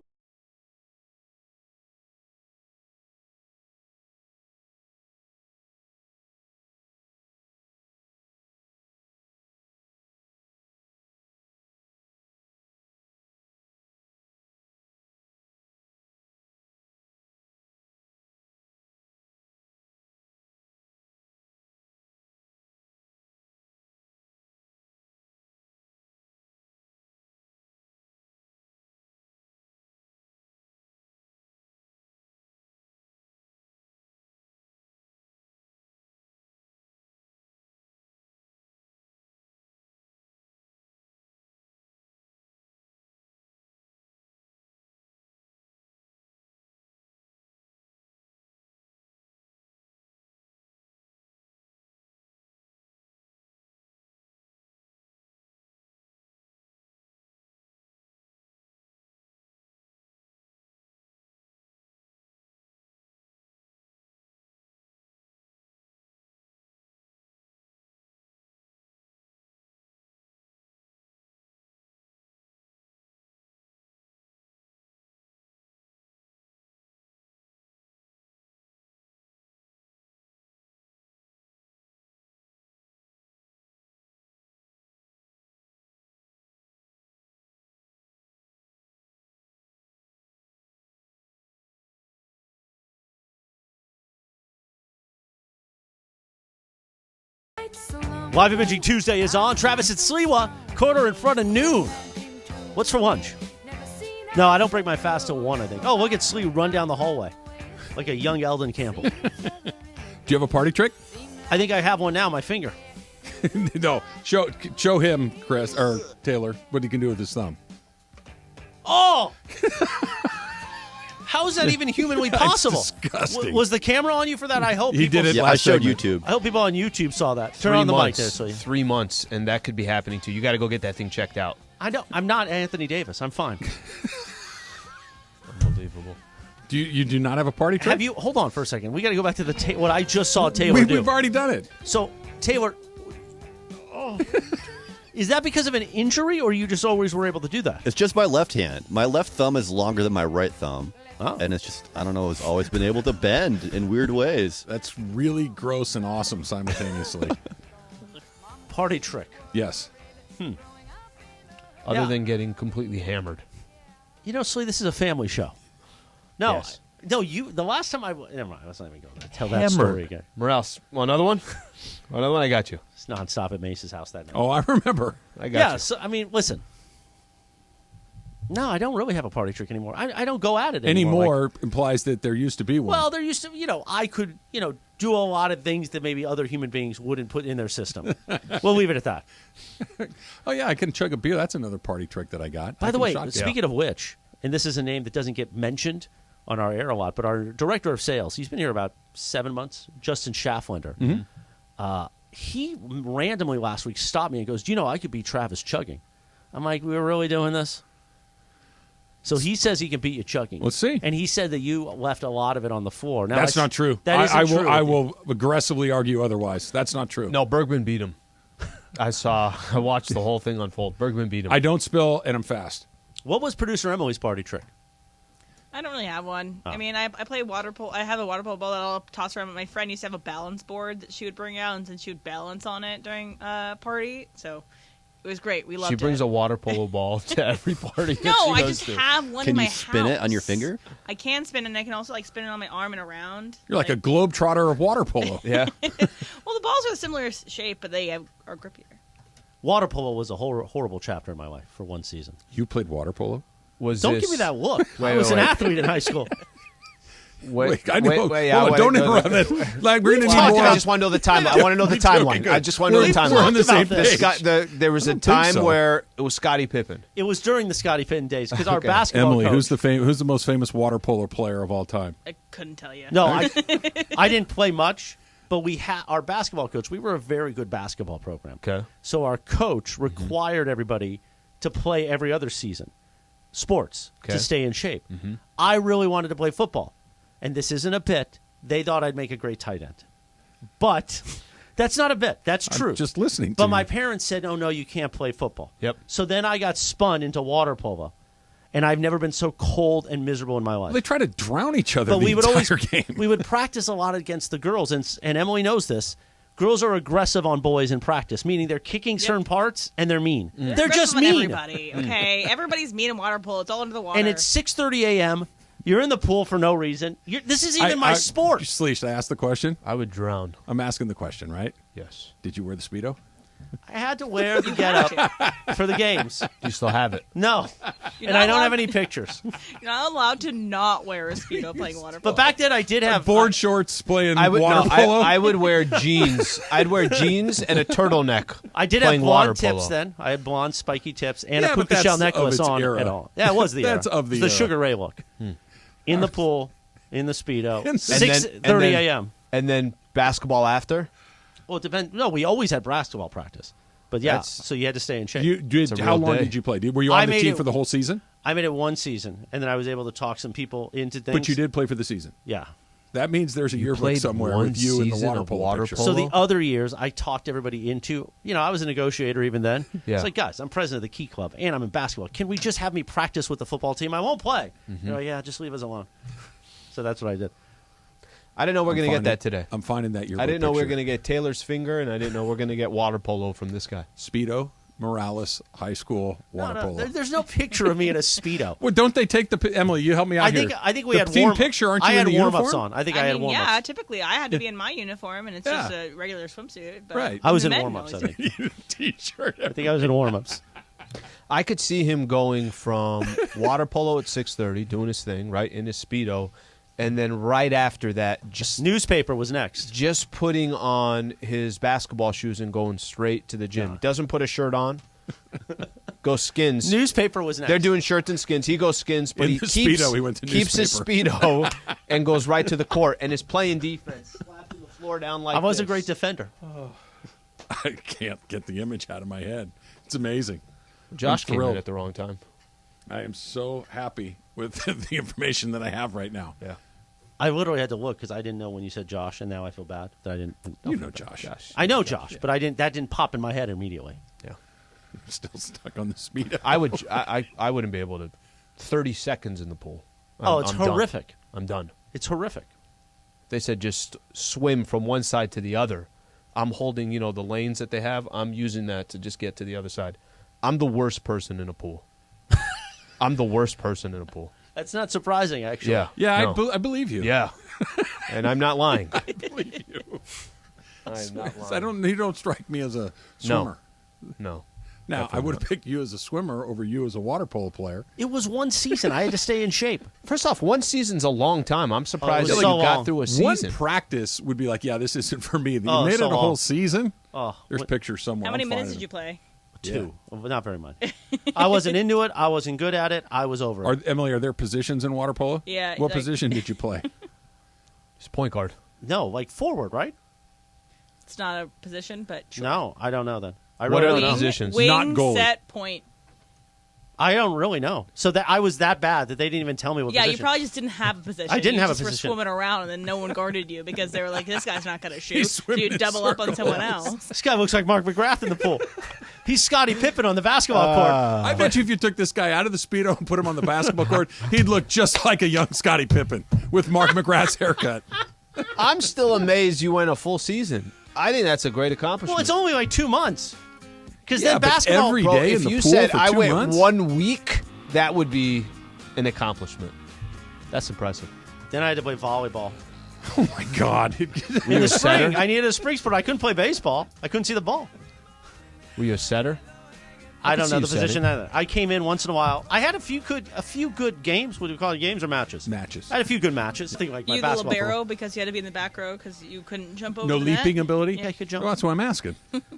Live Imaging Tuesday is on. Travis at Sliwa, quarter in front of noon. What's for lunch? No, I don't break my fast till 1, I think. Oh, look at Slee run down the hallway like a young Eldon Campbell. Do you have a party trick? I think I have one now, my finger. No, show him, Chris or Taylor, what he can do with his thumb. Oh! How is that even humanly possible? It's disgusting. Was the camera on you for that? I hope he did it. Yeah, I showed YouTube. I hope people on YouTube saw that. Turn 3 on the months, mic there, so 3 months, and that could be happening too. You got to go get that thing checked out. I don't. I'm not Anthony Davis. I'm fine. Unbelievable. You do not have a party trick? Have you? Hold on for a second. We got to go back to what I just saw Taylor do. We've already done it. So Taylor, is that because of an injury, or you just always were able to do that? It's just my left hand. My left thumb is longer than my right thumb. Oh. And it's just, I don't know, it's always been able to bend in weird ways. That's really gross and awesome simultaneously. Party trick. Yes. Other than getting completely hammered. You know, Slee, this is a family show. No, Yes. no, the last time never mind, let's not even go there. Tell that Hammered. story again. Morales, well, another one? Another one, I got you. It's nonstop at Mace's house that night. Oh, I remember. I got you. So, I mean, listen. No, I don't really have a party trick anymore. I don't go at it anymore. Implies that there used to be one. Well, there used to, I could, do a lot of things that maybe other human beings wouldn't put in their system. We'll leave it at that. Oh, yeah, I can chug a beer. That's another party trick that I got. By the way, speaking of which, and this is a name that doesn't get mentioned on our air a lot, but our director of sales, he's been here about 7 months, Justin Schafflander. Mm-hmm. He randomly last week stopped me and goes, do you know I could beat Travis chugging? I'm like, we were really doing this? So he says he can beat you chugging. Let's see. And he said that you left a lot of it on the floor. Now, That's not true. That isn't true. I will aggressively argue otherwise. That's not true. No, Bergman beat him. I watched the whole thing unfold. Bergman beat him. I don't spill, and I'm fast. What was producer Emily's party trick? I don't really have one. Oh. I mean, I play water polo. I have a water polo ball that I'll toss around. But my friend used to have a balance board that she would bring out, and then she would balance on it during a party. So it was great. We loved it. She brings a water polo ball to every party. No, that she I goes just to. have one Can in my you house. spin it on your finger? I can spin it, and I can also spin it on my arm and around. You're like a globetrotter of water polo. Yeah. Well, the balls are a similar shape, but they are grippier. Water polo was a horrible chapter in my life for one season. You played water polo? Don't give me that look. I was an athlete in high school. Don't interrupt it. Like, we're going to need more. I just want to know the timeline. I want to know the timeline. I just want to know the timeline. We're on the same page. There was a time where it was Scottie Pippen. It was during the Scottie Pippen days because our basketball Emily, coach, who's the most famous water polo player of all time? I couldn't tell you. No, I didn't play much, but we had our basketball coach. We were a very good basketball program. Okay. So our coach required everybody to play every other season, sports, to stay in shape. Mm-hmm. I really wanted to play football. And this isn't a bit. They thought I'd make a great tight end. But that's not a bit. That's true. I'm just listening But to my you. parents said, oh, no, you can't play football. Yep. So then I got spun into water polo. And I've never been so cold and miserable in my life. They try to drown each other But the we would entire always game. we would practice a lot against the girls. And Emily knows this. Girls are aggressive on boys in practice, meaning they're kicking certain parts and they're mean. They're just Aggressive on mean. Everybody, okay? Everybody's mean in water polo. It's all under the water. And it's 6:30 a.m. You're in the pool for no reason. This is even my sport. Slee, should I ask the question? I would drown. I'm asking the question, right? Yes. Did you wear the Speedo? I had to wear the getup for the games. You still have it? No. You're And not I don't allowed- have any pictures. You're not allowed to not wear a Speedo playing water polo. But back then I did have board shorts playing I would, water polo. I would wear jeans. I'd wear jeans and a turtleneck. I did playing have water blonde tips polo. then. I had blonde spiky tips and Yeah, a but puka shell that's of necklace its on era. at all. Yeah, it was the That's era. of the It was era. Sugar Ray look. In the pool, in the Speedo. And 6:30 a.m. And then basketball after? Well, it depends. No, we always had basketball practice. But yeah, so you had to stay in shape. How long did you play? Were you on the team for the whole season? I made it one season, and then I was able to talk some people into things. But you did play for the season. Yeah. That means there's a yearbook played somewhere one with you in the season water of polo water picture. polo? So the other years, I talked everybody into, I was a negotiator even then. Yeah. It's like, guys, I'm president of the Key Club, and I'm in basketball. Can we just have me practice with the football team? I won't play. Yeah, just leave us alone. So that's what I did. I didn't know we were going to get that today. I'm finding that yearbook I didn't know we were picture. going to get Taylor's finger, and I didn't know we are going to get water polo from this guy. Speedo, Morales, high school, water polo. There's no picture of me in a Speedo. Well, don't they take the Emily? You help me out here. I think we the had team picture. Aren't you I had in the warm-ups uniform? on. I think I had mean, warm-ups. yeah, typically I had to be in my uniform, and it's just a regular swimsuit. But Right. I was the in men warm-ups, I always- think. T-shirt. I think I was in warm-ups. I could see him going from water polo at 6:30, doing his thing, right, in his Speedo, And then right after that, just newspaper was next. Just putting on his basketball shoes and going straight to the gym. Doesn't put a shirt on. Go Skins. Newspaper was next. They're doing shirts and Skins. He goes Skins, but In he the keeps, Speedo, he went to keeps his newspaper. Speedo and goes right to the court and is playing defense, slapping the floor down like I was a this. great defender. I can't get the image out of my head. It's amazing. Josh I'm came in thrilled. at the wrong time. I am so happy with the information that I have right now. Yeah. I literally had to look because I didn't know when you said Josh, and now I feel bad that I didn't. You know Josh. I know Josh, but I didn't. That didn't pop in my head immediately. Yeah. I'm still stuck on the Speedo. I wouldn't be able to. 30 seconds in the pool. It's I'm done. horrific. I'm done. It's horrific. They said just swim from one side to the other. I'm holding, the lanes that they have. I'm using that to just get to the other side. I'm the worst person in a pool. I'm the worst person in a pool. That's not surprising, actually. Yeah. Yeah, No. I believe you. Yeah. And I'm not lying. I believe you. I'm not lying. You don't strike me as a swimmer. No. Now, I would have picked you as a swimmer over you as a water polo player. It was one season. I had to stay in shape. First off, one season's a long time. I'm surprised it that was you so got long. through a One season. practice would be like, yeah, this isn't for me. You Oh, made so it a whole long. season? Oh, There's pictures somewhere. How many I'll minutes find did you play? 2. Not very much. I wasn't into it. I wasn't good at it. I was over it. Emily, are there positions in water polo? Yeah, What like- position did you play? It's point guard. No, like forward, right? It's not a position, but sure. No, I don't know then. I What really are the don't know. positions? Wing, Not goalie. set, point. I don't really know. So that I was that bad that they didn't even tell me what Yeah, position. you probably just didn't have a position. I didn't You have a just position. were swimming around, and then no one guarded you because they were like, "This guy's not going to shoot." So swimming you in double up on someone circles. else. This guy looks like Mark McGrath in the pool. He's Scottie Pippen on the basketball court. I bet you if you took this guy out of the Speedo and put him on the basketball court, he'd look just like a young Scottie Pippen with Mark McGrath's haircut. I'm still amazed you went a full season. I think that's a great accomplishment. Well, it's only like 2 months. Because Yeah, then but basketball. every Bro, day if in the you pool said for I 2 went months? 1 week, that would be an accomplishment. That's impressive. Then I had to play volleyball. Oh, my God. In you the a spring, setter? I needed a spring sport. I couldn't play baseball. I couldn't see the ball. Were you a setter? I don't see know you the position setting. either. I came in once in a while. I had a few good games. What do you call it? Games or matches? Matches. I had a few good matches. I think like my You the basketball. libero because you had to be in the back row because you couldn't jump over No the net? leaping ability? Yeah, I could jump. Well, that's what I'm asking.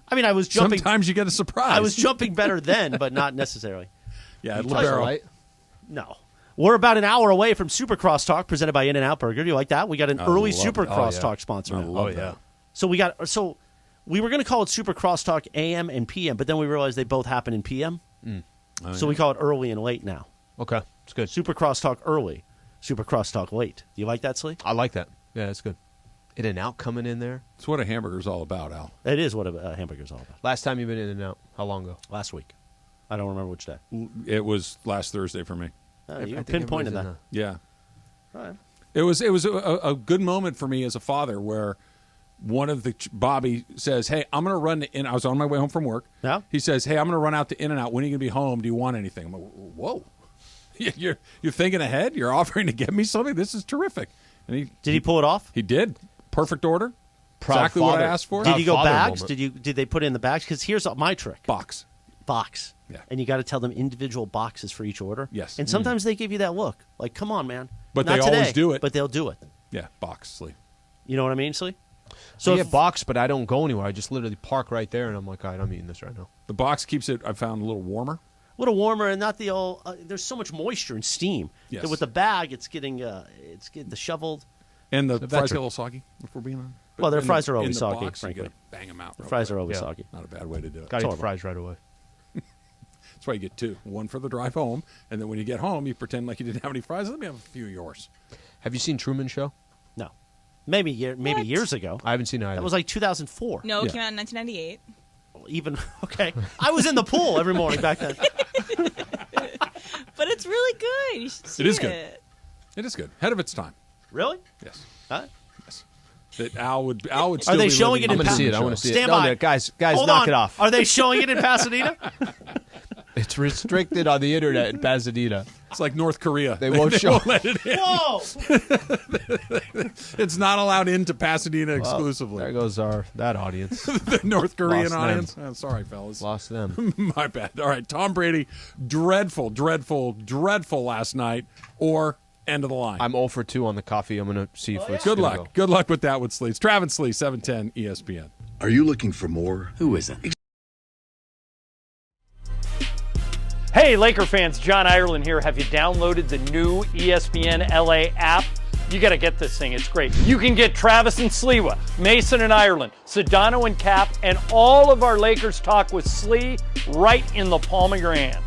I mean, I was jumping. Sometimes you get a surprise. I was jumping better then, but not necessarily. Yeah, That's libero. right. No. We're about an hour away from Supercross Talk presented by In-N-Out Burger. Do you like that? We got an early love that. Supercross Oh, yeah. Talk sponsor. I now. love Oh, yeah. that. So we were going to call it Supercross Talk AM and PM, but then we realized they both happen in PM. So we call it early and late now. Okay. It's good. Supercross Talk early, Supercross Talk late. Do you like that, Slee? I like that. Yeah, that's good. In and out coming in there. It's what a hamburger's all about, Al. It is what a hamburger's all about. Last time you've been in and out, how long ago? Last week. I don't remember which day. It was last Thursday for me. You I think pinpointed everybody's that. in Yeah. All right. It was a good moment for me as a father where one of the Bobby says, "Hey, I'm going to run in." I was on my way home from work. Yeah. He says, "Hey, I'm going to run out to In-N-Out. When are you going to be home? Do you want anything?" I'm like, "Whoa, you're thinking ahead. You're offering to get me something. This is terrific." And Did he pull it off? He did. Perfect order. Proud Exactly what I father. asked for. Did you go father bags? moment. Did they put it in the bags? Because here's my trick. Box. Yeah. And you got to tell them individual boxes for each order. Yes. And sometimes they give you that look, like, "Come on, man." But Not they always today, do it. But they'll do it. Yeah, box sleep. You know what I mean, Slee? So I if- get boxed, but I don't go anywhere. I just literally park right there, and I'm like, all right, I'm eating this right now. The box keeps it, I found, a little warmer. a little warmer and not the old. There's so much moisture and steam. Yes. That with the bag, it's getting disheveled. And the The fries get a veteran. little soggy, if we're being honest. Well, their in fries are in always the soggy, box, you frankly. gotta bang them out. The real fries quick. are always Yeah. soggy. Not a bad way to do it. Got to eat the horrible. fries right away. That's why you get two. One for the drive home, and then when you get home, you pretend like you didn't have any fries. Let me have a few of yours. Have you seen Truman Show? No. Maybe years ago. I haven't seen it either. That was like 2004. No, it came out in 1998. Even okay. I was in the pool every morning back then. But it's really good. You should see It is good. It is good. Ahead of its time. Really? Yes. Huh? Yes. That Al would still Are they be showing living it I'm in going to see it. I Truman want to see Stand it. No, by. no, guys, Hold knock on. it off. Are they showing it in Pasadena? It's restricted on the internet in Pasadena. It's like North Korea. They won't show. let it in. Whoa! It's not allowed into Pasadena exclusively. There goes that audience. The North Korean Lost them. audience. Oh, sorry, fellas. Lost them. My bad. All right, Tom Brady, dreadful last night, or End of the line. I'm 0 for 2 on the coffee. I'm going to see if it's Good gonna luck. go. Good luck with that with Slee. It's Travis Slee, 710 ESPN. Are you looking for more? Who isn't? Hey, Laker fans, John Ireland here. Have you downloaded the new ESPN LA app? You got to get this thing. It's great. You can get Travis and Sliwa, Mason and Ireland, Sedano and Cap, and all of our Lakers talk with Slee right in the palm of your hand.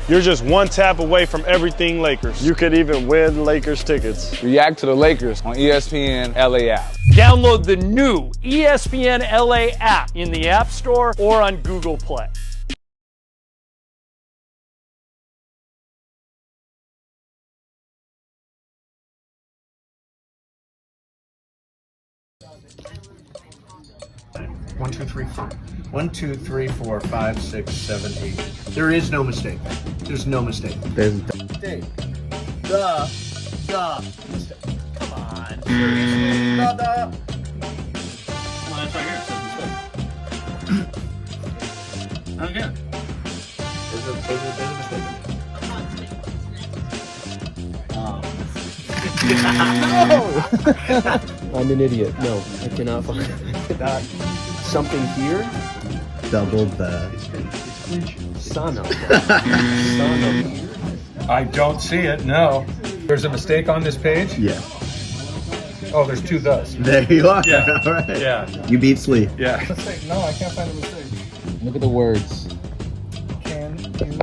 You're just one tap away from everything Lakers. You could even win Lakers tickets. React to the Lakers on ESPN LA app. Download the new ESPN LA app in the App Store or on Google Play. One, two, three, four. 1, 2, 3, 4, 5, 6, 7, 8. There is no mistake. There's no mistake. There's Mistake. The mistake. Come on. Seriously. Well, that's right here. It says mistake. Okay. There's a mistake. No! I'm an idiot. No, I cannot find something here. Double the son of. I don't see it, no. There's a mistake on this page? Yeah. Oh, there's 2 thus. There you are. Yeah. All right. Yeah. You beat Slee. Yeah. No, I can't find a mistake. Look at the words. Can you?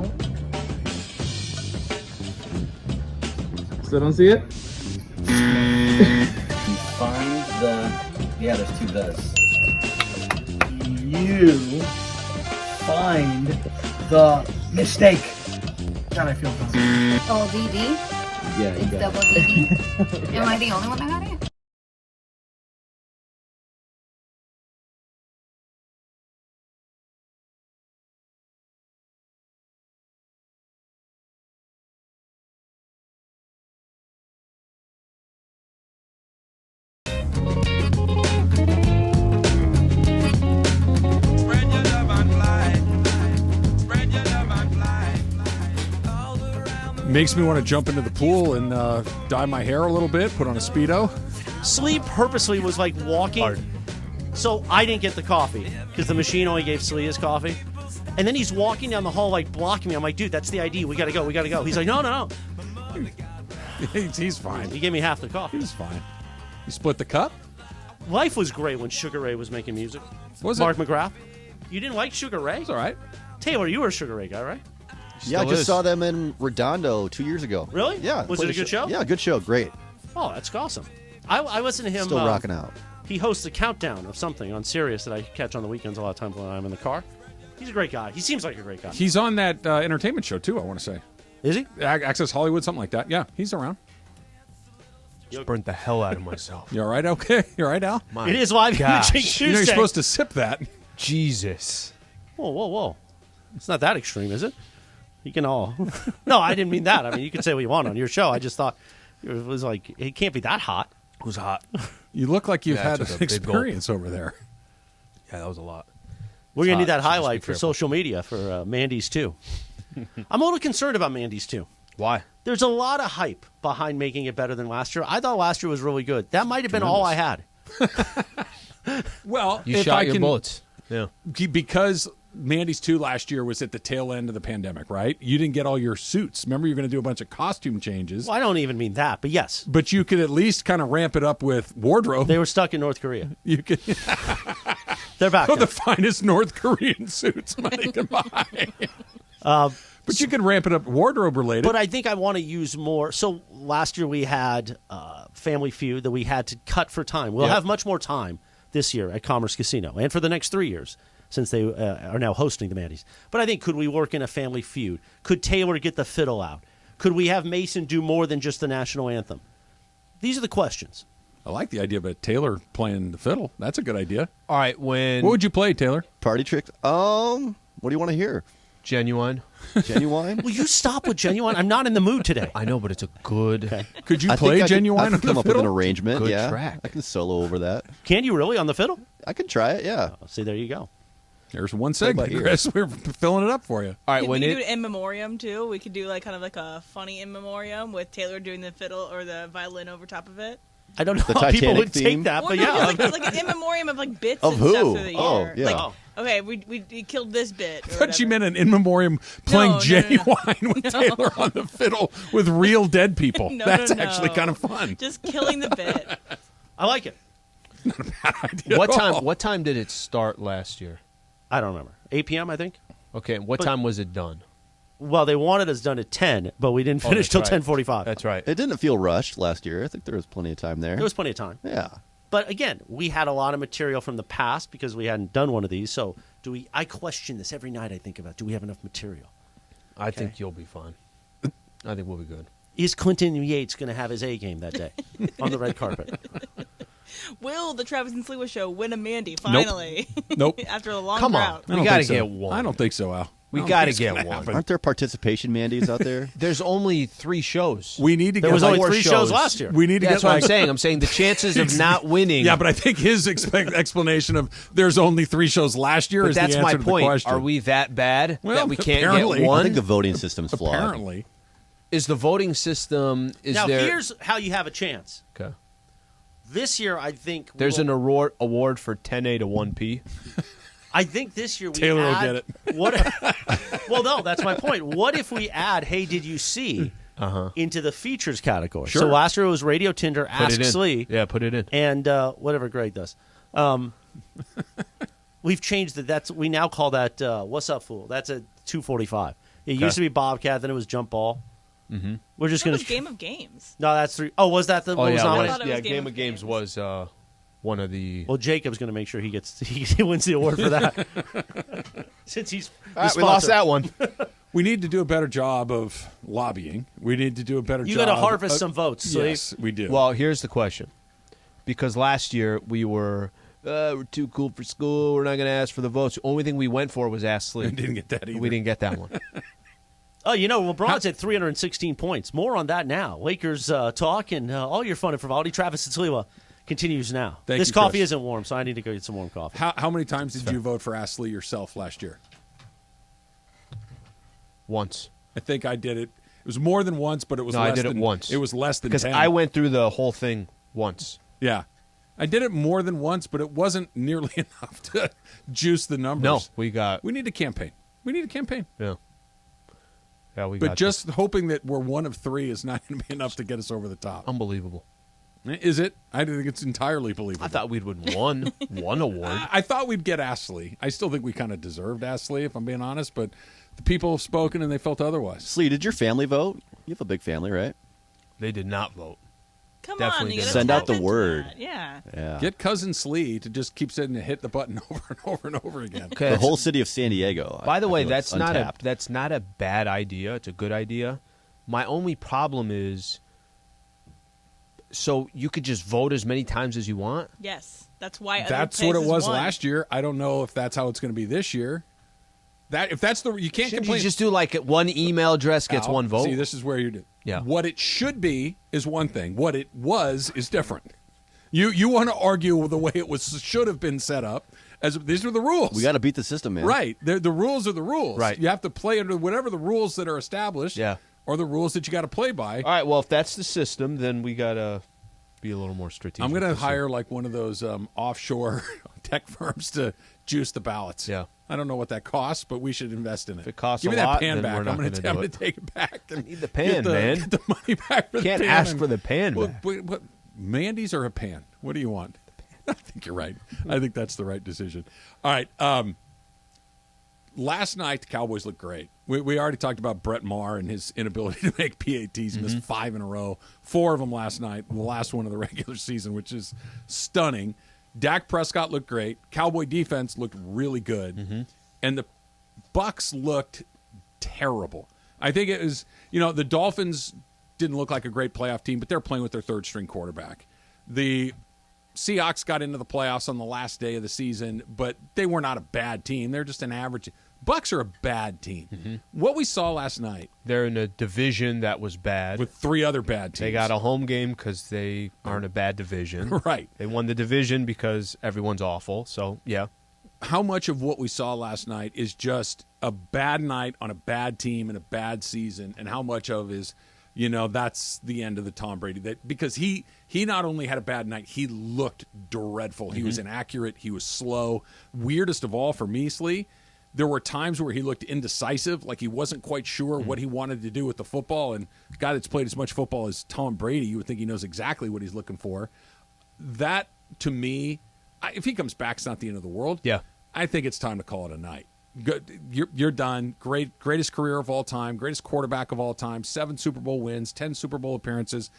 Still don't see it? Find the. Yeah, there's 2 thus. You find the mistake. God, I feel dumb. Oh, DD? Yeah, you It's got double DD? Am I the only one that got it? Makes me want to jump into the pool and dye my hair a little bit, put on a Speedo. Slee purposely was like walking. Hard. So I didn't get the coffee because the machine only gave Slee his coffee. And then he's walking down the hall like blocking me. I'm like, dude, that's the ID. We got to go. We got to go. He's like, no. He's fine. He gave me half the coffee. He's fine. You split the cup? Life was great when Sugar Ray was making music. Was Mark McGrath. You didn't like Sugar Ray? It's all right. Taylor, you were a Sugar Ray guy, right? Yeah, I just saw them in Redondo 2 years ago. Really? Yeah. Was it a good show? Yeah, good show. Great. Oh, that's awesome. I listen to him. Still rocking out. He hosts a countdown of something on Sirius that I catch on the weekends a lot of times when I'm in the car. He's a great guy. He seems like a great guy. He's on that entertainment show, too, I want to say. Is he? Access Hollywood, something like that. Yeah, he's around. Just burnt the hell out of myself. You all right? Okay. You all right, Al? It is live gosh. imaging Tuesday. You know you're supposed to sip that. Jesus. Whoa. It's not that extreme, is it? You can all. No, I didn't mean that. I mean, you can say what you want on your show. I just thought it was like, it can't be that hot. It was hot. You look like you've Yeah, had took a an big gulp. experience over there. Yeah, that was a lot. We're going to need hot, that so just highlight be for careful. social media for Mandy's 2. I'm a little concerned about Mandy's 2. Why? There's a lot of hype behind making it better than last year. I thought last year was really good. That might have been all I had. Well, You if shot I your can, bullets. Yeah. Because Mandy's 2 last year was at the tail end of the pandemic, right? You didn't get all your suits. Remember, you're going to do a bunch of costume changes. Well, I don't even mean that, but yes. But you could at least kind of ramp it up with wardrobe. They were stuck in North Korea. You could. They're back. Oh, now. the finest North Korean suits money can buy. But you can ramp it up wardrobe related. But I think I want to use more. So last year we had Family Feud that we had to cut for time. We'll have much more time this year at Commerce Casino and for the next 3 years since they are now hosting the Mandy's. But I think, could we work in a Family Feud? Could Taylor get the fiddle out? Could we have Mason do more than just the national anthem? These are the questions. I like the idea of a Taylor playing the fiddle. That's a good idea. All right, when... What would you play, Taylor? Party tricks. What do you want to hear? Genuine. Genuine? Will you stop with Genuine? I'm not in the mood today. I know, but it's a good... Okay. Could you I play think Genuine I on could the come up with an fiddle? arrangement. Good yeah, track. I can solo over that. Can you really on the fiddle? I can try it. Yeah. See, there you go. There's one segment, Chris. We're filling it up for you. All right, we could do an in memoriam too. We could do like kind of like a funny in memoriam with Taylor doing the fiddle or the violin over top of it. I don't know how people would take that, but yeah. Like an in memoriam of like bits Of and who? stuff through the year. Oh, yeah. Like, okay, we killed this bit. I thought you meant an in memoriam playing Genuine with Taylor on the fiddle with real dead people. That's actually kind of fun. Just killing the bit. I like it. Not a bad idea. What time did it start last year? I don't remember. 8 p.m., I think. Okay, what time was it done? Well, they wanted us done at 10, but we didn't finish till 10:45. That's right. It didn't feel rushed last year. I think there was plenty of time there. There was plenty of time. Yeah. But again, we had a lot of material from the past because we hadn't done one of these. So I question this every night I think about, do we have enough material? I think you'll be fine. I think we'll be good. Is Clinton Yates going to have his A game that day on the red carpet? Will the Travis and Sliwa show win a Mandy finally? Nope. After a long Come drought. on. We got to get one. I don't think so, Al. We got to get one. Aren't there participation mandates out there? There's only 3 shows. We need to There get was only like 3 shows last year. We need to That's get what like I'm saying. I'm saying the chances of not winning. Yeah, but I think his explanation of there's only 3 shows last year But is that's the my answer to the point. question. Are we that bad Well, that we can't apparently. get one? I think the voting system's flawed. Apparently. Is the voting system now, there? here's how you have a chance. Okay. This year, I think There's an award for 10A to 1P. I think this year we Taylor will add, get it. What? Well, no, that's my point. What if we add "Hey, did you see?" into the features category? Sure. So last year it was Radio Tinder, Ask it in. Slee, Yeah, put it in. and whatever Greg does. We've changed it. We now call that "What's Up, Fool?" That's a 245. It used to be Bobcat, then it was Jump Ball. Mm-hmm. We're just That going was Game of Games. No, that's 3. Oh, was that the? Oh what was yeah, nominated? I thought it was Game of Games was one of the. Well, Jacob's going to make sure he wins the award for that, since he's All right, we lost that one. We need to do a better job of lobbying. We need to do a better You job. got to harvest some votes. So Yes, we do. Well, here's the question: because last year we were we're too cool for school. We're not going to ask for the votes. The only thing we went for was Ask Slee. We didn't get that either. We didn't get that one. Oh, LeBron's at 316 points. More on that now. Lakers talk and all your fun and frivolity. Travis and Sliwa continues now. Thank this you, coffee Chris. isn't warm, so I need to go get some warm coffee. How many times did you vote for Ask Lee yourself last year? Once. I think I did it. It was more than once, but it was No, less I did than it once. It was less than because 10. I went through the whole thing once. Yeah. I did it more than once, but it wasn't nearly enough to juice the numbers. No, we need a campaign. We need a campaign. Yeah. Yeah, we But got just hoping that we're one of 3 is not going to be enough to get us over the top. Unbelievable. Is it? I think it's entirely believable. I thought we'd win one award. I thought we'd get Ashley. I still think we kind of deserved Ashley, if I'm being honest, but the people have spoken and they felt otherwise. Slee, did your family vote? You have a big family, right? They did not vote. Come Definitely on, you didn't. gotta Send tap out the into word. that. Yeah. Yeah. Get Cousin Slee to just keep sitting and hit the button over and over and over again. Okay, The whole city of San Diego. By the way, I feel that's it's not untapped. that's not a bad idea. It's a good idea. My only problem is, so you could just vote as many times as you want. Yes, that's why. That's other what it places was won. last year. I don't know if that's how it's going to be this year. That if that's the you can't Shouldn't complain. you just do like one email address gets Al, one vote? See, this is where you're. Yeah. What it should be is one thing. What it was is different. You want to argue the way it should have been set up. As these are the rules. We got to beat the system, man. Right. The rules are the rules. Right. You have to play under whatever the rules that are established. Yeah. Or the rules that you got to play by. All right. Well, if that's the system, then we gotta be a little more strategic. I'm going to this year. hire like one of those offshore tech firms to juice the ballots. Yeah. I don't know what that costs, but we should invest in it. If it costs Give me a that lot, pan then back. we're not I'm going gonna do to it. take it back. And I need the pan, get man. Get the money back for the Can't pan. ask for the pan What, back. what, Mandy's or a pan? What do you want? I think you're right. I think that's the right decision. All right. Last night, the Cowboys looked great. We already talked about Brett Maher and his inability to make PATs. Missed 5 in a row. 4 of them last night. The last one of the regular season, which is stunning. Dak Prescott looked great. Cowboy defense looked really good. And the Bucs looked terrible. I think it was, the Dolphins didn't look like a great playoff team, but they're playing with their third-string quarterback. The Seahawks got into the playoffs on the last day of the season, but they were not a bad team. They're just an average. Bucs are a bad team. What we saw last night, They're in a division that was bad. with 3 other bad teams. They got a home game because they aren't a bad division. Right. They won the division because everyone's awful. So, yeah. how much of what we saw last night is just a bad night on a bad team and a bad season, and how much of is, that's the end of the Tom Brady. Because he not only had a bad night, he looked dreadful. He was inaccurate. He was slow. Weirdest of all for me, Slee, there were times where he looked indecisive, like he wasn't quite sure what he wanted to do with the football. And a guy that's played as much football as Tom Brady, you would think he knows exactly what he's looking for. That, to me, if he comes back, it's not the end of the world. Yeah. I think it's time to call it a night. Good, you're done. Greatest career of all time, greatest quarterback of all time, 7 Super Bowl wins, 10 Super Bowl appearances.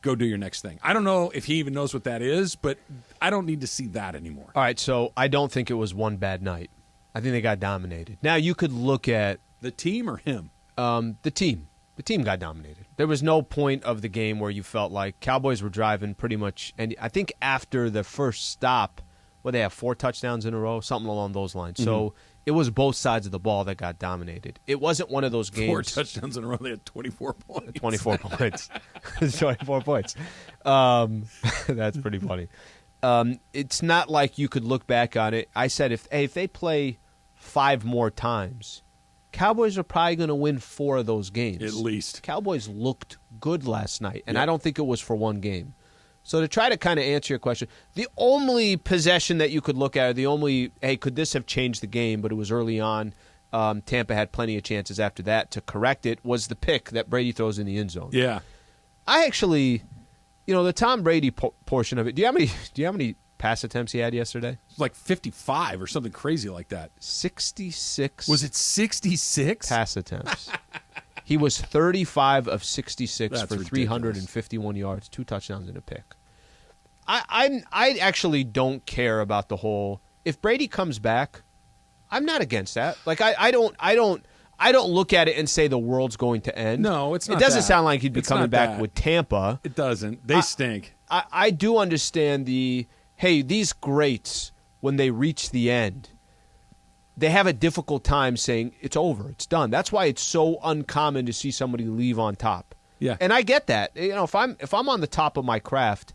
Go do your next thing. I don't know if he even knows what that is, but I don't need to see that anymore. All right, so I don't think it was one bad night. I think they got dominated. Now, you could look at the team or him? The team. The team got dominated. There was no point of the game where you felt like Cowboys were driving pretty much. And I think after the first stop, they have 4 touchdowns in a row, something along those lines. So it was both sides of the ball that got dominated. It wasn't one of those games. 4 touchdowns in a row. They had 24 points. 24 points. 24 points. That's pretty funny. It's not like you could look back on it. I said, if they play 5 more times, Cowboys are probably going to win 4 of those games. At least. Cowboys looked good last night, and I don't think it was for one game. So to try to kind of answer your question, the only possession that you could look at, could this have changed the game, but it was early on. Tampa had plenty of chances after that to correct it, was the pick that Brady throws in the end zone. Yeah. I actually, the Tom Brady portion of it, do you have how many pass attempts he had yesterday? It was like 55 or something crazy like that. 66. Was it 66? Pass attempts. He was 35 of 66 That's for ridiculous. 351 yards, 2 touchdowns and a pick. I actually don't care about the whole. If Brady comes back, I'm not against that. Like I don't look at it and say the world's going to end. No, it's not. It doesn't that. sound like he'd be It's coming not back that. with Tampa. It doesn't. They stink. I do understand these greats, when they reach the end, they have a difficult time saying it's over, it's done. That's why it's so uncommon to see somebody leave on top. Yeah. And I get that. If I'm on the top of my craft,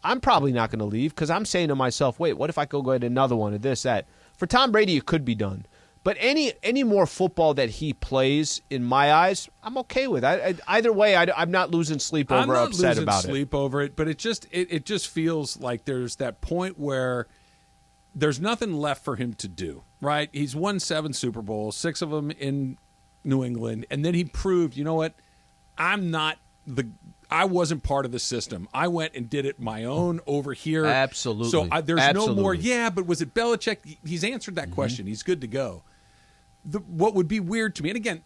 I'm probably not going to leave because I'm saying to myself, wait, what if I go get another one of this, that? For Tom Brady, it could be done. But any more football that he plays, in my eyes, I'm okay with. Either way, I'm not losing sleep over, I'm not upset losing about sleep over it, but it just feels like there's that point where there's nothing left for him to do, right? He's won 7 Super Bowls, 6 of them in New England, and then he proved, you know what? I wasn't part of the system. I went and did it my own over here. Absolutely. So there's Absolutely. no more, yeah, but was it Belichick? He's answered that question. He's good to go. What would be weird to me, and again,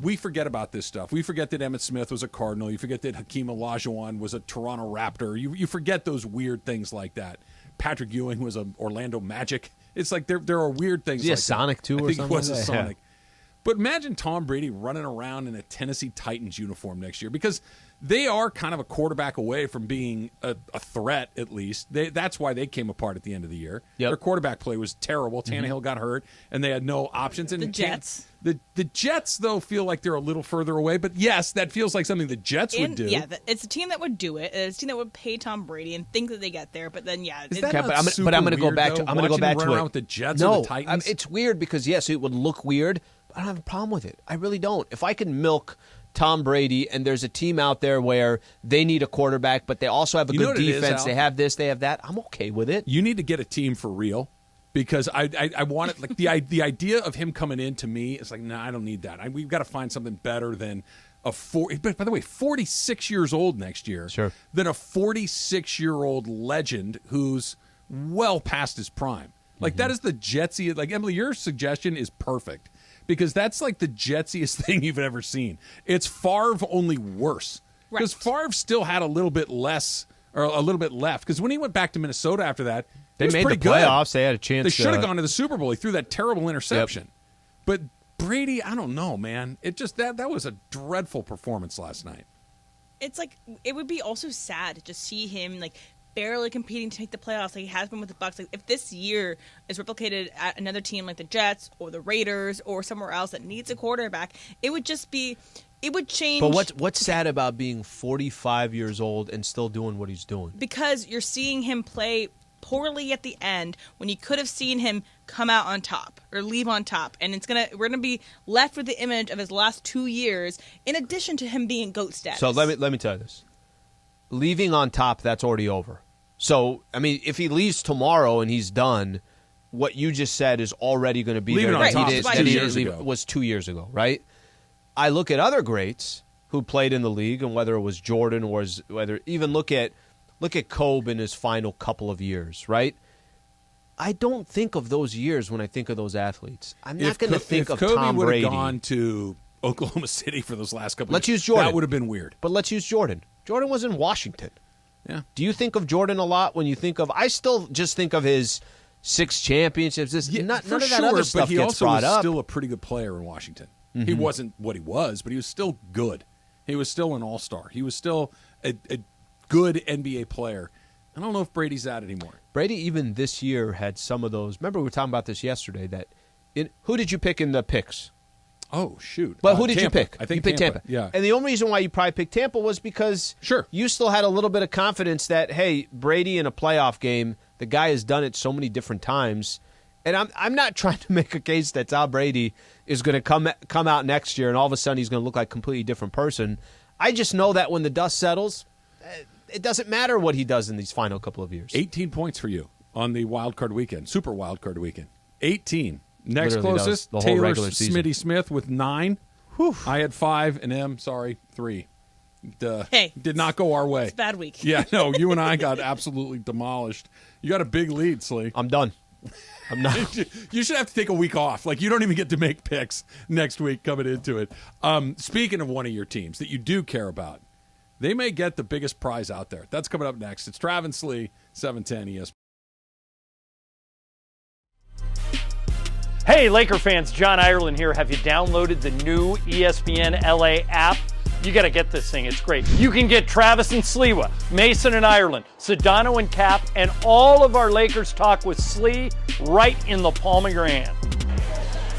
we forget about this stuff. We forget that Emmitt Smith was a Cardinal. You forget that Hakeem Olajuwon was a Toronto Raptor. You forget those weird things like that. Patrick Ewing was an Orlando Magic. It's like there are weird things Is he like a Sonic too, that. or I think something he was like a that? Sonic. But imagine Tom Brady running around in a Tennessee Titans uniform next year, because they are kind of a quarterback away from being a threat, at least. That's why they came apart at the end of the year. Yep. Their quarterback play was terrible. Tannehill got hurt, and they had no options. And The Jets. The Jets, though, feel like they're a little further away. But, yes, that feels like something the Jets would do. Yeah, it's a team that would do it. It's a team that would pay Tom Brady and think that they get there. But then, yeah. Is that Okay, not but I'm super going to go weird, back though, to. I'm going to go watching back him run to around it. with the Jets no, or the Titans? It's weird because yes, it would look weird. But I don't have a problem with it. I really don't. If I can milk Tom Brady and there's a team out there where they need a quarterback, but they also have a You know good what it is, defense. Al? They have this, they have that. I'm okay with it. You need to get a team for real, because I want it. Like the idea of him coming in, to me, is like, no, I don't need that. We've got to find something better than But by the way, 46 years old next year. Sure. Than a 46-year-old legend who's well past his prime. Like that is the jetsiest. Like, Emily, your suggestion is perfect, because that's like the jetsiest thing you've ever seen. It's Favre, only worse. Because Favre still had a little bit less, or a little bit left. Because when he went back to Minnesota after that, They he was made pretty the playoffs. Good. They had a chance. They should have gone to the Super Bowl. He threw that terrible interception. Yep. But Brady, I don't know, man. It just that was a dreadful performance last night. It's like, it would be also sad to just see him like barely competing to make the playoffs like he has been with the Bucs. Like, if this year is replicated at another team like the Jets or the Raiders or somewhere else that needs a quarterback, it would just be, it would change. But what's sad about being 45 years old and still doing what he's doing? Because you're seeing him play poorly at the end when you could have seen him come out on top or leave on top. And we're gonna be left with the image of his last 2 years, in addition to him being GOAT status. So let me tell you this. Leaving on top, that's already over. So, I mean, if he leaves tomorrow and he's done, what you just said is already going to be leaving there. On top Was 2 years ago, right? I look at other greats who played in the league, and whether it was Jordan or whether even look at Kobe in his final couple of years, right? I don't think of those years when I think of those athletes. I'm not going to think of Kobe Tom Brady. If Kobe would have gone to Oklahoma City for those last couple Let's of years, use Jordan. that would have been weird. But let's use Jordan. Jordan was in Washington. Yeah. Do you think of Jordan a lot when you think of? I still just think of his 6 championships. None of that other stuff but he gets also brought was up. still a pretty good player in Washington. He wasn't what he was, but he was still good. He was still an all-star. He was still a good NBA player. I don't know if Brady's that anymore. Brady, even this year, had some of those. Remember, we were talking about this yesterday. Who did you pick in the picks? Oh, shoot. But who did Tampa. you pick? I think you picked Tampa. Yeah. And the only reason why you probably picked Tampa was because you still had a little bit of confidence that, hey, Brady in a playoff game, the guy has done it so many different times. And I'm not trying to make a case that Tom Brady is going to come out next year and all of a sudden he's going to look like a completely different person. I just know that when the dust settles, it doesn't matter what he does in these final couple of years. 18 points for you on the wild card weekend, super wild card weekend. 18. Next Literally, closest, the whole Taylor regular season. Smitty Smith with 9. I had 5, and 3. Did not go our way. It's a bad week. Yeah, no, you and I got absolutely demolished. You got a big lead, Slee. I'm done. I'm not. You should have to take a week off. Like, you don't even get to make picks next week coming into it. Speaking of one of your teams that you do care about, they may get the biggest prize out there. That's coming up next. It's Trav and Slee, 710 ESPN. Hey, Laker fans, John Ireland here. Have you downloaded the new ESPN LA app? You got to get this thing. It's great. You can get Travis and Sliwa, Mason and Ireland, Sedano and Cap, and all of our Lakers talk with Slee right in the palm of your hand.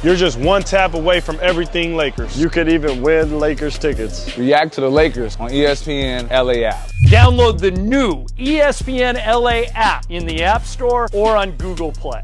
You're just one tap away from everything Lakers. You could even win Lakers tickets. React to the Lakers on ESPN LA app. Download the new ESPN LA app in the App Store or on Google Play.